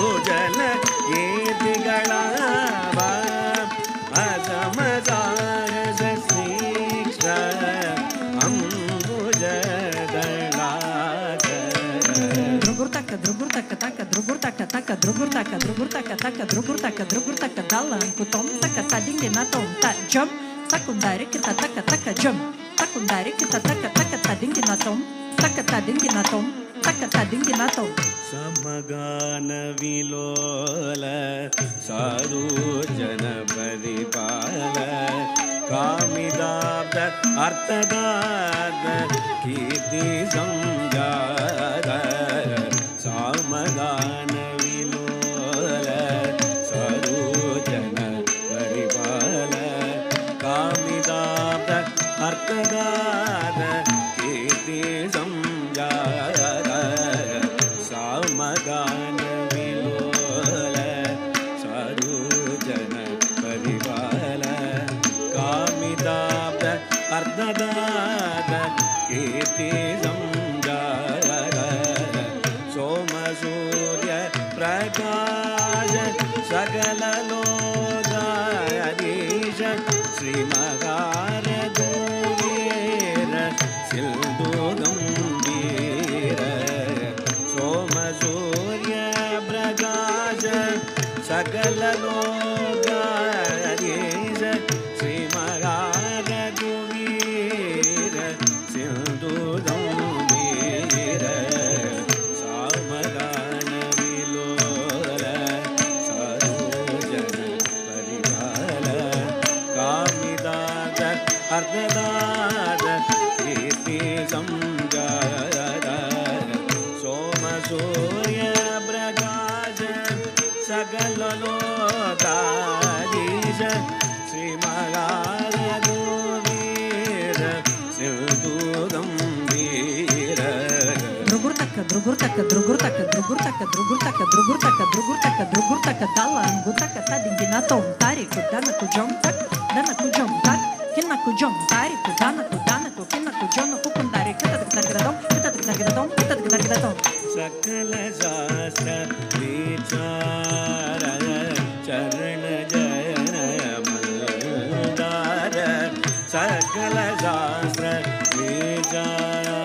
Ujala kirti galava, Asamazagasa siksha, Ambujadalacha. Drugurtaka, dalan, kutom, taka, tadinginatom, ta, jum, takundari, kita, taka, jum, takundari, kita, taka, tadinginatom, taka, tadinginatom. Samagana vilola sadhu jana paripala kamidabda artadada kirti samjada samagana vilola sadhu jana paripala kamidabda artadada kirti samjada Samagana vilola sadhu jana paripala kamidabda ardadada kirti samjada Soma surya prakaja sagala logadisha Sri Magara Duvira Sildu Gambira Soma surya prakaja sagala logadisha Sri Magara Duvira Sildu Gambira Samagana vilola sadhu jana paripala kamidada ardadada kirti samjada Soma surya prakaja sagala lokadisha Sri Magara Duvira Sildu Gambira Drugurtaka, dalan, gutaka, tadinginatom, tariku, danaku, jom, tak, danaku, jom, tak, kinaku, jom, tariku, danaku, kinaku, jom, kukundari, kitatakitagradom, Sakala shastra vichara charana jana mandara Sakala shastra vichara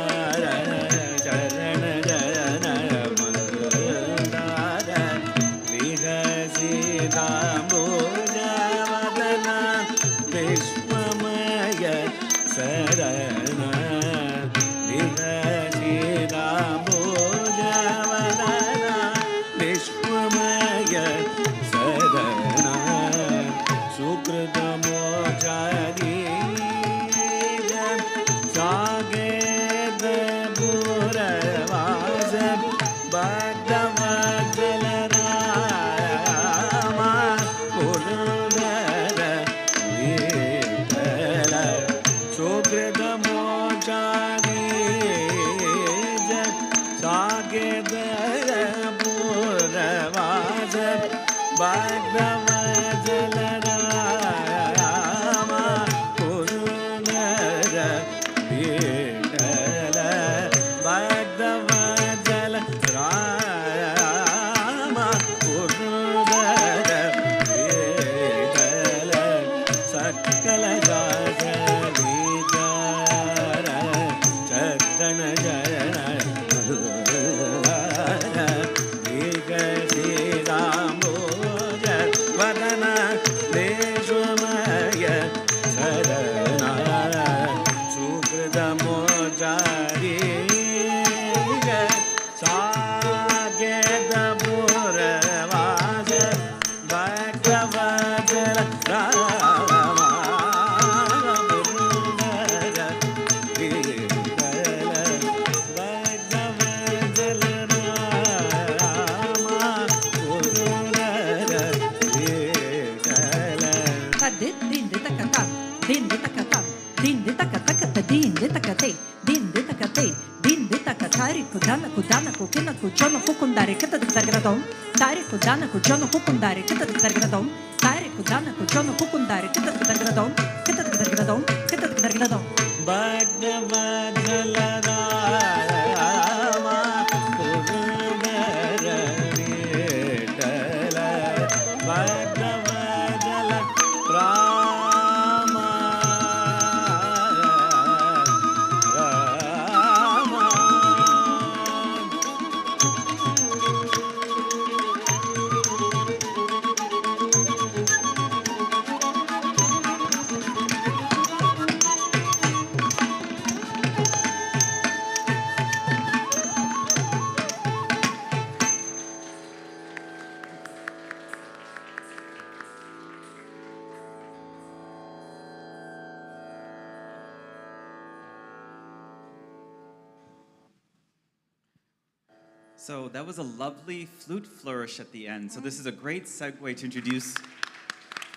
So that was a lovely flute flourish at the end. So this is a great segue to introduce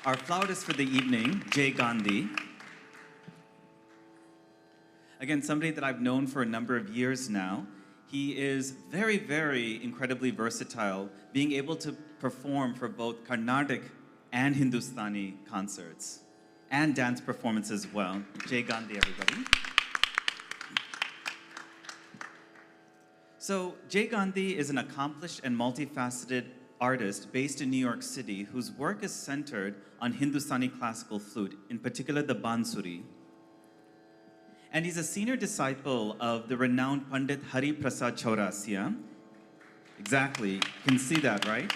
our flautist for the evening, Jay Gandhi. Again, somebody that I've known for a number of years now. He is very, very incredibly versatile, being able to perform for both Carnatic and Hindustani concerts, and dance performances as well. Jay Gandhi, everybody. So Jay Gandhi is an accomplished and multifaceted artist based in New York City whose work is centered on Hindustani classical flute, in particular the Bansuri. And he's a senior disciple of the renowned Pandit Hari Prasad Chaurasia. Exactly, you can see that, right?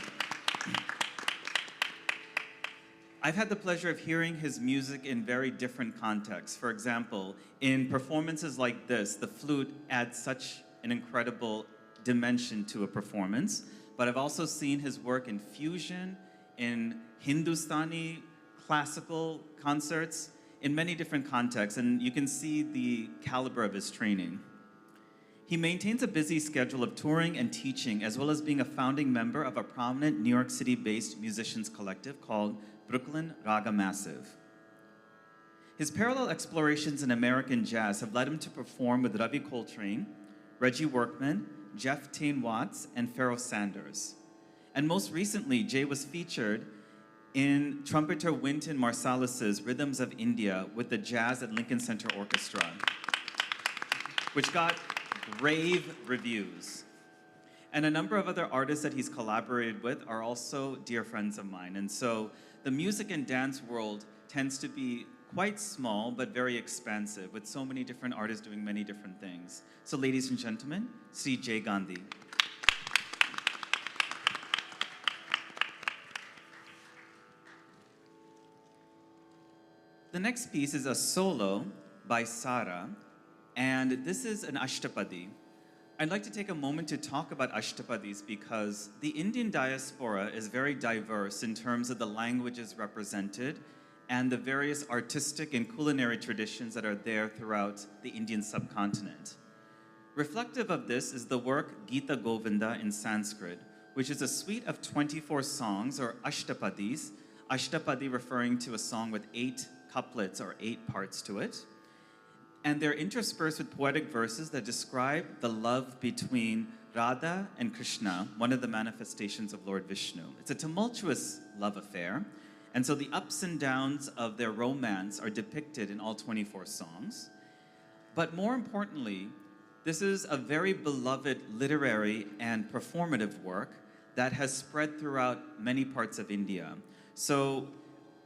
I've had the pleasure of hearing his music in very different contexts. For example, in performances like this, the flute adds such an incredible dimension to a performance, but I've also seen his work in fusion, in Hindustani classical concerts, in many different contexts, and you can see the caliber of his training. He maintains a busy schedule of touring and teaching, as well as being a founding member of a prominent New York City-based musicians collective called Brooklyn Raga Massive. His parallel explorations in American jazz have led him to perform with Ravi Coltrane, Reggie Workman, Jeff Tain Watts, and Pharoah Sanders. And most recently, Jay was featured in trumpeter Wynton Marsalis's Rhythms of India with the Jazz at Lincoln Center Orchestra, which got rave reviews. And a number of other artists that he's collaborated with are also dear friends of mine. And so the music and dance world tends to be quite small, but very expansive, with so many different artists doing many different things. So ladies and gentlemen, Sri Jay Gandhi. The next piece is a solo by Sara, and this is an Ashtapadi. I'd like to take a moment to talk about Ashtapadis because the Indian diaspora is very diverse in terms of the languages represented and the various artistic and culinary traditions that are there throughout the Indian subcontinent. Reflective of this is the work Gita Govinda in Sanskrit, which is a suite of 24 songs, or Ashtapadis, Ashtapadi referring to a song with 8 couplets or 8 parts to it. And they're interspersed with poetic verses that describe the love between Radha and Krishna, one of the manifestations of Lord Vishnu. It's a tumultuous love affair, and so the ups and downs of their romance are depicted in all 24 songs. But more importantly, this is a very beloved literary and performative work that has spread throughout many parts of India. So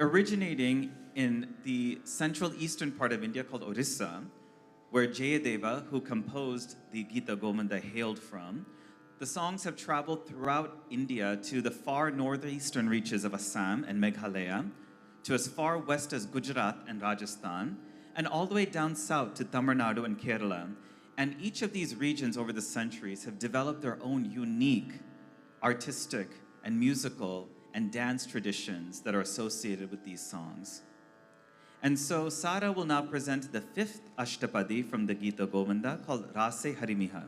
originating in the central eastern part of India called Orissa, where Jayadeva, who composed the Gita Govinda, hailed from, the songs have traveled throughout India to the far northeastern reaches of Assam and Meghalaya, to as far west as Gujarat and Rajasthan, and all the way down south to Tamil Nadu and Kerala. And each of these regions over the centuries have developed their own unique artistic and musical and dance traditions that are associated with these songs. And so Sara will now present the 5th Ashtapadi from the Gita Govinda called Rase Harimiha.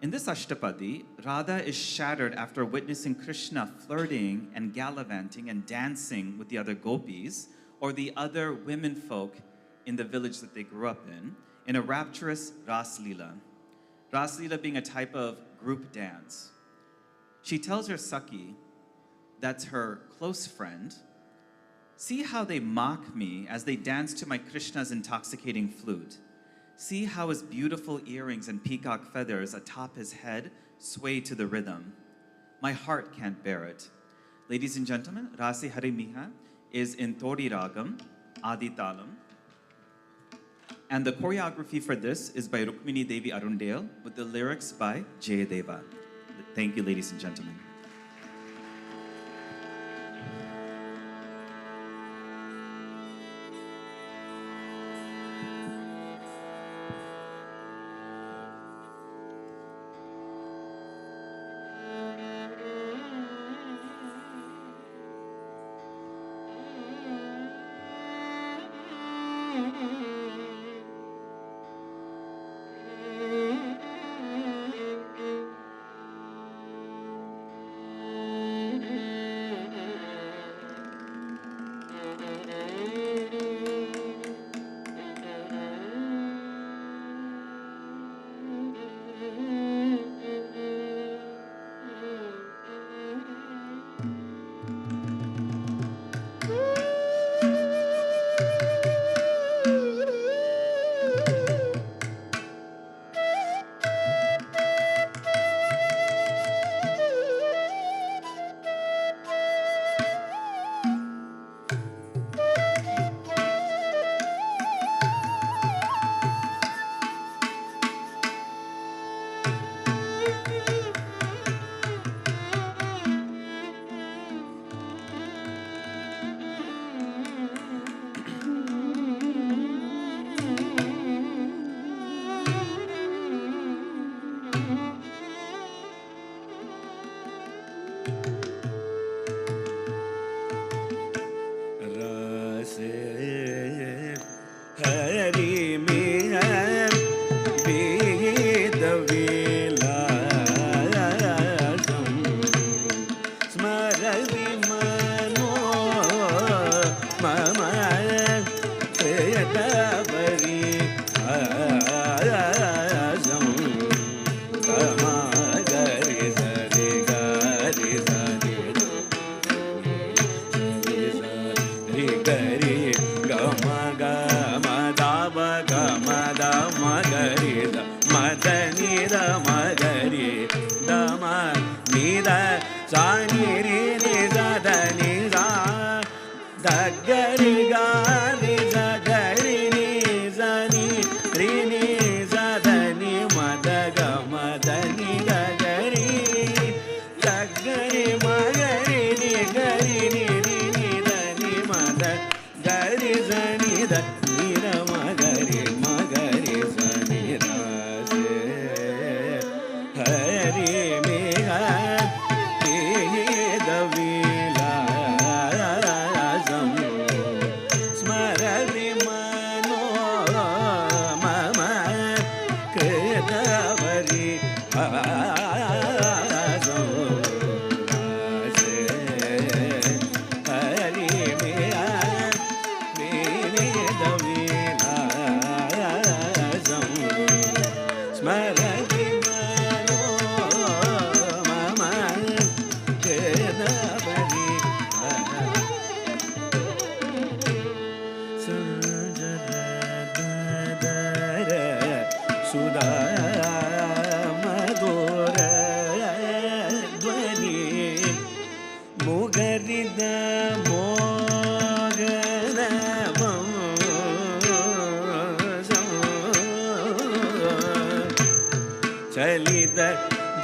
In this Ashtapadi, Radha is shattered after witnessing Krishna flirting and gallivanting and dancing with the other gopis or the other women folk in the village that they grew up in a rapturous Ras Leela. Ras Leela being a type of group dance. She tells her Saki, that's her close friend, see how they mock me as they dance to my Krishna's intoxicating flute. See how his beautiful earrings and peacock feathers atop his head sway to the rhythm. My heart can't bear it. Ladies and gentlemen, Rasi Harimiha is in Todi Ragam, Adi Talam. And the choreography for this is by Rukmini Devi Arundale with the lyrics by Jayadeva. Thank you, ladies and gentlemen.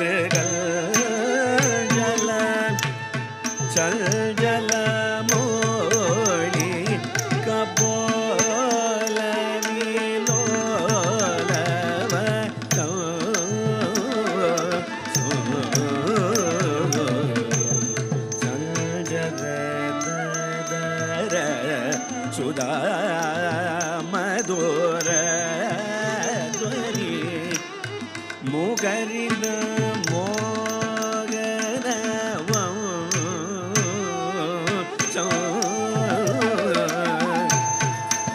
दृगल जल चल जल मोली कपोल विलोलव संजर सुधा मधुर ध्वनि मुगरिन मोगन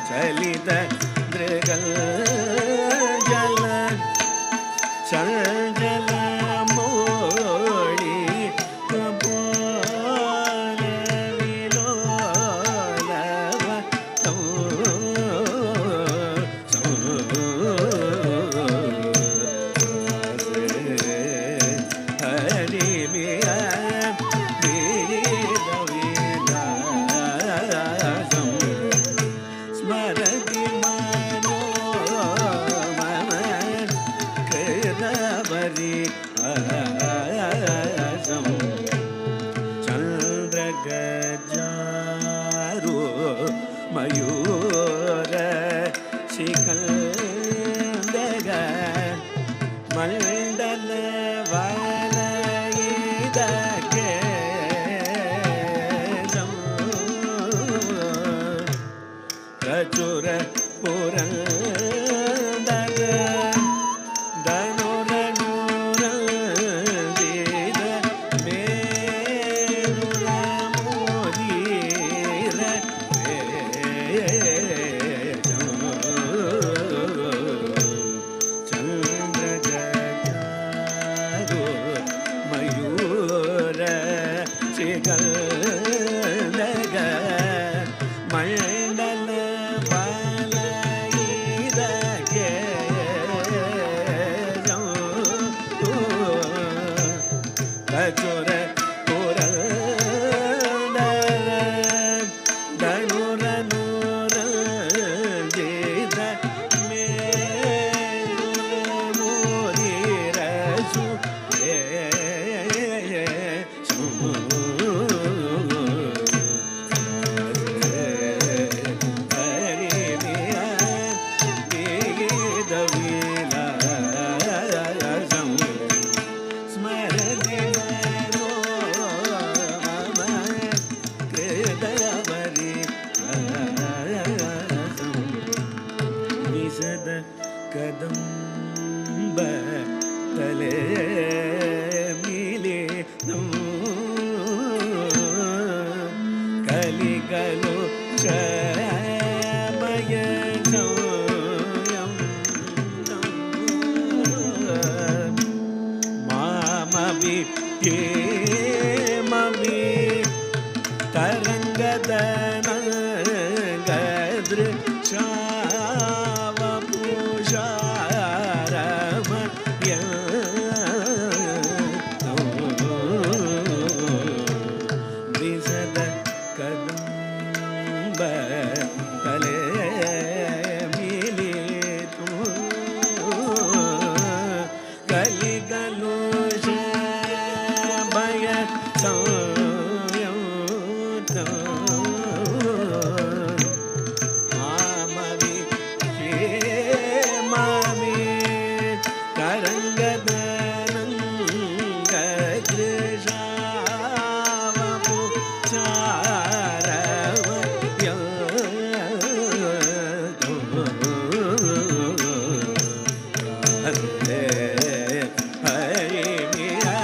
चलित दृगल जल चल जल मोड़ी कपोल विलोलव हरि मिया स्मरति मनो मम कृतवरि चन्द्रगजारो मयूर शिखण्डग मण्डल वलयितके प्रचुर पुरन्दर धनुरनुरञ्जित मेरुर मोदीर चन्द्रगजारो मयूर शिखण्डग मण्डल वलयितके प्रचुर पुरन्दर धनुरनुरञ्जित मेरुर मोदीर स्मरति मनो मम कृतवरि विशद कदम्ब तले मिलितं कलिकलु क्षमय मामपि केमपि तरङ्गदनगदृक्षावपुषारमय विशद कदम्ब तले मिलितु कलिकलु क्षमय मामवि केमवि तरङ्गदनगदृक्षावपुषारमय हरि मिया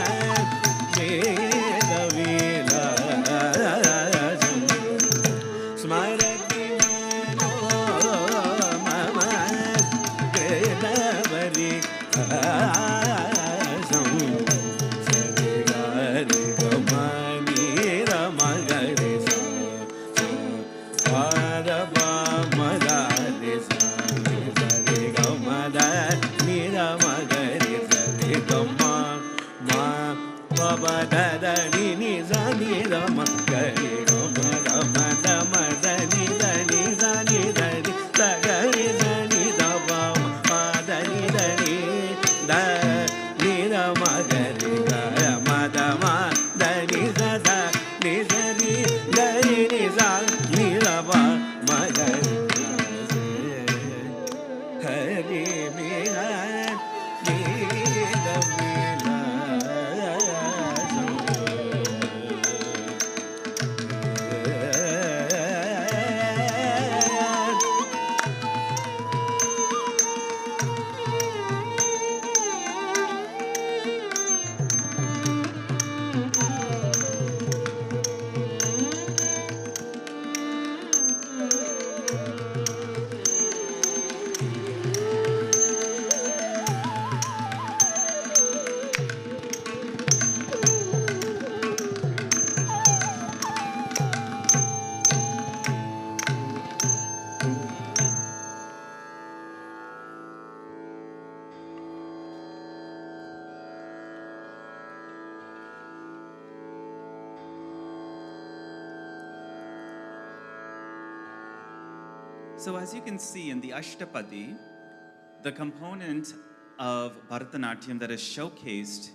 वेदविलासं स्मरति मनो मम कृतवरि सरि गरि गमनि रमगरि पाद मदरि सरि गमद निरमगरि सरि गम मा पद नि सनि रम गरि गम रम दम దని దని సని దని సగరి సని దమ పదని దని the నిరమగరి So as you can see in the Ashtapadi, the component of Bharatanatyam that is showcased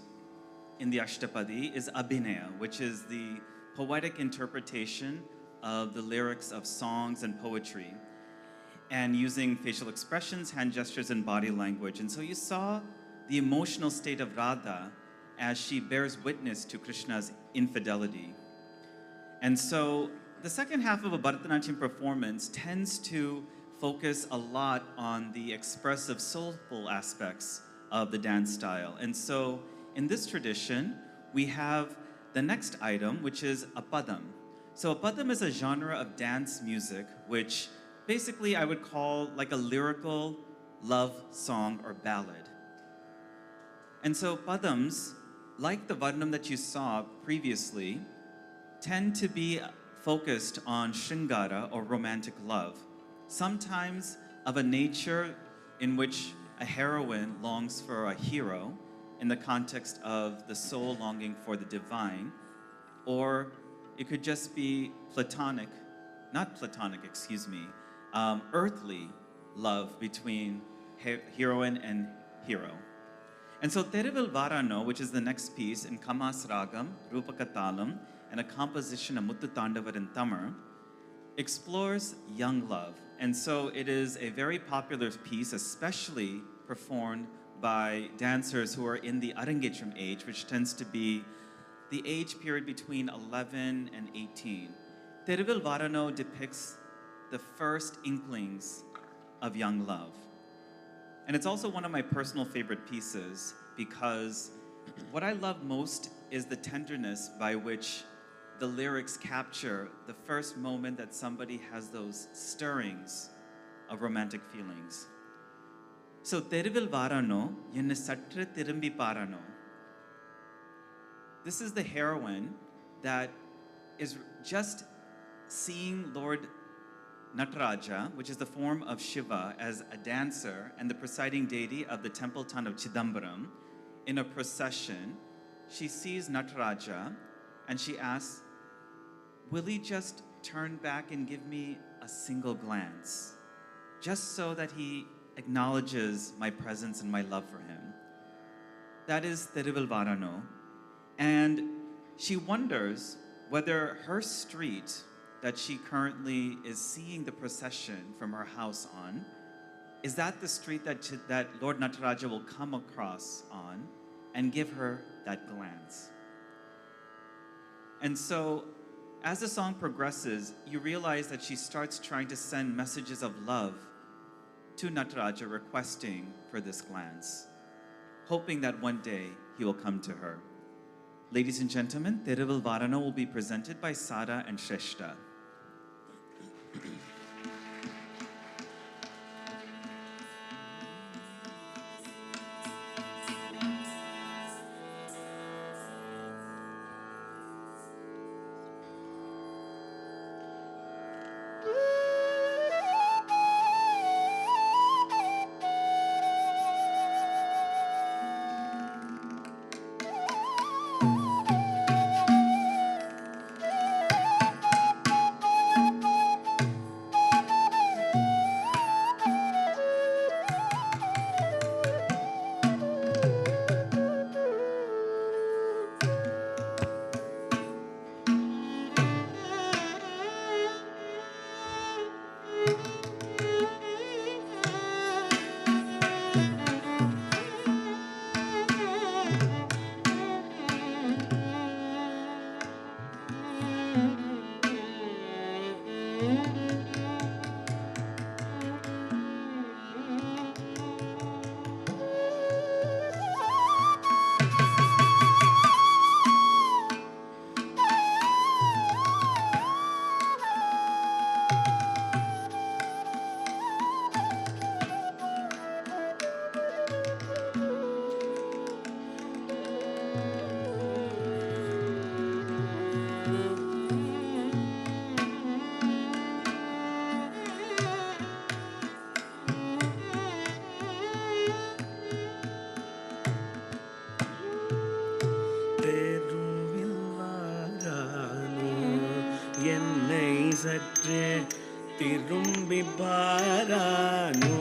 in the Ashtapadi is Abhinaya, which is the poetic interpretation of the lyrics of songs and poetry, and using facial expressions, hand gestures, and body language. And so you saw the emotional state of Radha as she bears witness to Krishna's infidelity. And so the second half of a Bharatanatyam performance tends to focus a lot on the expressive, soulful aspects of the dance style. And so in this tradition, we have the next item, which is a padam. So a padam is a genre of dance music, which basically I would call like a lyrical love song or ballad. And so padams, like the varnam that you saw previously, tend to be focused on shringara or romantic love, sometimes of a nature in which a heroine longs for a hero in the context of the soul longing for the divine, or it could just be earthly love between heroine and hero. And so Therivel Varano, which is the next piece in Kamas Ragam, Rupakatalam, and a composition of Muthu Tandavar in Tamar, explores young love. And so it is a very popular piece, especially performed by dancers who are in the Arangetram age, which tends to be the age period between 11 and 18. Therivel Varano depicts the first inklings of young love. And it's also one of my personal favorite pieces because what I love most is the tenderness by which the lyrics capture the first moment that somebody has those stirrings of romantic feelings. So, Therivel Varano, yenna satra tirumbi parano. This is the heroine that is just seeing Lord Nataraja, which is the form of Shiva, as a dancer and the presiding deity of the temple town of Chidambaram, in a procession. She sees Nataraja and she asks, will he just turn back and give me a single glance, just so that he acknowledges my presence and my love for him? That is Therivel Varano. And she wonders whether her street that she currently is seeing the procession from her house on, is that the street that Lord Nataraja will come across on and give her that glance. And so, as the song progresses, you realize that she starts trying to send messages of love to Nataraja, requesting for this glance, hoping that one day he will come to her. Ladies and gentlemen, Therivel Varano will be presented by Sara and Sreshtha. தெருவில் வாரானோ என்னை சற்றே திரும்பி பாரானோ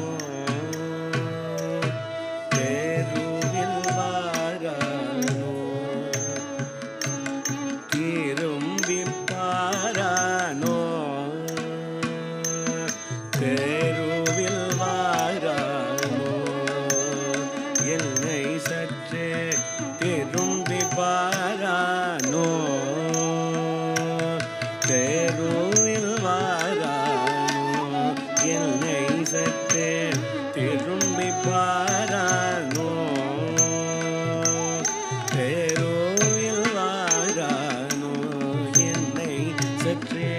தெருவில் வாரானோ திரும்பி பாரானோ தெருவில் வாரானோ என்னை சற்றே திரும்பி பாரானோ தெருவில் வாரானோ என்னை சற்றே திரும்பி பாரானோ தெருவில் வாரானோ என்னை சற்றே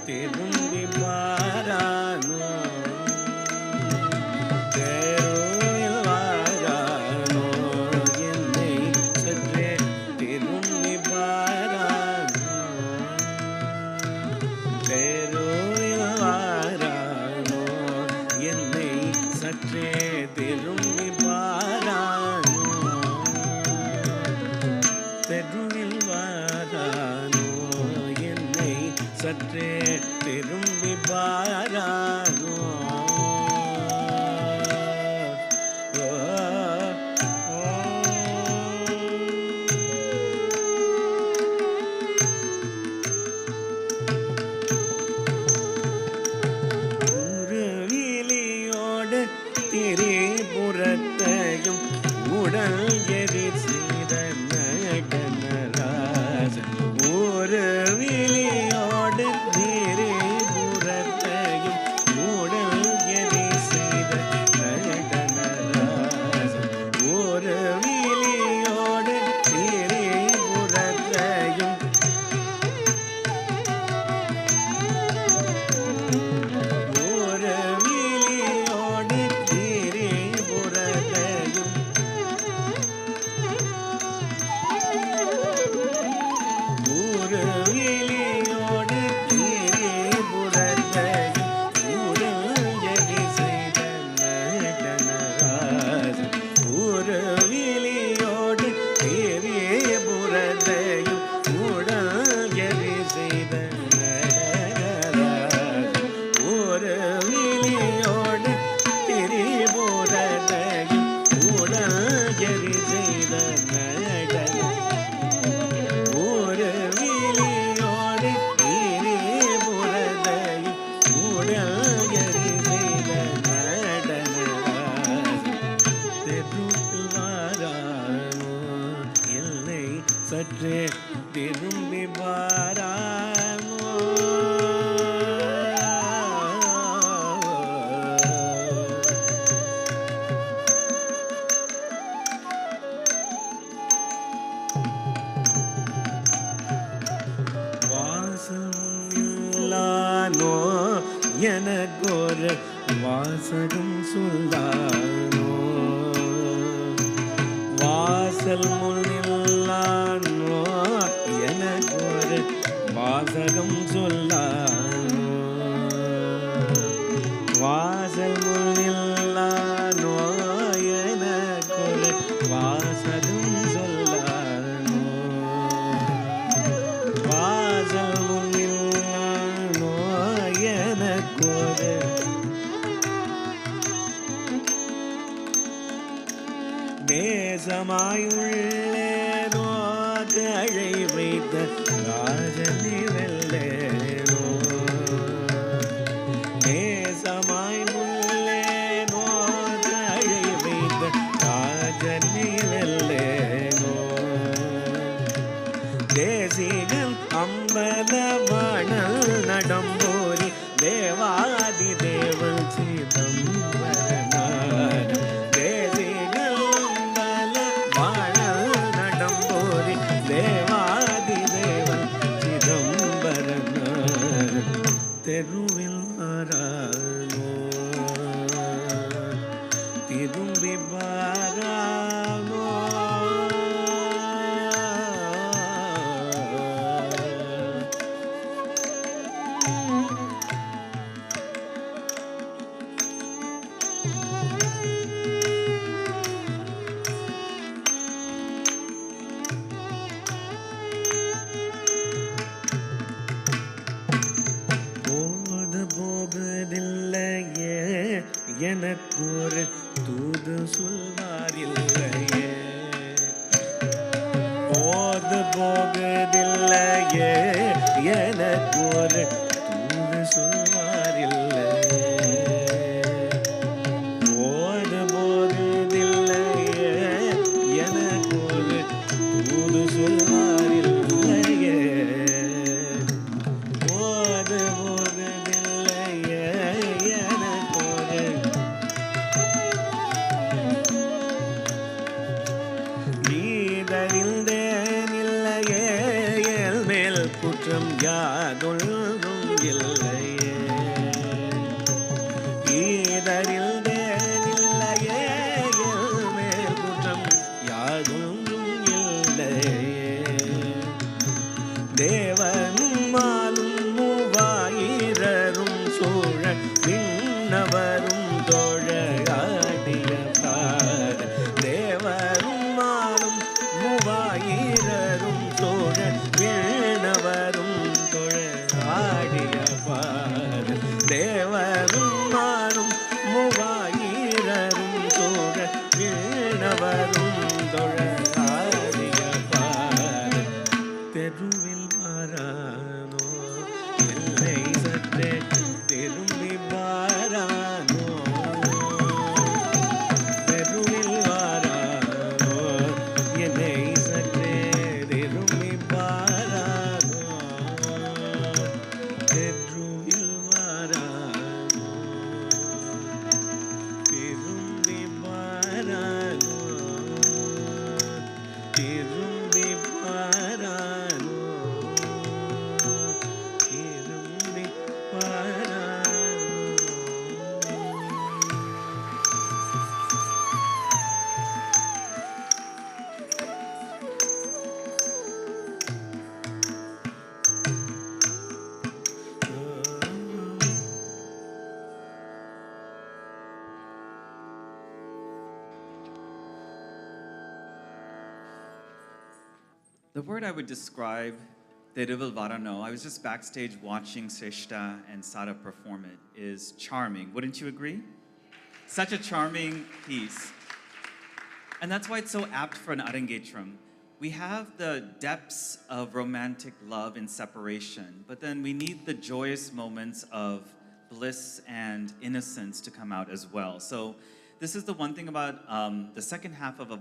திரும்பி பாரானோ தெருவில் வாரானோ என்னை சற்றே திரும்பி பாரானோ தெருவில் வாரானோ என்னை சற்றே திரும்பி பாரானோ தெருவில் வாரானோ என்னை சற்றே திரும்பி பாரானோ உருவிலியோடு திரிபுரத்தையும் உடல் எரி செய்த நடனராஜன் உருவிலியோடு திரிபுரத்தையும் உடல் எரி செய்த நடனராஜன் உருவிலியோடு திரிபுரத்தையும் உருவிலியோடு திரிபுரத்தையும் உருவிலியோடு திரிபுரத்தையும் உடல் எரி செய்த நடனராஜன் உருவிலியோடு திரிபுரத்தையும் உடல் எரி செய்த நடனராஜன் உருவிலியோடு திரிபுரத்தையும் உடல் எரி செய்த நடன உருவிலியோடு திரிபுரத்தையும் உடல் எரி செய்த நடனராஜன் தெருவில் வாரானோ என்னை சற்றே திரும்பி பாரானோ வாசல் முன்னில்லானோ எனக்கொரு வாசகம் சொல்லானோ வாசல் முன்னில்லானோ எனக்கொரு வாசகம் சொல்லானோ வாசல் முன்னில்லானோ எனக்கொரு வாசகம் சொல்லானோ வாசல் முன்னில்லானோ எனக்கொரு நேசமாயுள்ளேனோ கழை வைத்த ராஜனை வெல்லேனோ நேசமாய் முள்ளேனோ கழை வைத்த ராஜனை வெல்லேனோ தேசிகன் அம்பலவாணல் நடம்போரி தேவாதி தேவன் சிதம்பரனார் தேசிகன் அம்பலவாணல் நடம்போரி தேவாதி தேவன் சிதம்பரனார் தெருவில் வாரானோ திரும்பி பாரானோ எனக்கொரு தூது சொல்வாரில்லையே, போது போகுதில்லையே, எனக்கொரு தூது சொல்வாரில்லையே, போது போகுதில்லையே, எனக்கொரு தூது சொல்வாரில்லையே, போது போகுதில்லையே, எனக்கொரு நீதறிந்தேனில்லையே, என் மேல் குற்றம் யாதொன்றும் இல்லையே, நீதறிந்தேனில்லையே, என் மேல் குற்றம் யாதொன்றும் இல்லையே, தேவனும் மாலும் மூவாயிரரும் சூழ விண்ணவரும் தோழாடிய பாத, தேவரும் மாலும் மூவாயிரரும் சூழ விண்ணவரும் தோழாடிய பாத, தேவரும் மாலும் மூவாயிரரும் சூழ விண்ணவரும் தோழாடிய பாத, தெருவில் வாரானோ என்னை சற்றே திரும்பி வாரானோ, தெருவில் வாரானோ என்னை சற்றே திரும்பி வாரானோ, தெருவில் வாரானோ திரும்பி வாரானோ, திரும்பி வாரானோ, திரும்பி வாரானோ. The word I would describe Teruvil Varano, I was just backstage watching Sreshtha and Sara perform it, is charming. Wouldn't you agree? Such a charming piece. And that's why it's so apt for an Arangetram. We have the depths of romantic love and separation, but then we need the joyous moments of bliss and innocence to come out as well. So this is the one thing about the second half of a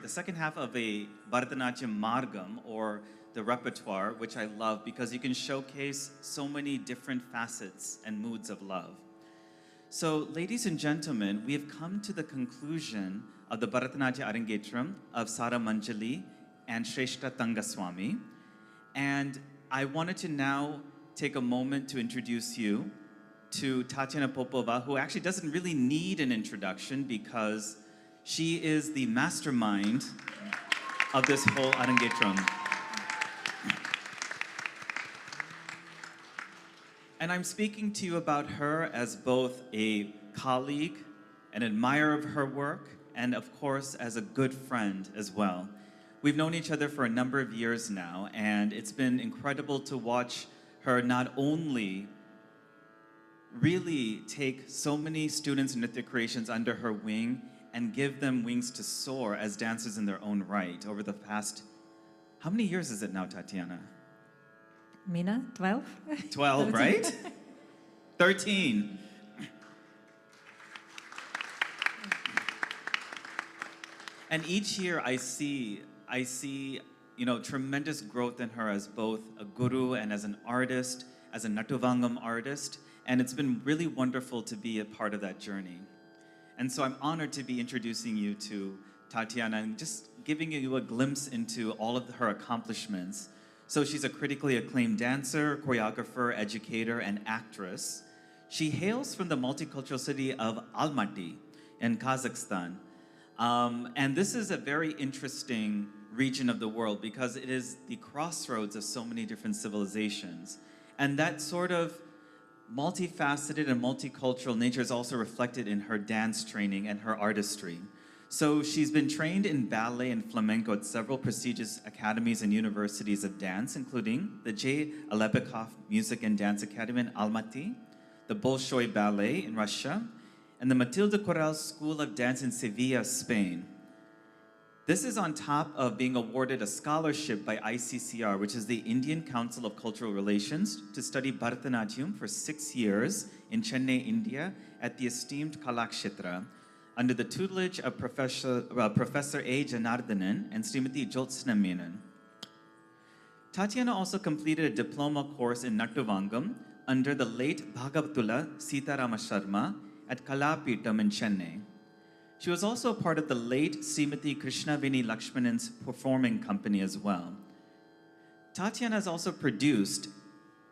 the second half of a Bharatanatyam Margam, or the repertoire, which I love because you can showcase so many different facets and moods of love. So, ladies and gentlemen, we have come to the conclusion of the Bharatanatyam Arangetram of Sara Manjaly and Sreshtha Thangaswamy. And I wanted to now take a moment to introduce you to Tatyana Popova, who actually doesn't really need an introduction because she is the mastermind of this whole Arangetram. And I'm speaking to you about her as both a colleague, an admirer of her work, and of course, as a good friend as well. We've known each other for a number of years now, and it's been incredible to watch her not only really take so many students in Nritya creations under her wing and give them wings to soar as dancers in their own right over the past, how many years is it now, Tatyana? Mina, 12? 12, right? 13. And each year I see, tremendous growth in her as both a guru and as an artist, as a Natuvangam artist. And it's been really wonderful to be a part of that journey. And so I'm honored to be introducing you to Tatyana and just giving you a glimpse into all of her accomplishments. So she's a critically acclaimed dancer, choreographer, educator, and actress. She hails from the multicultural city of Almaty in Kazakhstan. And this is a very interesting region of the world because it is the crossroads of so many different civilizations. And that sort of multifaceted and multicultural nature is also reflected in her dance training and her artistry. So she's been trained in ballet and flamenco at several prestigious academies and universities of dance, including the J. Alebekov Music and Dance Academy in Almaty, the Bolshoi Ballet in Russia, and the Matilde Corral School of Dance in Sevilla, Spain. This is on top of being awarded a scholarship by ICCR, which is the Indian Council of Cultural Relations, to study Bharatanatyam for 6 years in Chennai, India, at the esteemed Kalakshetra, under the tutelage of Professor A. Janardhanan and Srimati Jyotsna Menon. Tatyana also completed a diploma course in Nattuvangam under the late Bhagavatula Sitarama Sharma at Kalapeetham in Chennai. She was also a part of the late Srimati Krishnaveni Lakshmanan's performing company as well. Tatyana has also produced,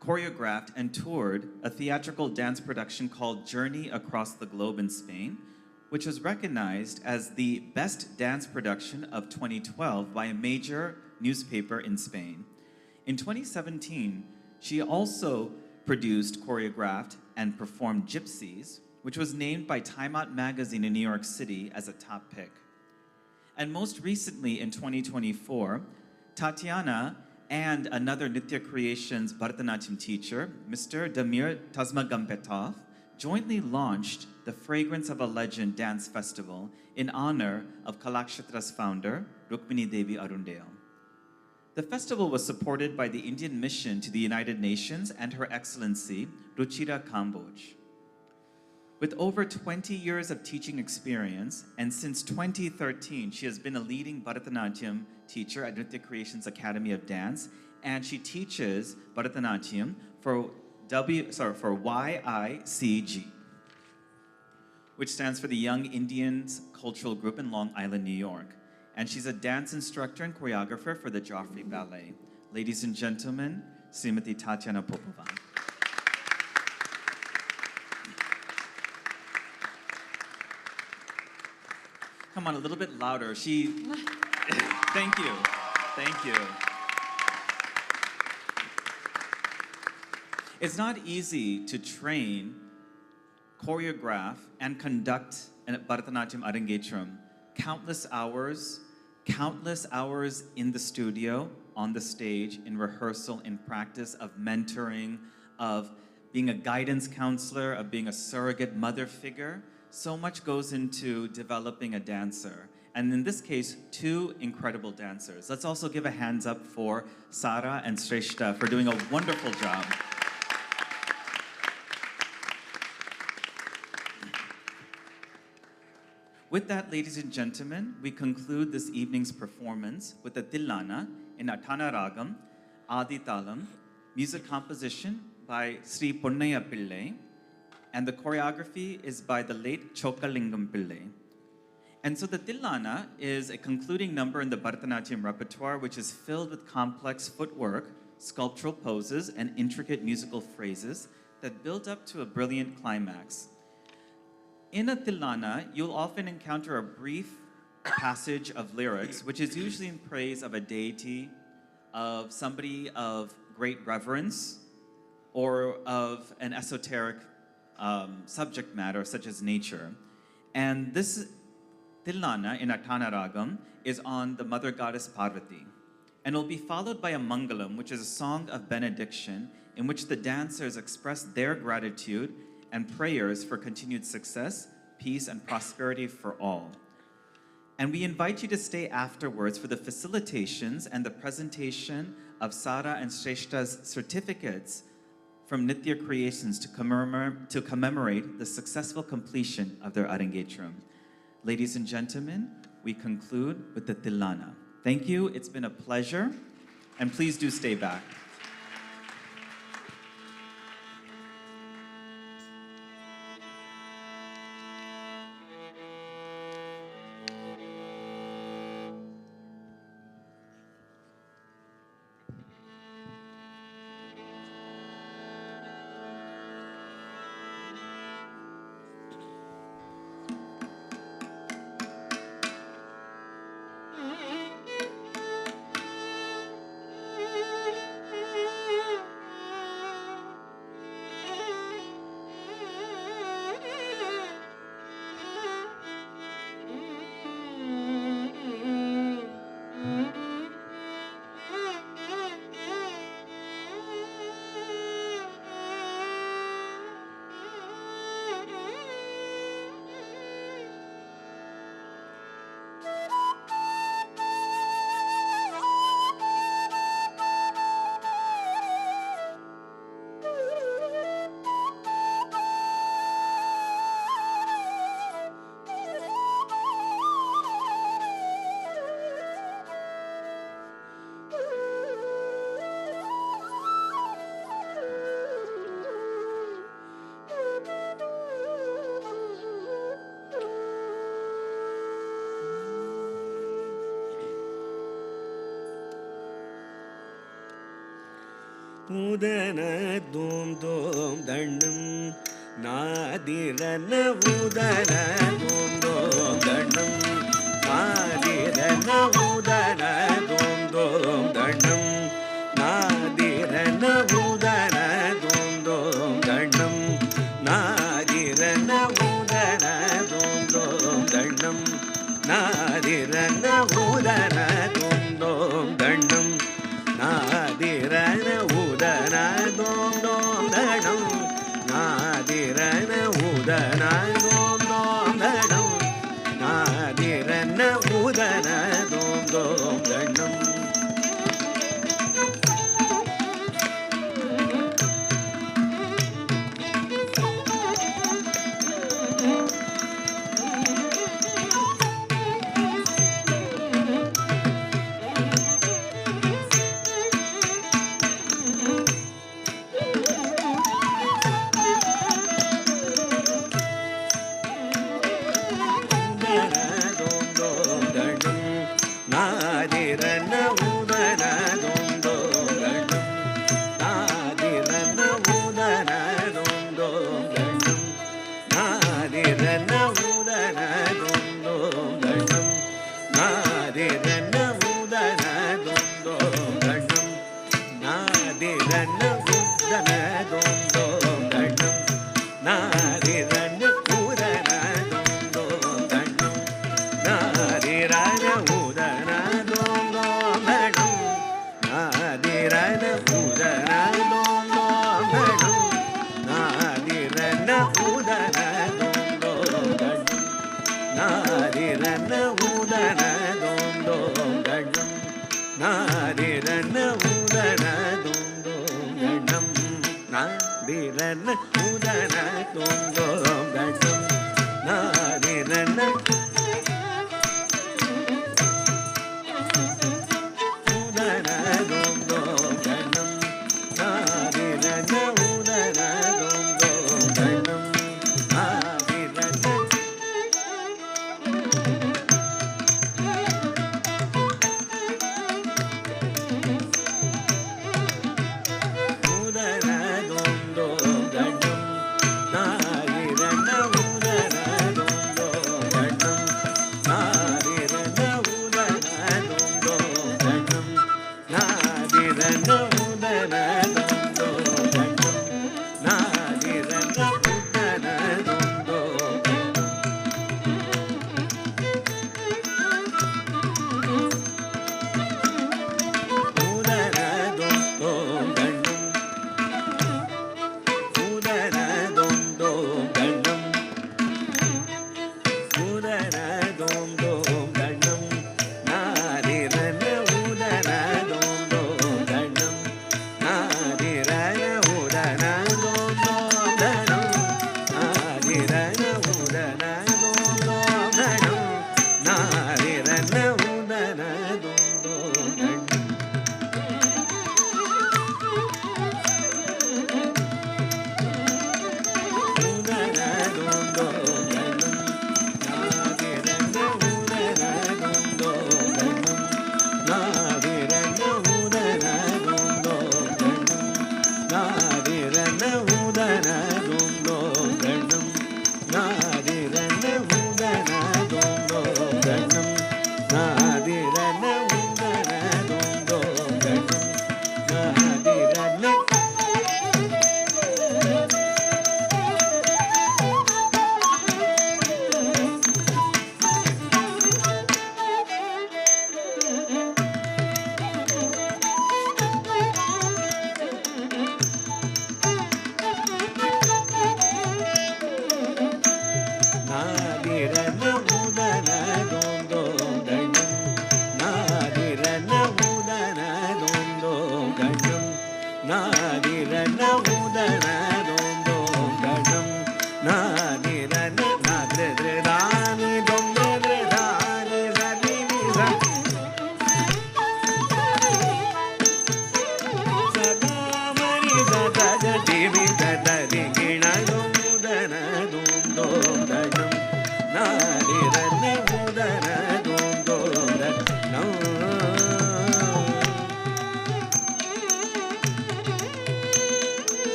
choreographed, and toured a theatrical dance production called Journey Across the Globe in Spain, which was recognized as the best dance production of 2012 by a major newspaper in Spain. In 2017, she also produced, choreographed, and performed Gypsies, which was named by Time Out magazine in New York City as a top pick. And most recently in 2024, Tatyana and another Nritya Creations Bharatanatyam teacher, Mr. Damir Tazmagampetov, jointly launched the Fragrance of a Legend Dance Festival in honor of Kalakshetra's founder, Rukmini Devi Arundale. The festival was supported by the Indian Mission to the United Nations and Her Excellency, Ruchira Kamboj. With over 20 years of teaching experience, and since 2013, she has been a leading Bharatanatyam teacher at Nritya Creations Academy of Dance, and she teaches Bharatanatyam for YICG, which stands for the Young Indians Cultural Group in Long Island, New York. And she's a dance instructor and choreographer for the Joffrey Ballet. Ladies and gentlemen, Srimati Tatyana Popova. Come on, a little bit louder. Thank you. Thank you. It's not easy to train, choreograph, and conduct a Bharatanatyam Arangetram. Countless hours in the studio, on the stage, in rehearsal, in practice, of mentoring, of being a guidance counselor, of being a surrogate mother figure. So much goes into developing a dancer. And in this case, 2 incredible dancers. Let's also give a hands up for Sara and Sreshtha for doing a wonderful job. With that, ladies and gentlemen, we conclude this evening's performance with the Tatyana in Atana Ragam, Adi Talam, music composition by Sri Ponnaya Pillai, and the choreography is by the late Chokalingam Pillai. And so the Tatyana is a concluding number in the Bharatanatyam repertoire, which is filled with complex footwork, sculptural poses, and intricate musical phrases that build up to a brilliant climax. In a Tatyana, you'll often encounter a brief passage of lyrics, which is usually in praise of a deity, of somebody of great reverence, or of an esoteric subject matter, such as nature. And this Tatyana in Atana Ragam is on the mother goddess Parvati. And it'll be followed by a Mangalam, which is a song of benediction, in which the dancers express their gratitude and prayers for continued success, peace, and prosperity for all. And we invite you to stay afterwards for the facilitations and the presentation of Sara and Sreshtha's certificates from Nritya Creations to commemorate the successful completion of their Arangetram. Ladies and gentlemen, we conclude with the Tatyana. Thank you, it's been a pleasure, and please do stay back. udana dum dum danam nadirana udana dum dum danam nadirana udana dum dum danam nadirana udana dum dum danam nadirana udana dum dum danam nadirana udana dum dum danam nadirana udana dum dum danam nadirana udana dum dum danam nadirana udana dum dum danam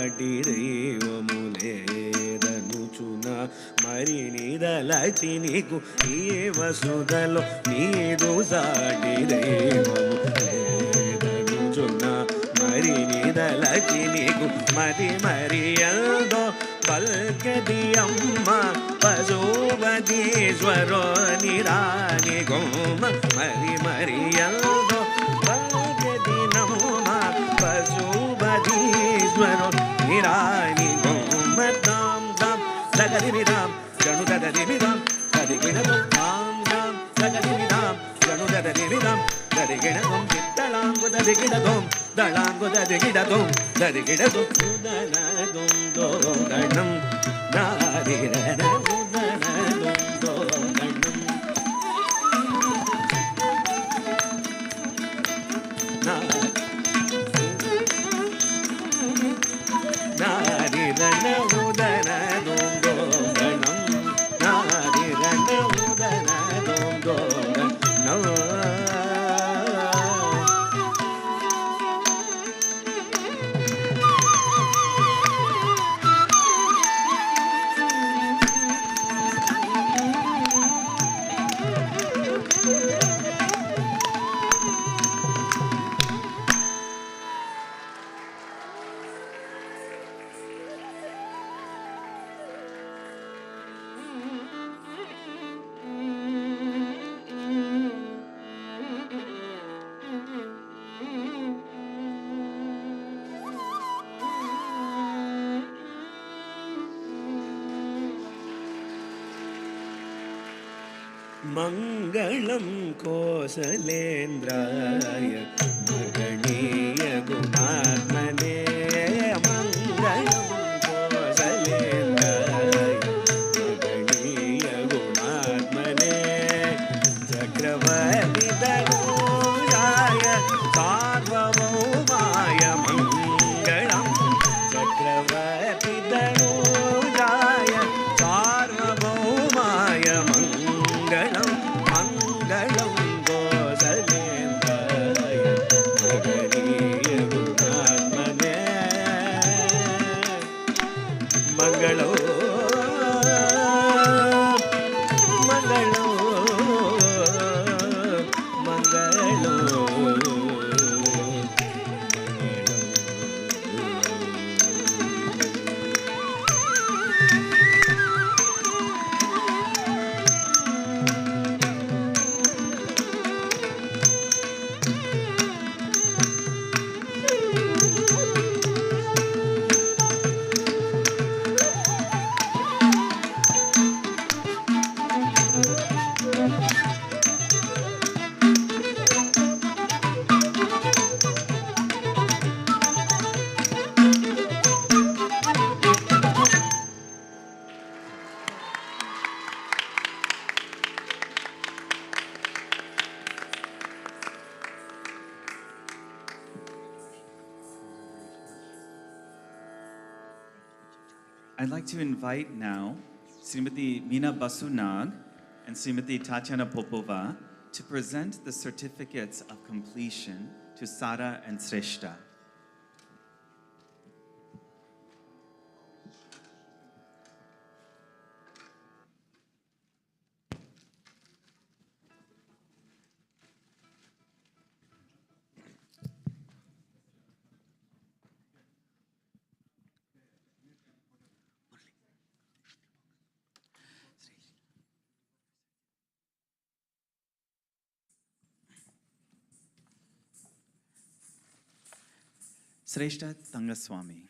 సాటి దైవము లేదనుచున మరి నిదలచి నీకు ఈ వసుదలో నీదు సాటి దైవము లేదనుచున మరి నిదలచి నీకు మరి మరియందో పల్కది అమ్మ పశుపతీశ్వరో నిరాని గోమ మరి మరియందో పల్కది నమ్మ పశుపతీశ్వరో నిరాని గోమ దాం దాం దగదిమిదాం గణు దగదిమిదాం దదిగిణదం దాం దాం దగదిమిదాం గణు దగదిమిదాం దదిగిణదం చిత్తళాంగు దదిగిణదం దళాంగు దదిగిణదం దదిగిణదం ఉదనదం దోదణం నారిరణ ఉదనదం దోదణం నారిరణ ఉదనదం దోదణం నారిరణ ఉదనదం దోదణం मङ्गलं कोसलेन्द्राय महनीय गुणात्मने मङ्गलं कोसलेन्द्राय महनीय गुणात्मने चक्रवर्तितनूजाय सार्वभौमाय मङ्गलं चक्रवर्तितनूजाय सार्वभौमाय मङ्गलं मङ्गलं कोसलेन्द्राय महनीय गुणात्मने मङ्गलो मङ्गलो मङ्गलो I'd like to invite now Srimati Meena Basunag and Srimati Tatyana Popova to present the certificates of completion to Sara and Sreshtha. Sreshtha Thangaswamy.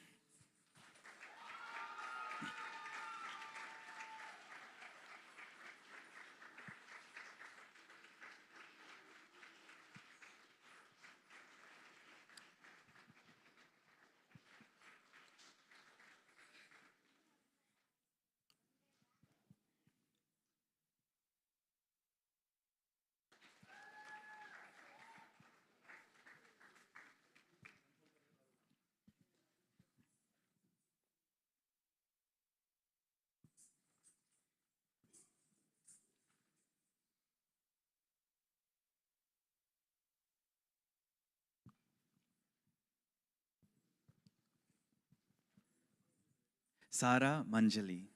Sara Manjaly.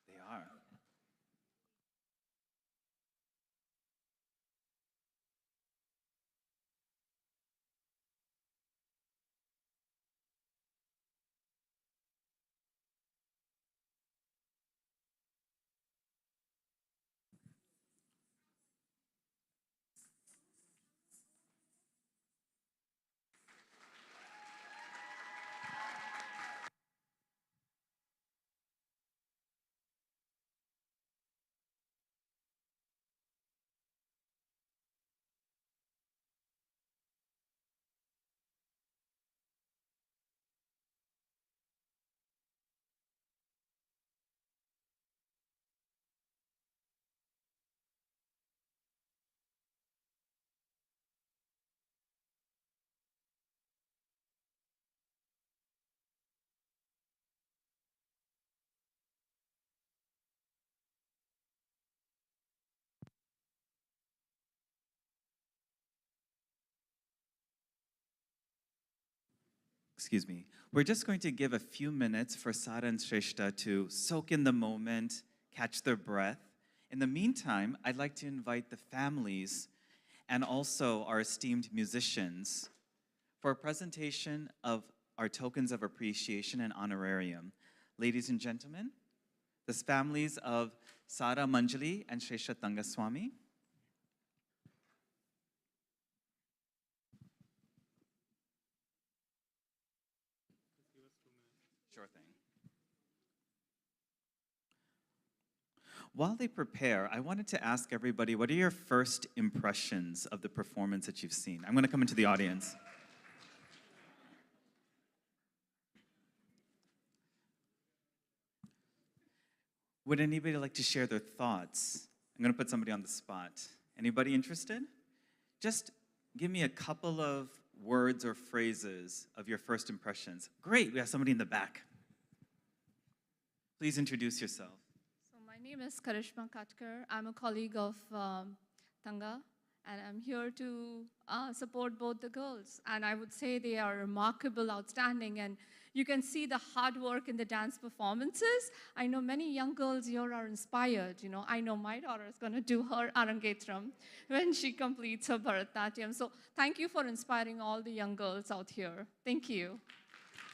They are. Excuse me. We're just going to give a few minutes for Sara and Sreshtha to soak in the moment, catch their breath. In the meantime, I'd like to invite the families and also our esteemed musicians for a presentation of our tokens of appreciation and honorarium. Ladies and gentlemen, the families of Sara Manjaly and Sreshtha Thangaswamy. Sure thing. While they prepare, I wanted to ask everybody, what are your first impressions of the performance that you've seen? I'm going to come into the audience. Would anybody like to share their thoughts? I'm going to put somebody on the spot. Anybody interested? Just give me a couple of words or phrases of your first impressions. Great, we have somebody in the back. Please introduce yourself. So my name is Karishma Katkar. I'm a colleague of Thanga, and I'm here to support both the girls. And I would say they are remarkable, outstanding, and you can see the hard work in the dance performances. I know many young girls here are inspired. You know, I know my daughter is going to do her Arangetram when she completes her Bharatanatyam. So thank you for inspiring all the young girls out here. Thank you.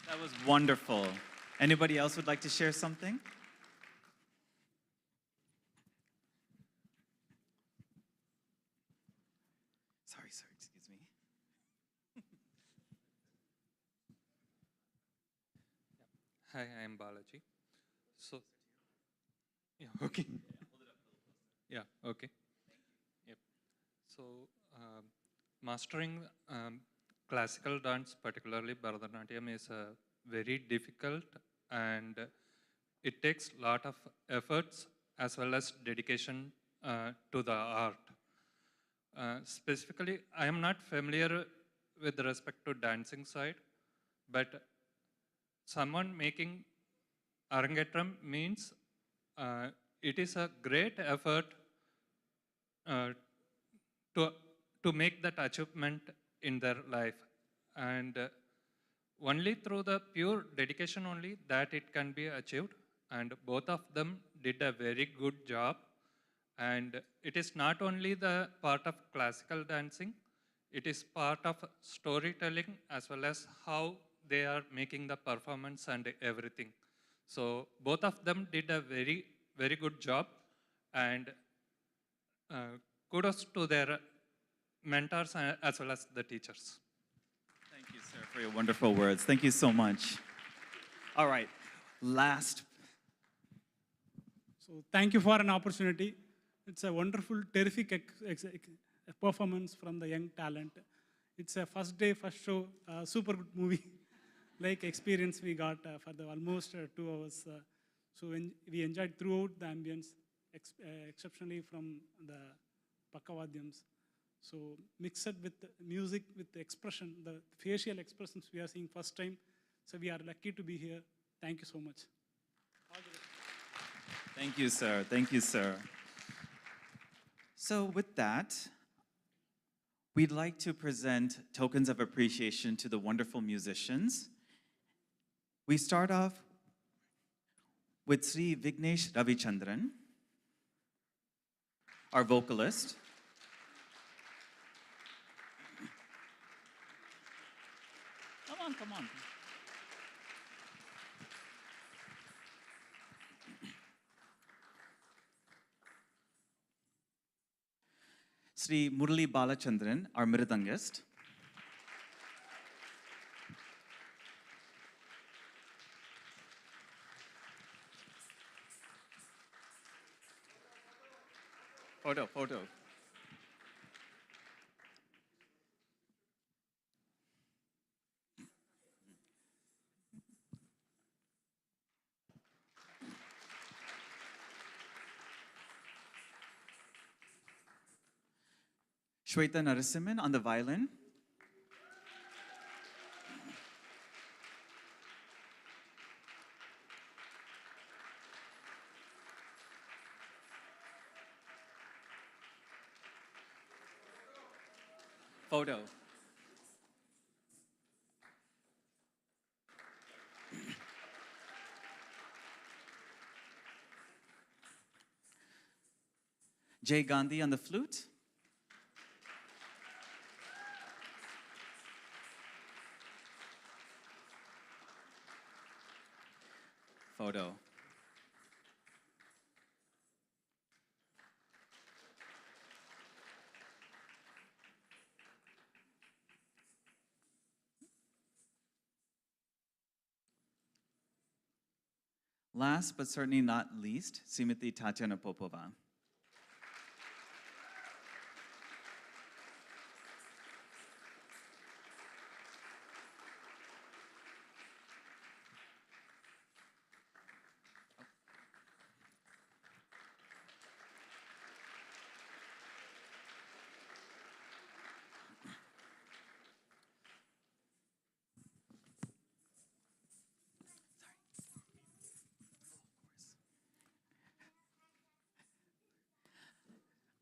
That was wonderful. Anybody else would like to share something? Sorry, excuse me. Hi, I am Balaji. So, yeah, okay. Yeah, okay. Yep. So, mastering classical dance, particularly Bharatanatyam, is very difficult, and it takes a lot of efforts as well as dedication to the art. Specifically, I am not familiar with respect to dancing side, but someone making Arangetram means it is a great effort to make that achievement in their life. And only through the pure dedication only that it can be achieved. And both of them did a very good job. And it is not only the part of classical dancing, it is part of storytelling as well as how they are making the performance and everything. So both of them did a very, very good job, and kudos to their mentors as well as the teachers. Thank you, sir, for your wonderful words. Thank you so much. All right, last. So thank you for an opportunity. It's a wonderful, terrific performance from the young talent. It's a first day, first show, super good movie. Like experience we got for the almost 2 hours. So we enjoyed throughout the ambience, exceptionally from the Pakavadyams. So mixed with music, with the expression, the facial expressions we are seeing first time. So we are lucky to be here. Thank you so much. Thank you, sir. Thank you, sir. So with that, we'd like to present tokens of appreciation to the wonderful musicians. We start off with Sri Vignesh Ravichandran, our vocalist. Come on. Sri Murali Balachandran, our mridangist. Photo. Shweta Narasimhan on the violin. Photo. Jay Gandhi on the flute. Photo. Last but certainly not least, Srimati Tatyana Popova.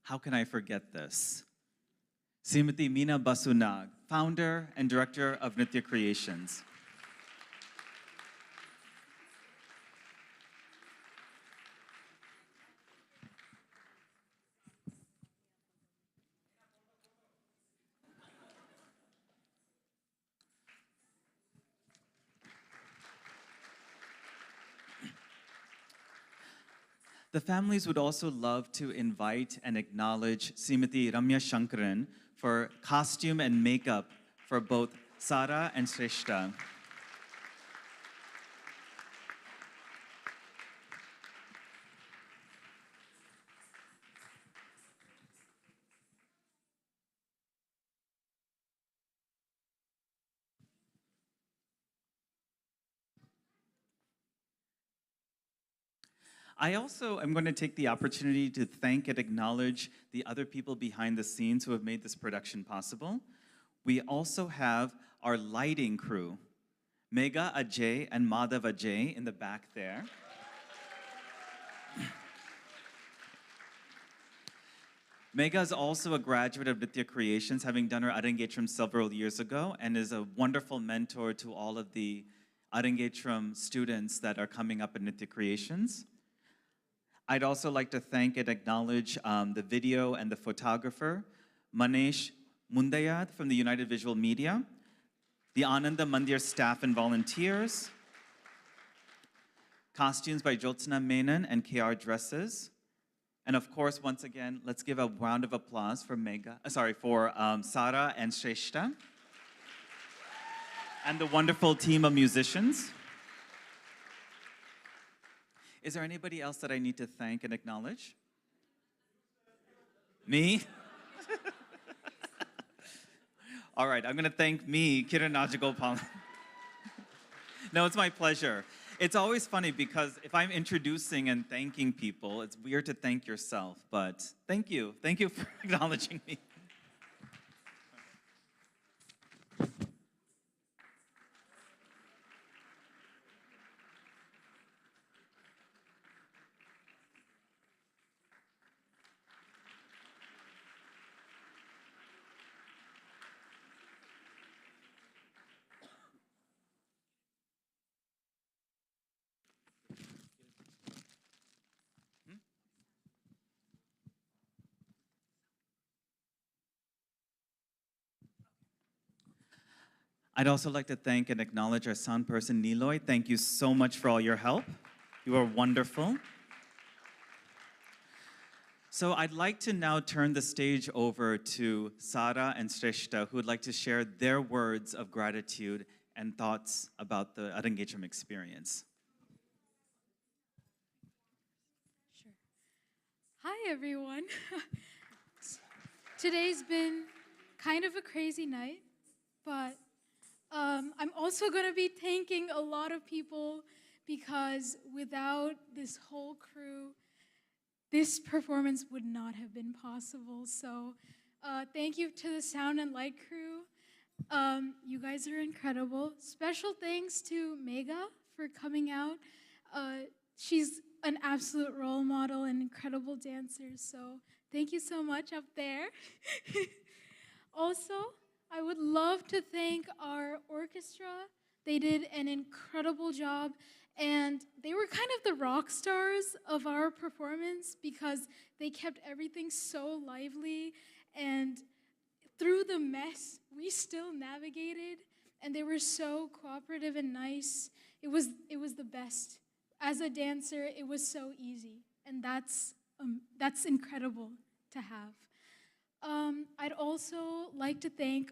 How can I forget this? Srimati Meena Basunag, founder and director of Nritya Creations. The families would also love to invite and acknowledge Srimati Ramya Shankaran for costume and makeup for both Sara and Sreshtha. I also am going to take the opportunity to thank and acknowledge the other people behind the scenes who have made this production possible. We also have our lighting crew, Megha Ajay and Madhav Ajay in the back there. Megha is also a graduate of Nritya Creations, having done her Arangetram several years ago, and is a wonderful mentor to all of the Arangetram students that are coming up in Nritya Creations. I'd also like to thank and acknowledge the video and the photographer, Manesh Mundayad from the United Visual Media, the Ananda Mandir staff and volunteers, costumes by Jyotsna Menon and KR Dresses, and of course, once again, let's give a round of applause for Sara and Sreshtha, and the wonderful team of musicians. Is there anybody else that I need to thank and acknowledge? Me? All right, I'm going to thank me, Kiran Rajagopalan. No, it's my pleasure. It's always funny because if I'm introducing and thanking people, it's weird to thank yourself, but thank you. Thank you for acknowledging me. I'd also like to thank and acknowledge our sound person, Niloy. Thank you so much for all your help. You are wonderful. So I'd like to now turn the stage over to Sara and Sreshtha, who would like to share their words of gratitude and thoughts about the Arangetram experience. Sure. Hi, everyone. Today's been kind of a crazy night, but I'm also going to be thanking a lot of people because without this whole crew, this performance would not have been possible. So thank you to the sound and light crew. You guys are incredible. Special thanks to Megha for coming out. She's an absolute role model and incredible dancer. So thank you so much up there. Also, I would love to thank our orchestra. They did an incredible job. And they were kind of the rock stars of our performance because they kept everything so lively. And through the mess, we still navigated. And they were so cooperative and nice. It was the best. As a dancer, it was so easy. And that's incredible to have. I'd also like to thank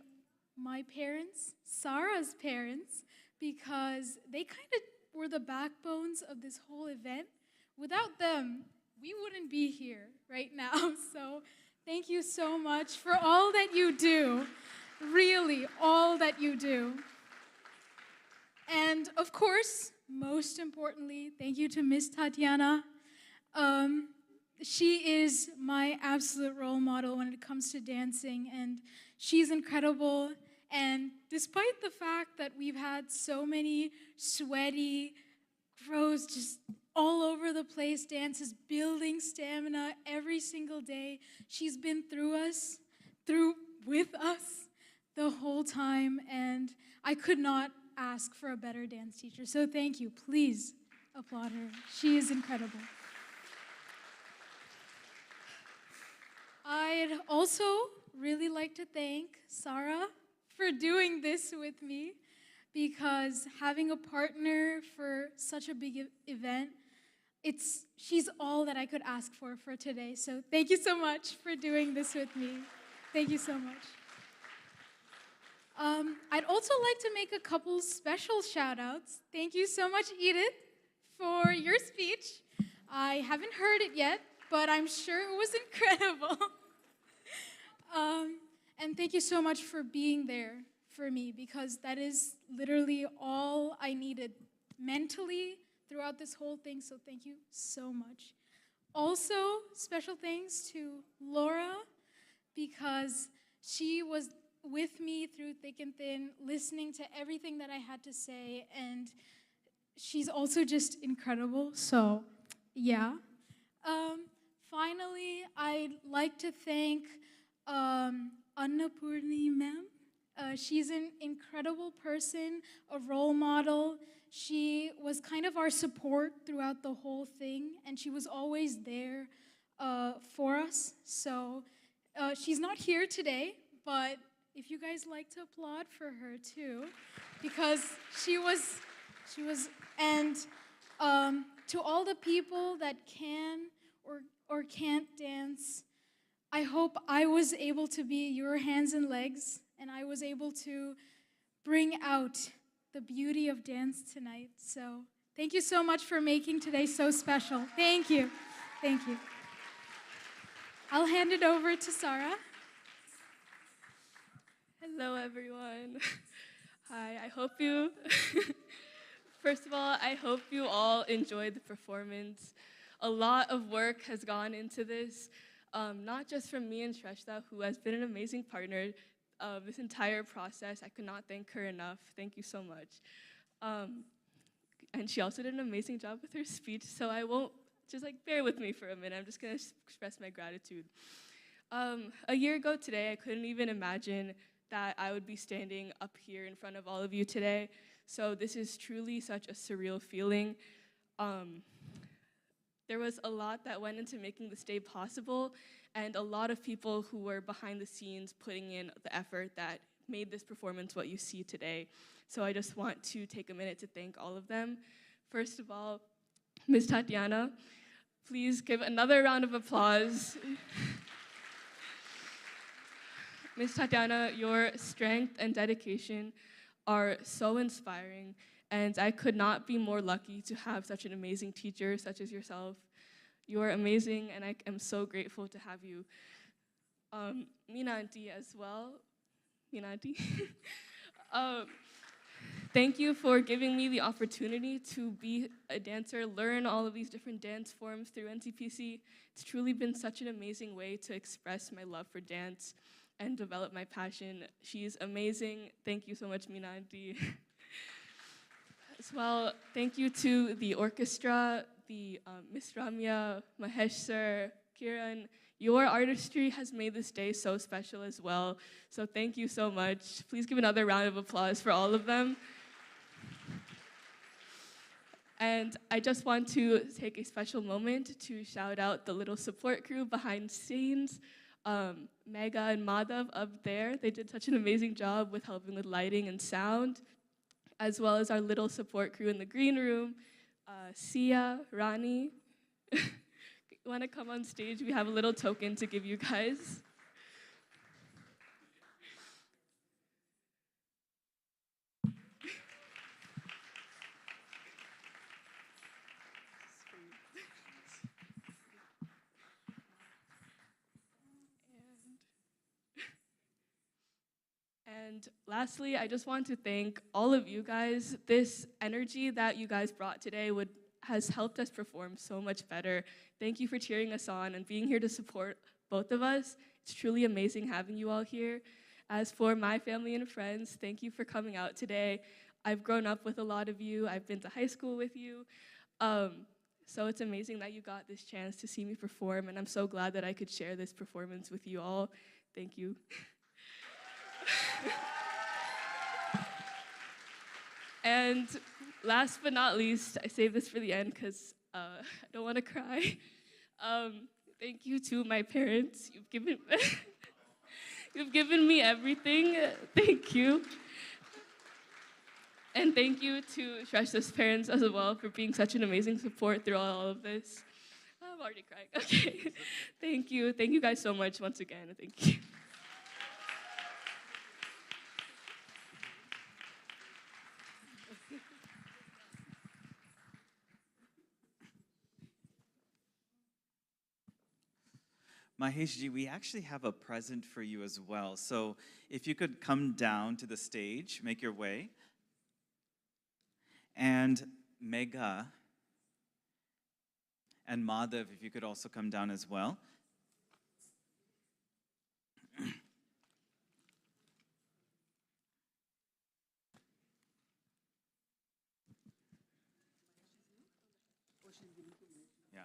my parents, Sara's parents, because they kind of were the backbones of this whole event. Without them, we wouldn't be here right now. So thank you so much for all that you do, really, all that you do. And of course, most importantly, thank you to Miss Tatyana. She is my absolute role model when it comes to dancing, and she's incredible. And despite the fact that we've had so many sweaty, gross, just all over the place dances, building stamina every single day, she's been with us the whole time, and I could not ask for a better dance teacher. So thank you. Please applaud her. She is incredible. I'd also really like to thank Sara for doing this with me, because having a partner for such a big event, she's all that I could ask for today. So thank you so much for doing this with me. Thank you so much. I'd also like to make a couple special shout outs. Thank you so much, Edith, for your speech. I haven't heard it yet, but I'm sure it was incredible. And thank you so much for being there for me, because that is literally all I needed mentally throughout this whole thing, so thank you so much. Also, special thanks to Laura, because she was with me through thick and thin, listening to everything that I had to say, and she's also just incredible, so yeah. Finally, I'd like to thank Annapurni ma'am. She's an incredible person, a role model. She was kind of our support throughout the whole thing, and she was always there for us. So she's not here today, but if you guys like to applaud for her too, because she was, and to all the people that can or can't dance, I hope I was able to be your hands and legs, and I was able to bring out the beauty of dance tonight. So thank you so much for making today so special. Thank you. Thank you. I'll hand it over to Sara. Hello, everyone. Hi, I hope you, first of all, I hope you all enjoyed the performance. A lot of work has gone into this, not just from me and Sreshtha, who has been an amazing partner this entire process. I could not thank her enough. Thank you so much. And she also did an amazing job with her speech, so I won't, just bear with me for a minute. I'm just gonna express my gratitude. A year ago today, I couldn't even imagine that I would be standing up here in front of all of you today. So this is truly such a surreal feeling. There was a lot that went into making this day possible, and a lot of people who were behind the scenes putting in the effort that made this performance what you see today. So I just want to take a minute to thank all of them. First of all, Ms. Tatyana, please give another round of applause. Ms. Tatyana, your strength and dedication are so inspiring, and I could not be more lucky to have such an amazing teacher such as yourself. You are amazing, and I am so grateful to have you. Meena Auntie as well. Meena Auntie. Thank you for giving me the opportunity to be a dancer, learn all of these different dance forms through NCPC. It's truly been such an amazing way to express my love for dance and develop my passion. She's amazing. Thank you so much, Meena Auntie. As well, thank you to the orchestra, the Miss Ramya, Mahesh sir, Kiran. Your artistry has made this day so special as well. So thank you so much. Please give another round of applause for all of them. And I just want to take a special moment to shout out the little support crew behind scenes. Mega and Madhav up there, they did such an amazing job with helping with lighting and sound, as well as our little support crew in the green room. Sia, Rani, you want to come on stage? We have a little token to give you guys. And lastly, I just want to thank all of you guys. This energy that you guys brought today has helped us perform so much better. Thank you for cheering us on and being here to support both of us. It's truly amazing having you all here. As for my family and friends, thank you for coming out today. I've grown up with a lot of you. I've been to high school with you. So it's amazing that you got this chance to see me perform, and I'm so glad that I could share this performance with you all. Thank you. And last but not least, I saved this for the end because I don't want to cry. Thank you to my parents. You've given me everything. Thank you. And thank you to Shrestha's parents as well for being such an amazing support through all of this. I'm already crying. Okay. Thank you. Thank you guys so much once again. Thank you. Maheshji, we actually have a present for you as well. So if you could come down to the stage, make your way. And Megha and Madhav, if you could also come down as well. Yeah.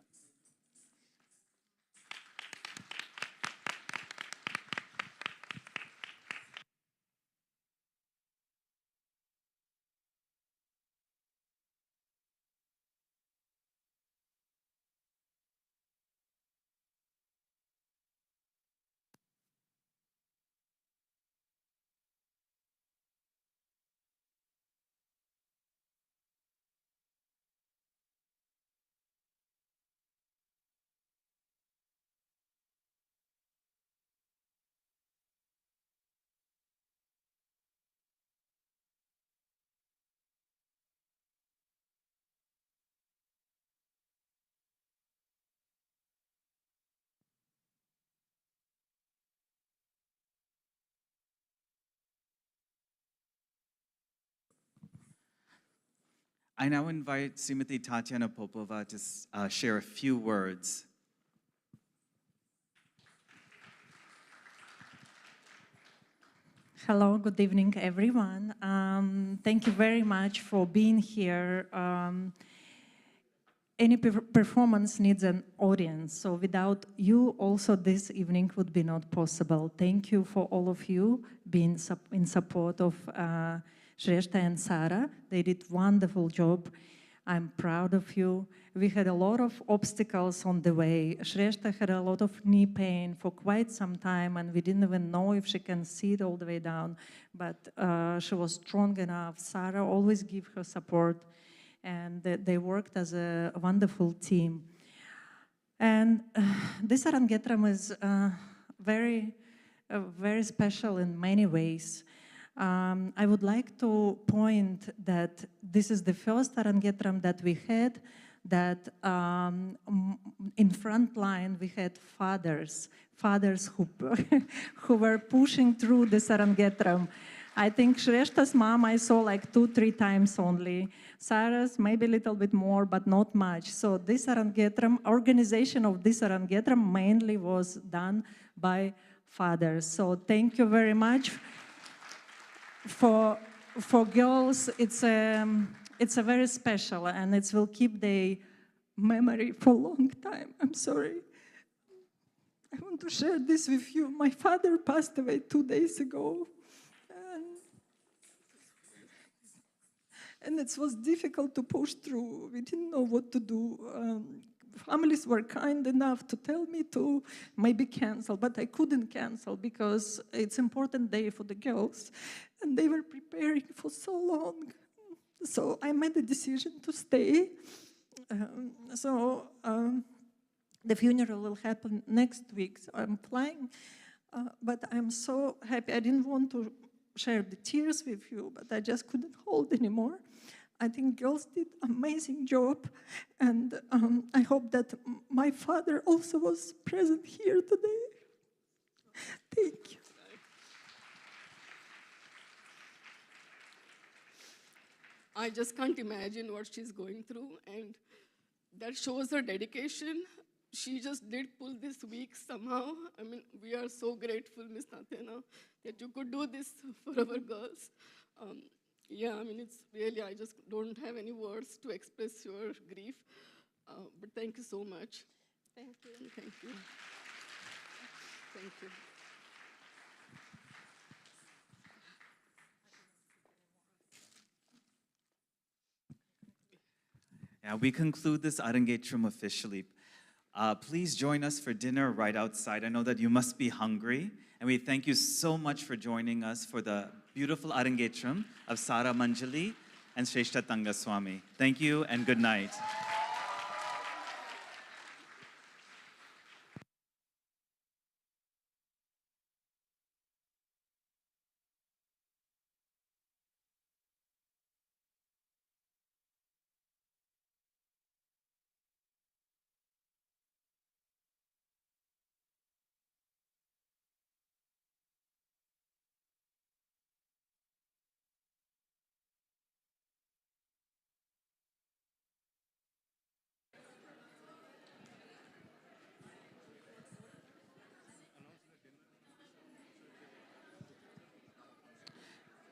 I now invite Srimati Tatyana Popova to share a few words. Hello, good evening, everyone. Thank you very much for being here. Any performance needs an audience, so without you, also this evening would be not possible. Thank you for all of you being in support of Sreshtha and Sara. They did wonderful job. I'm proud of you. We had a lot of obstacles on the way. Sreshtha had a lot of knee pain for quite some time, and we didn't even know if she can sit all the way down, but she was strong enough. Sara always gave her support, and they worked as a wonderful team. And this Arangetram is very special in many ways. I would like to point that this is the first Arangetram that we had that in front line we had fathers who, who were pushing through this Arangetram. I think Sreshtha's mom I saw like 2-3 times only. Sara's maybe a little bit more, but not much. So this Arangetram, organization of this Arangetram mainly was done by fathers. So thank you very much. For girls, it's a very special, and it will keep their memory for a long time. I'm sorry. I want to share this with you. My father passed away 2 days ago, and it was difficult to push through. We didn't know what to do. Families were kind enough to tell me to maybe cancel, but I couldn't cancel because it's an important day for the girls, and they were preparing for so long. So I made the decision to stay. The funeral will happen next week, so I'm flying. But I'm so happy. I didn't want to share the tears with you, but I just couldn't hold anymore. I think girls did an amazing job, and I hope that my father also was present here today. Thank you. I just can't imagine what she's going through, and that shows her dedication. She just did pull this week somehow. I mean, we are so grateful, Miss Tatyana, that you could do this for our girls. Yeah, I mean, it's really, I just don't have any words to express your grief. But thank you so much. Thank you. Thank you. Thank you. Yeah, we conclude this Arangetram officially. Please join us for dinner right outside. I know that you must be hungry. And we thank you so much for joining us for the beautiful Arangetram of Sara Manjaly and Sreshtha Thangaswamy. Thank you and good night.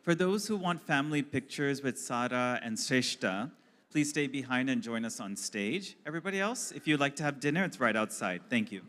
For those who want family pictures with Sara and Sreshtha, please stay behind and join us on stage. Everybody else, if you'd like to have dinner, it's right outside. Thank you.